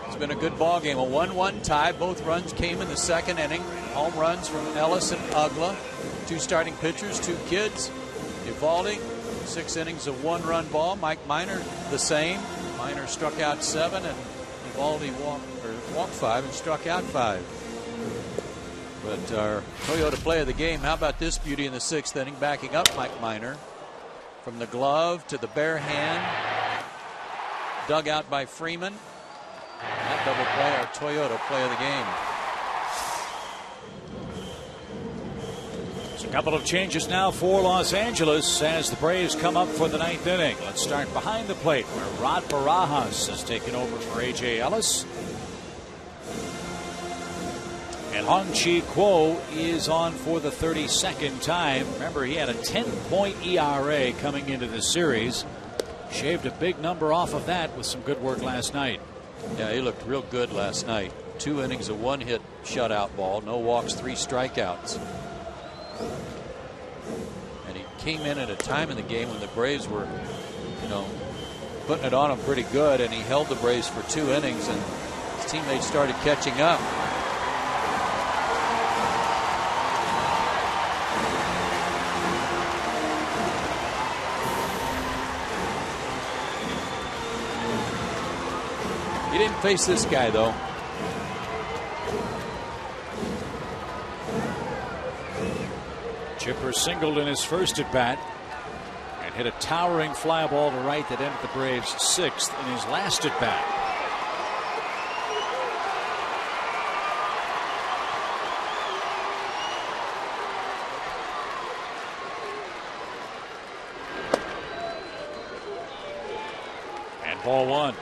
It's been a good ball game. A 1-1 tie. Both runs came in the 2nd inning. Home runs from Ellis and Ugla. 2 starting pitchers, 2 kids. Evaldi, 6 innings of 1-run ball. Mike Minor the same. Minor struck out 7 and Evaldi walked 5 and struck out 5. But our Toyota play of the game, how about this beauty in the 6th inning, backing up Mike Minor from the glove to the bare hand. Dug out by Freeman. That double play, our Toyota play of the game. There's a couple of changes now for Los Angeles as the Braves come up for the 9th inning. Let's start behind the plate where Rod Barajas has taken over for A.J. Ellis. And Hong-Chi Kuo is on for the 32nd time. Remember, he had a 10-point ERA coming into this series. Shaved a big number off of that with some good work last night. Yeah, he looked real good last night. 2 innings of 1-hit shutout ball, no walks, 3 strikeouts. And he came in at a time in the game when the Braves were, putting it on him pretty good, and he held the Braves for 2 innings, and his teammates started catching up. He didn't face this guy, though. Chipper singled in his first at bat and hit a towering fly ball to right that ended the Braves' 6th in his last at bat. And ball 1.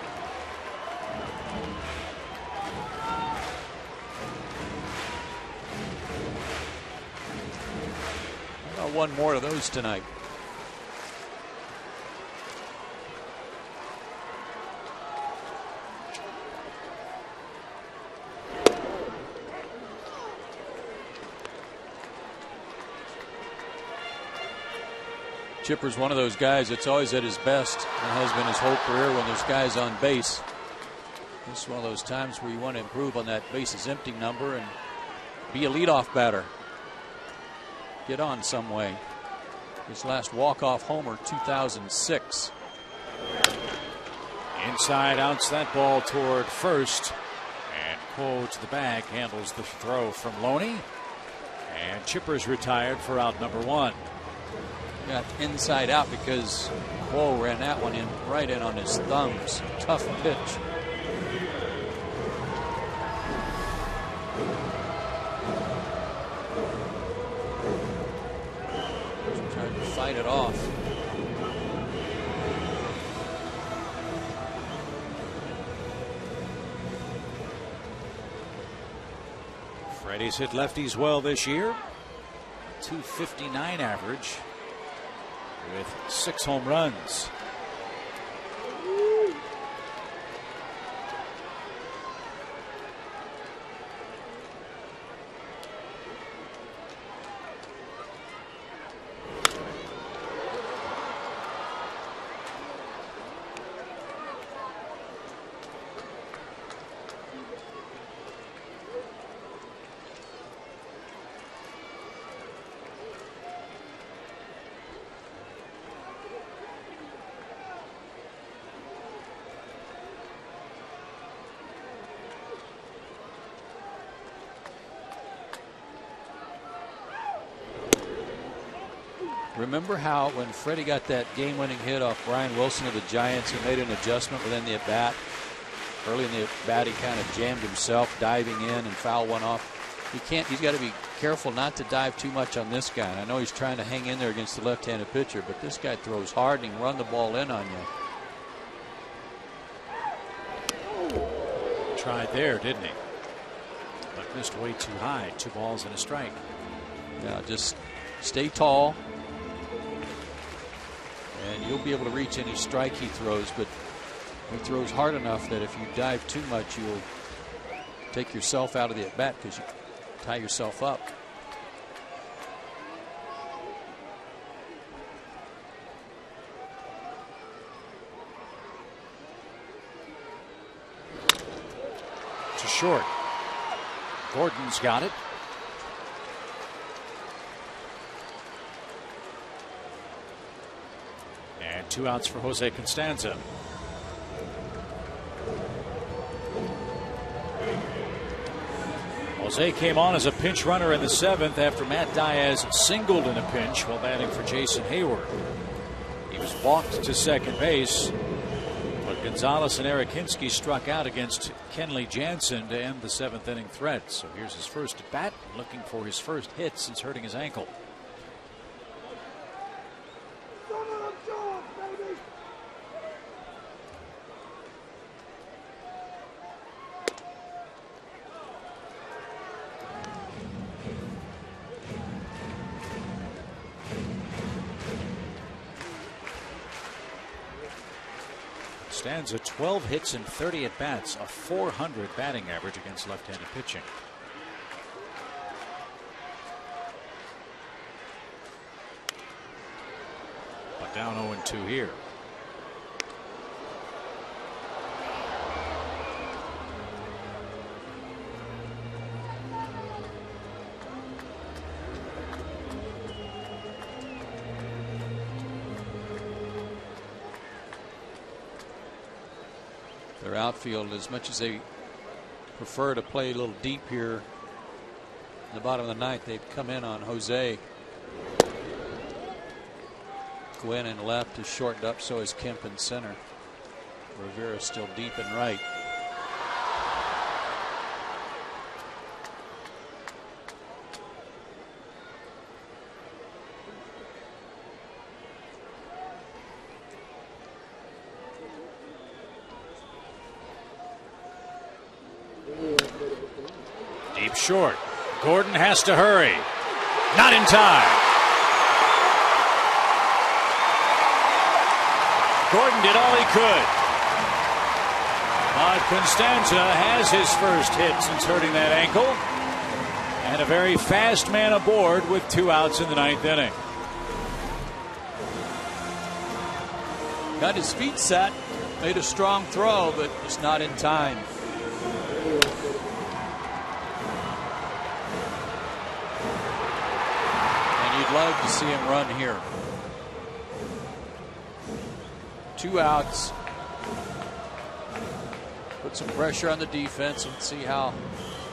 One more of those tonight. Chipper's one of those guys that's always at his best and has been his whole career when there's guys on base. This is one of those times where you want to improve on that bases empty number and be a leadoff batter. Get on some way. His last walk-off homer, 2006. Inside, outs that ball toward first. And Quo to the bag handles the throw from Loney. And Chipper's retired for out number 1. Got inside out because Quo ran that one in right in on his thumbs. Tough pitch. Trying to fight it off. Freddie's hit lefties well this year. .259 average with 6 home runs. Remember how when Freddie got that game-winning hit off Brian Wilson of the Giants, he made an adjustment within the at-bat. Early in the at-bat, he kind of jammed himself, diving in and fouled one off. He's got to be careful not to dive too much on this guy. And I know he's trying to hang in there against the left-handed pitcher, but this guy throws hard and he can run the ball in on you. Tried there, didn't he? But missed way too high. 2 balls and a strike. Yeah, just stay tall. And you'll be able to reach any strike he throws, but he throws hard enough that if you dive too much, you'll take yourself out of the at-bat because you tie yourself up. To short. Gordon's got it. And 2 outs for Jose Constanza. Jose came on as a pinch runner in the 7th after Matt Diaz singled in a pinch while batting for Jason Hayward. He was walked to second base, but Gonzalez and Eric Hinsky struck out against Kenley Jansen to end the 7th inning threat. So here's his first at bat, looking for his first hit since hurting his ankle. Stanza 12 hits and 30 at bats, a .400 batting average against left-handed pitching. But down 0-2 here. their outfield, as much as they prefer to play a little deep here in the bottom of the ninth, they've come in on Jose. Gwynn in left is shortened up, so is Kemp in center. Rivera still deep in right. Deep short. Gordon has to hurry. Not in time. Gordon did all he could. But Constanza has his first hit since hurting that ankle. And a very fast man aboard with 2 outs in the 9th inning. Got his feet set. Made a strong throw, but it's not in time. Love to see him run here. 2 outs. Put some pressure on the defense and see how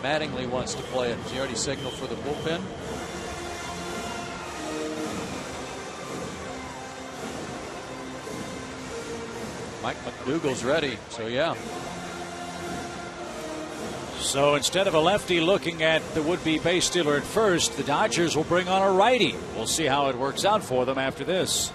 Mattingly wants to play it. Has he already signaled for the bullpen? Mike McDougal's ready, so yeah. So instead of a lefty looking at the would-be base stealer at first, the Dodgers will bring on a righty. We'll see how it works out for them after this.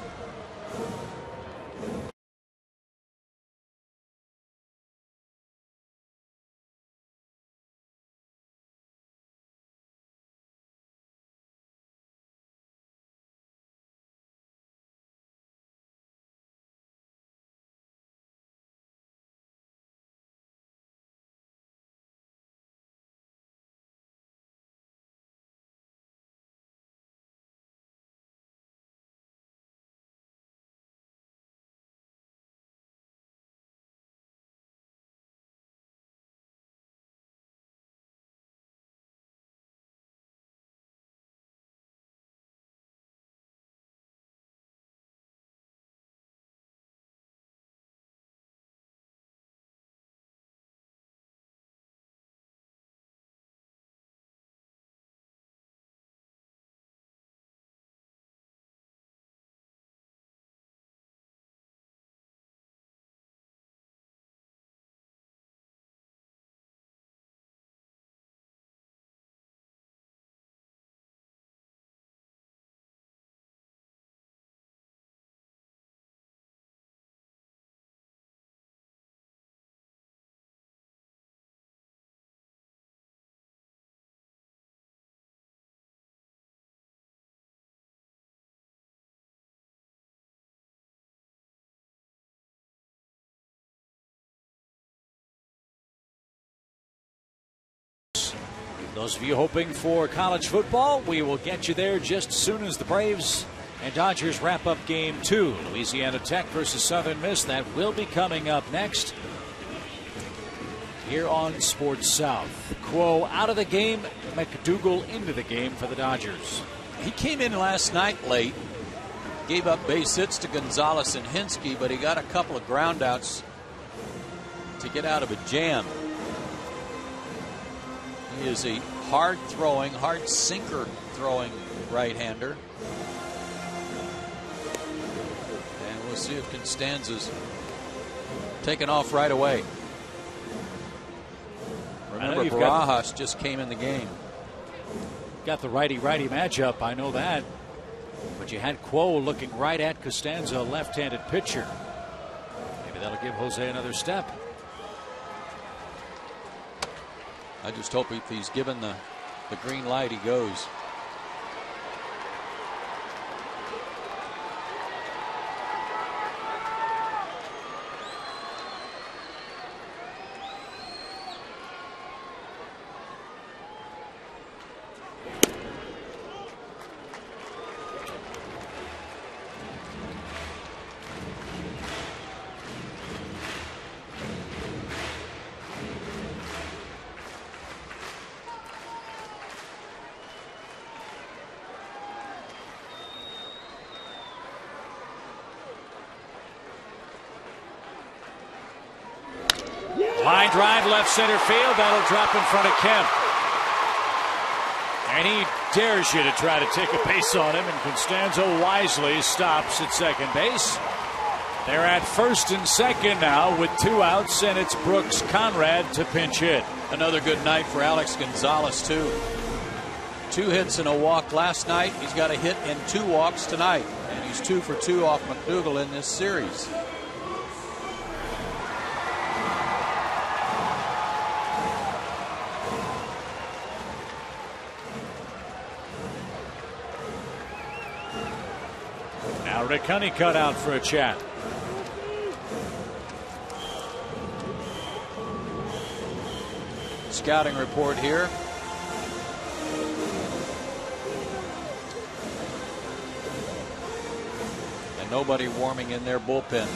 Those of you hoping for college football, we will get you there just as soon as the Braves and Dodgers wrap up Game 2. Louisiana Tech versus Southern Miss. That will be coming up next here on Sports South. Quo out of the game, McDougal into the game for the Dodgers. He came in last night late, gave up base hits to Gonzalez and Hinsky, but he got a couple of ground outs to get out of a jam. He is a hard throwing, hard sinker throwing right-hander. And we'll see if Constanza's taken off right away. Remember, Barajas just came in the game. Got the righty-righty matchup, I know that. But you had Quo looking right at Costanza, a left-handed pitcher. Maybe that'll give Jose another step. I just hope if he's given the green light, he goes. Line drive left center field. That'll drop in front of Kemp. And he dares you to try to take a base on him, and Constanzo wisely stops at second base. They're at first and second now with 2 outs, and it's Brooks Conrad to pinch hit. Another good night for Alex Gonzalez, too. 2 hits and a walk last night. He's got a hit and 2 walks tonight, and he's 2 for 2 off McDougal in this series. Now Rick Honeycutt out for a chat. Scouting report here. And nobody warming in their bullpen.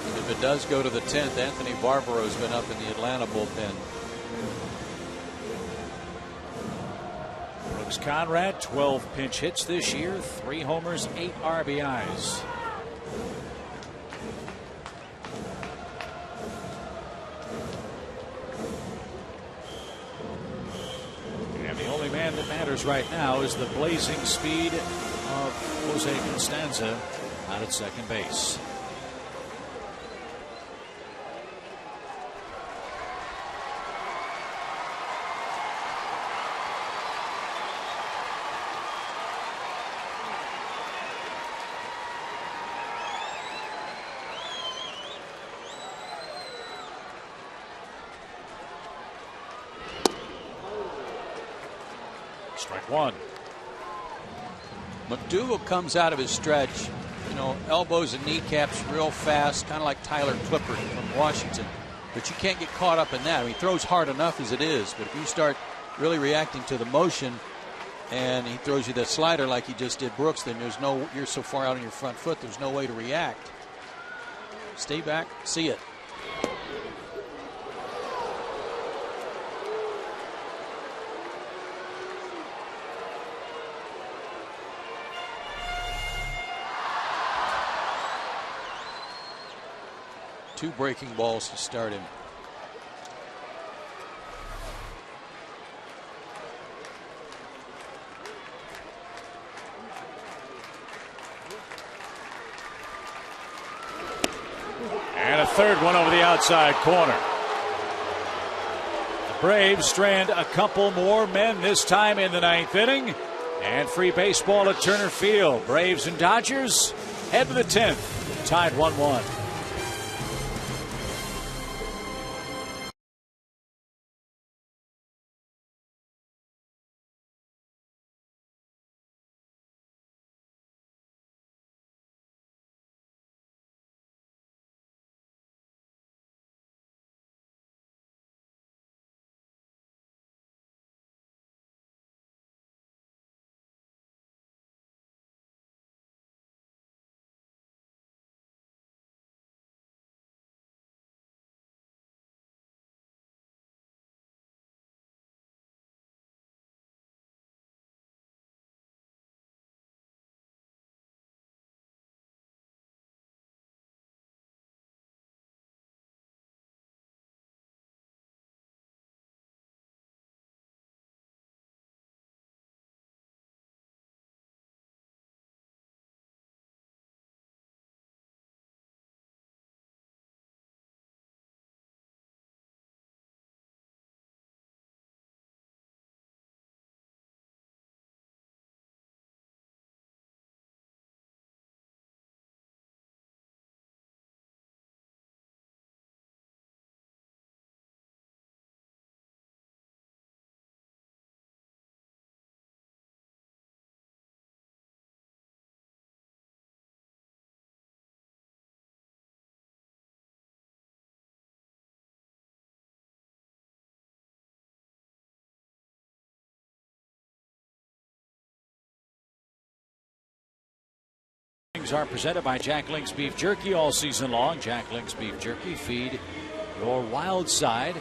And if it does go to the 10th, Anthony Barbaro's been up in the Atlanta bullpen. Brooks Conrad, 12 pinch hits this year, 3 homers, 8 RBIs. And the only man that matters right now is the blazing speed of Jose Constanza out at second base. Strike 1. McDougal comes out of his stretch, elbows and kneecaps real fast, kind of like Tyler Clippard from Washington. But you can't get caught up in that. I mean, he throws hard enough as it is, but if you start really reacting to the motion and he throws you that slider like he just did Brooks, then you're so far out on your front foot, there's no way to react. Stay back, see it. Two breaking balls to start him. And a third one over the outside corner. The Braves strand a couple more men this time in the 9th inning. And free baseball at Turner Field. Braves and Dodgers head to the 10th, tied 1-1. Are presented by Jack Link's Beef Jerky all season long. Jack Link's Beef Jerky, feed your wild side.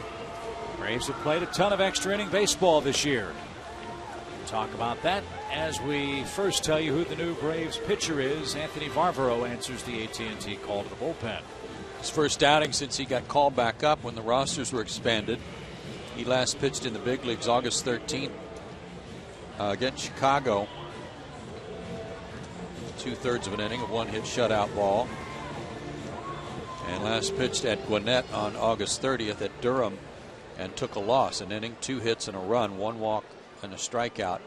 Braves have played a ton of extra inning baseball this year. We'll talk about that as we first tell you who the new Braves pitcher is. Anthony Varvaro answers the AT&T call to the bullpen. His first outing since he got called back up when the rosters were expanded. He last pitched in the big leagues August 13th against Chicago. 2/3 of an inning, a one-hit shutout ball. And last pitched at Gwinnett on August 30th at Durham and took a loss. An inning, 2 hits and a run, 1 walk and a strikeout.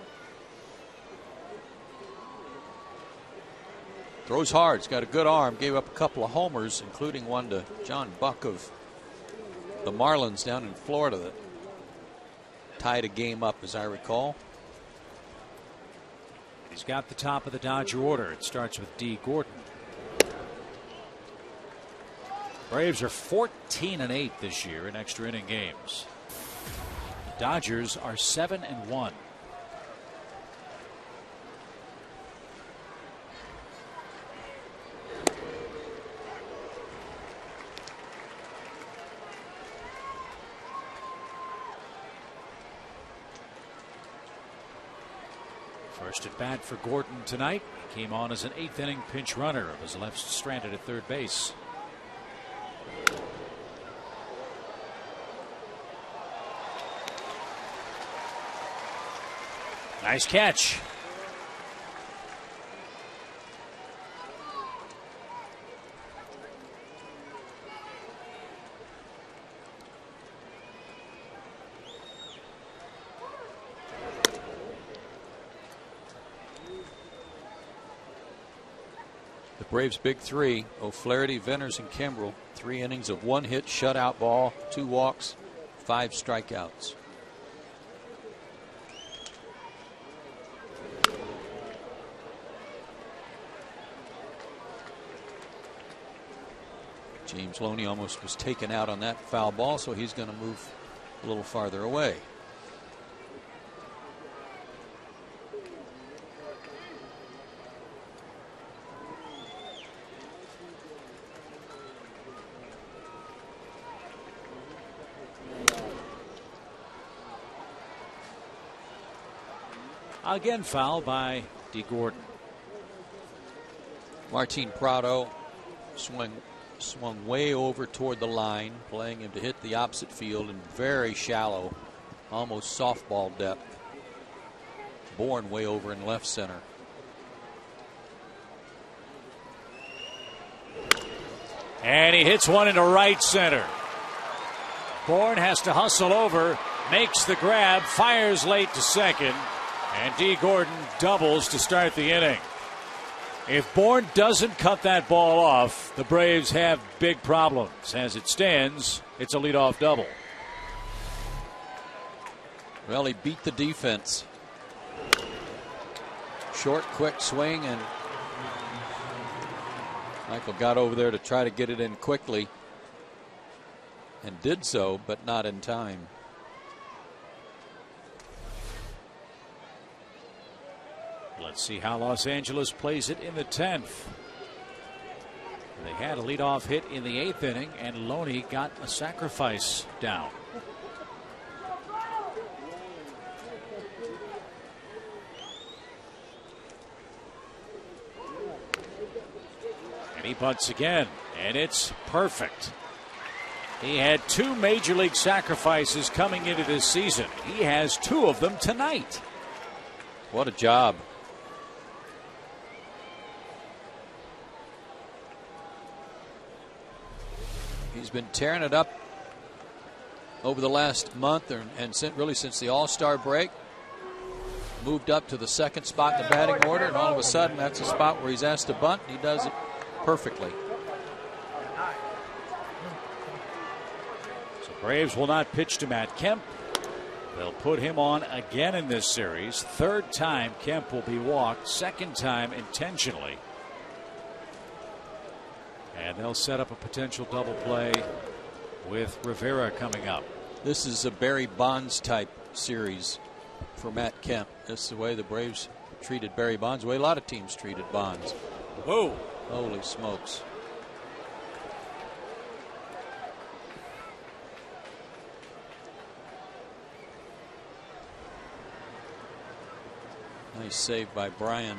Throws hard. He's got a good arm. Gave up a couple of homers, including one to John Buck of the Marlins down in Florida that tied a game up, as I recall. He's got the top of the Dodger order. It starts with D. Gordon. Braves are 14-8 this year in extra inning games. Dodgers are 7-1. First at bat for Gordon tonight. He came on as an 8th inning pinch runner. Was left stranded at third base. Nice catch. The Braves' big three: O'Flaherty, Venners, and Kimbrel. 3 innings of 1 hit, shutout ball, 2 walks, 5 strikeouts. James Loney almost was taken out on that foul ball, so he's going to move a little farther away. Again foul by D. Gordon. Martin Prado swung way over toward the line, playing him to hit the opposite field in very shallow, almost softball depth. Bourne way over in left center. And he hits one into right center. Bourne has to hustle over, makes the grab, fires late to second, and D. Gordon doubles to start the inning. If Bourne doesn't cut that ball off, the Braves have big problems. As it stands, it's a leadoff double. Well, he beat the defense. Short, quick swing, and Michael got over there to try to get it in quickly and did so, but not in time. Let's see how Los Angeles plays it in the 10th. They had a leadoff hit in the 8th inning, and Loney got a sacrifice down. And he bunts again, and it's perfect. He had 2 major league sacrifices coming into this season. He has 2 of them tonight. What a job. He's been tearing it up over the last month and really since the All-Star break. Moved up to the 2nd spot in the batting order, and all of a sudden that's a spot where he's asked to bunt, and he does it perfectly. So Braves will not pitch to Matt Kemp. They'll put him on again in this series. 3rd time Kemp will be walked, 2nd time intentionally. And they'll set up a potential double play with Rivera coming up. This is a Barry Bonds type series for Matt Kemp. That's the way the Braves treated Barry Bonds, the way a lot of teams treated Bonds. Whoa. Holy smokes. Nice save by Bryan.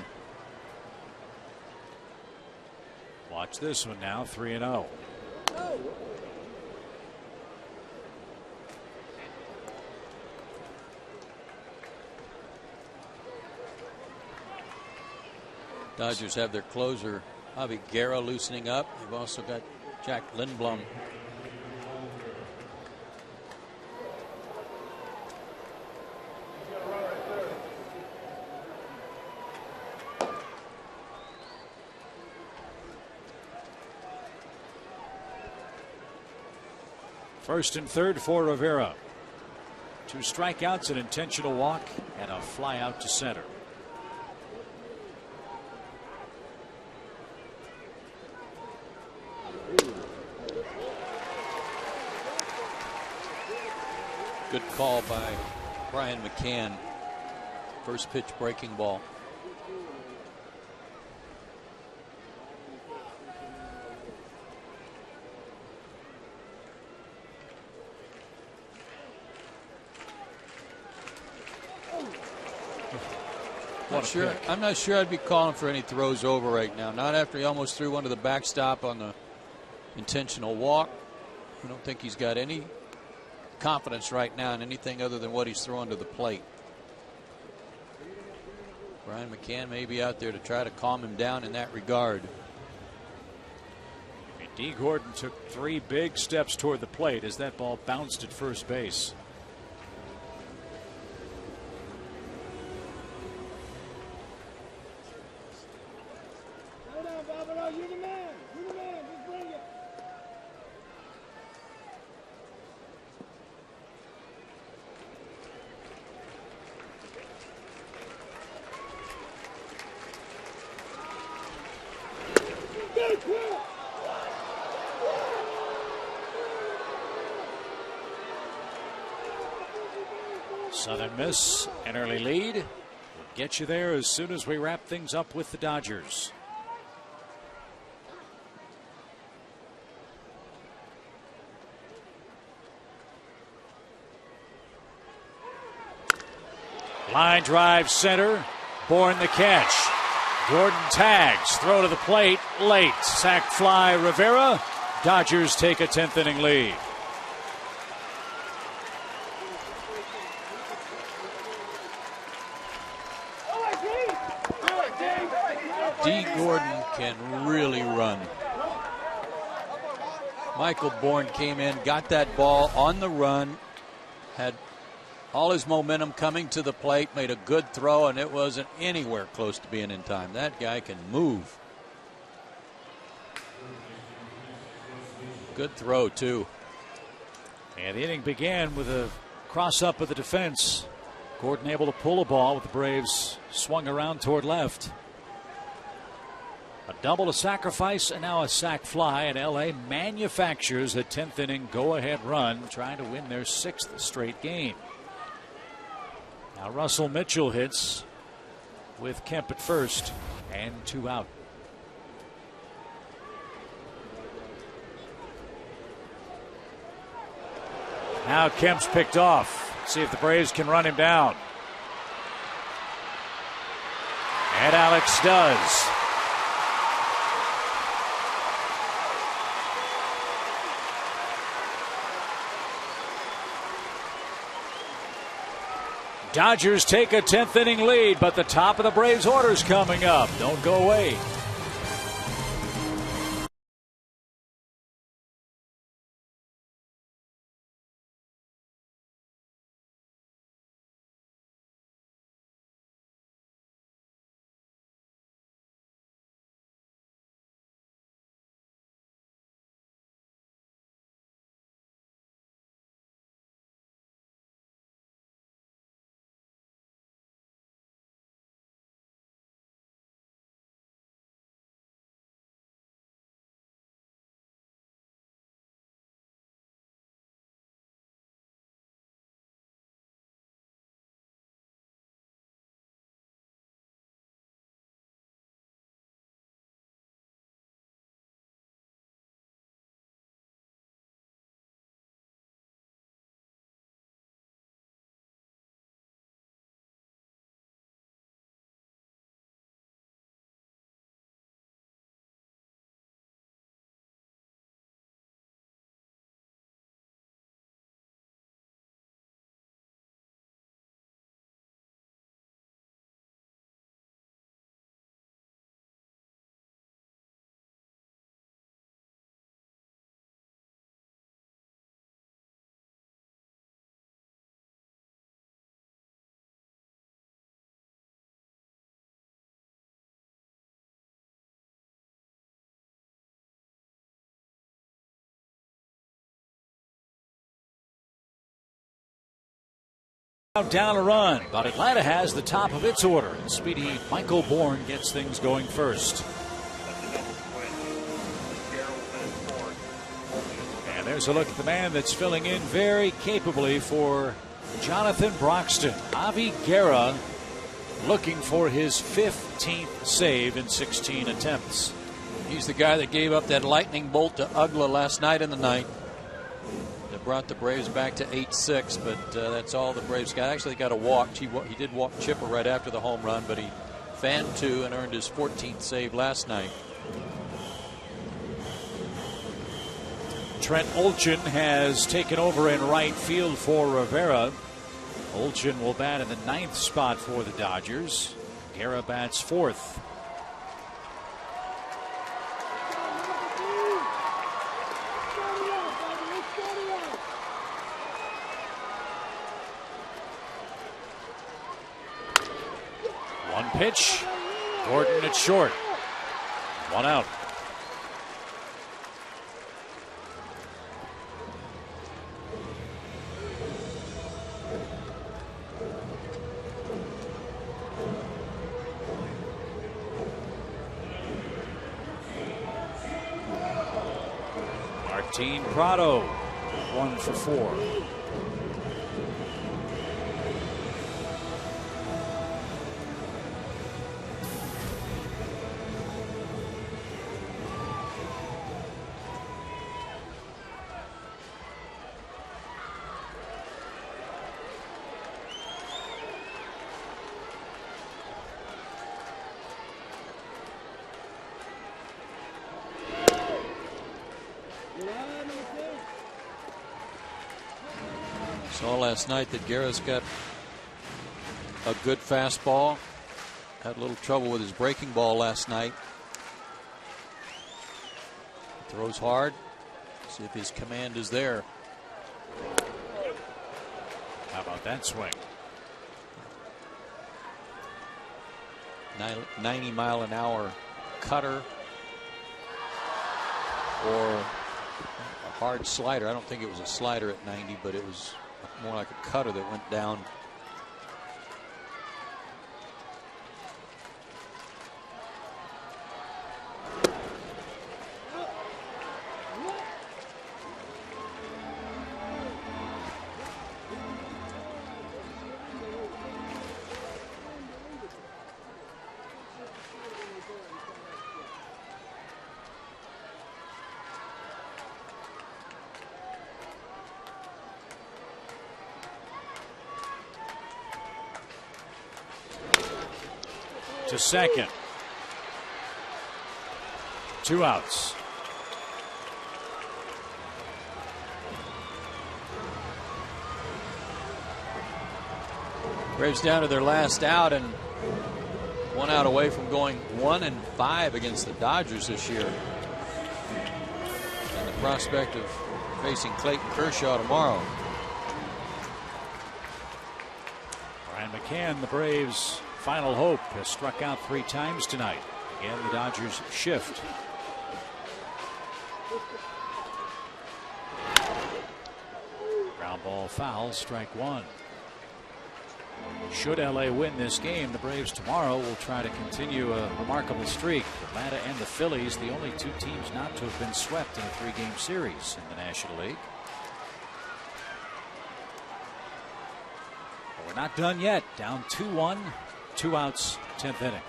Watch this one now, 3-0. Dodgers have their closer, Javi Guerra, loosening up. They've also got Jack Lindblom. First and third for Rivera. 2 strikeouts, an intentional walk, and a fly out to center. Good call by Brian McCann. First pitch breaking ball. I'm not sure I'd be calling for any throws over right now. Not after he almost threw one to the backstop on the intentional walk. I don't think he's got any confidence right now in anything other than what he's throwing to the plate. Brian McCann may be out there to try to calm him down in that regard. D. Gordon took 3 big steps toward the plate as that ball bounced at first base. Southern Miss, an early lead. We'll get you there as soon as we wrap things up with the Dodgers. Line drive center. Bourne the catch. Gordon tags. Throw to the plate. Late. Sac fly Rivera. Dodgers take a 10th inning lead. D. Gordon can really run. Michael Bourne came in, got that ball on the run, had all his momentum coming to the plate, made a good throw, and it wasn't anywhere close to being in time. That guy can move. Good throw, too. And the inning began with a cross-up of the defense. Gordon able to pull a ball with the Braves swung around toward left. A double, a sacrifice, and now a sac fly, and LA manufactures a 10th inning go-ahead run, trying to win their 6th straight game. Now Russell Mitchell hits with Kemp at first and 2 out. Now Kemp's picked off. See if the Braves can run him down. And Alex does. Dodgers take a 10th inning lead, but the top of the Braves order's coming up. Don't go away. Down a run, but Atlanta has the top of its order. Speedy Michael Bourne gets things going first. And there's a look at the man that's filling in very capably for Jonathan Broxton. Avi Guerra looking for his 15th save in 16 attempts. He's the guy that gave up that lightning bolt to Ugla last night in the ninth. That brought the Braves back to 8-6, but that's all the Braves got. Actually, they got a walk. He did walk Chipper right after the home run, but he fanned two and earned his 14th save last night. Trent Olchin has taken over in right field for Rivera. Olchin will bat in the 9th spot for the Dodgers. Guerra bats 4th. One pitch. Gordon at short. 1 out. Martin Prado, 1 for 4. Saw last night that Guerra's got a good fastball. Had a little trouble with his breaking ball last night. Throws hard. See if his command is there. How about that swing? 90-mile-an-hour cutter or a hard slider. I don't think it was a slider at 90, but it was more like a cutter that went down. To second. 2 outs. Braves down to their last out and 1 out away from going 1-5 against the Dodgers this year. And the prospect of facing Clayton Kershaw tomorrow. Brian McCann, the Braves' final hope, has struck out 3 times tonight. Again, the Dodgers shift. Ground ball foul, strike 1. Should LA win this game, the Braves tomorrow will try to continue a remarkable streak. Atlanta and the Phillies, the only 2 teams not to have been swept in a 3-game series in the National League. But we're not done yet. Down 2-1. 2 outs, 10th inning.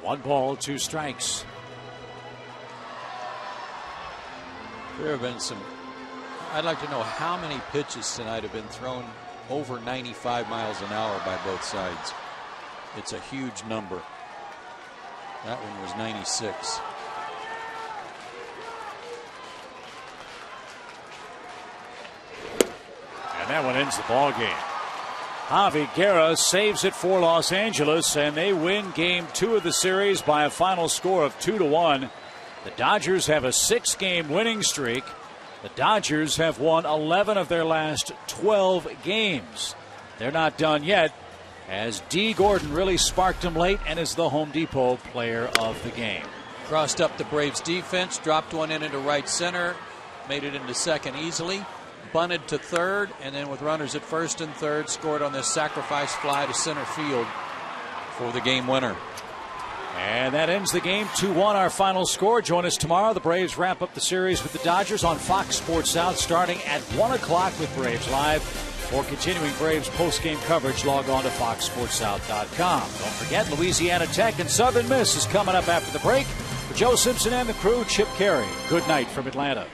One ball, 2 strikes. There have been some. I'd like to know how many pitches tonight have been thrown over 95 miles an hour by both sides. It's a huge number. That one was 96. And that one ends the ball game. Javi Guerra saves it for Los Angeles, and they win Game 2 of the series by a final score of 2-1. The Dodgers have a 6-game winning streak. The Dodgers have won 11 of their last 12 games. They're not done yet, as D. Gordon really sparked them late and is the Home Depot player of the game. Crossed up the Braves defense, dropped one in into right center, made it into second easily, bunted to third, and then with runners at first and third, scored on this sacrifice fly to center field for the game winner. And that ends the game 2-1, our final score. Join us tomorrow. The Braves wrap up the series with the Dodgers on Fox Sports South starting at 1 o'clock with Braves Live. For continuing Braves post-game coverage, log on to foxsportssouth.com. Don't forget, Louisiana Tech and Southern Miss is coming up after the break. For Joe Simpson and the crew, Chip Carey. Good night from Atlanta.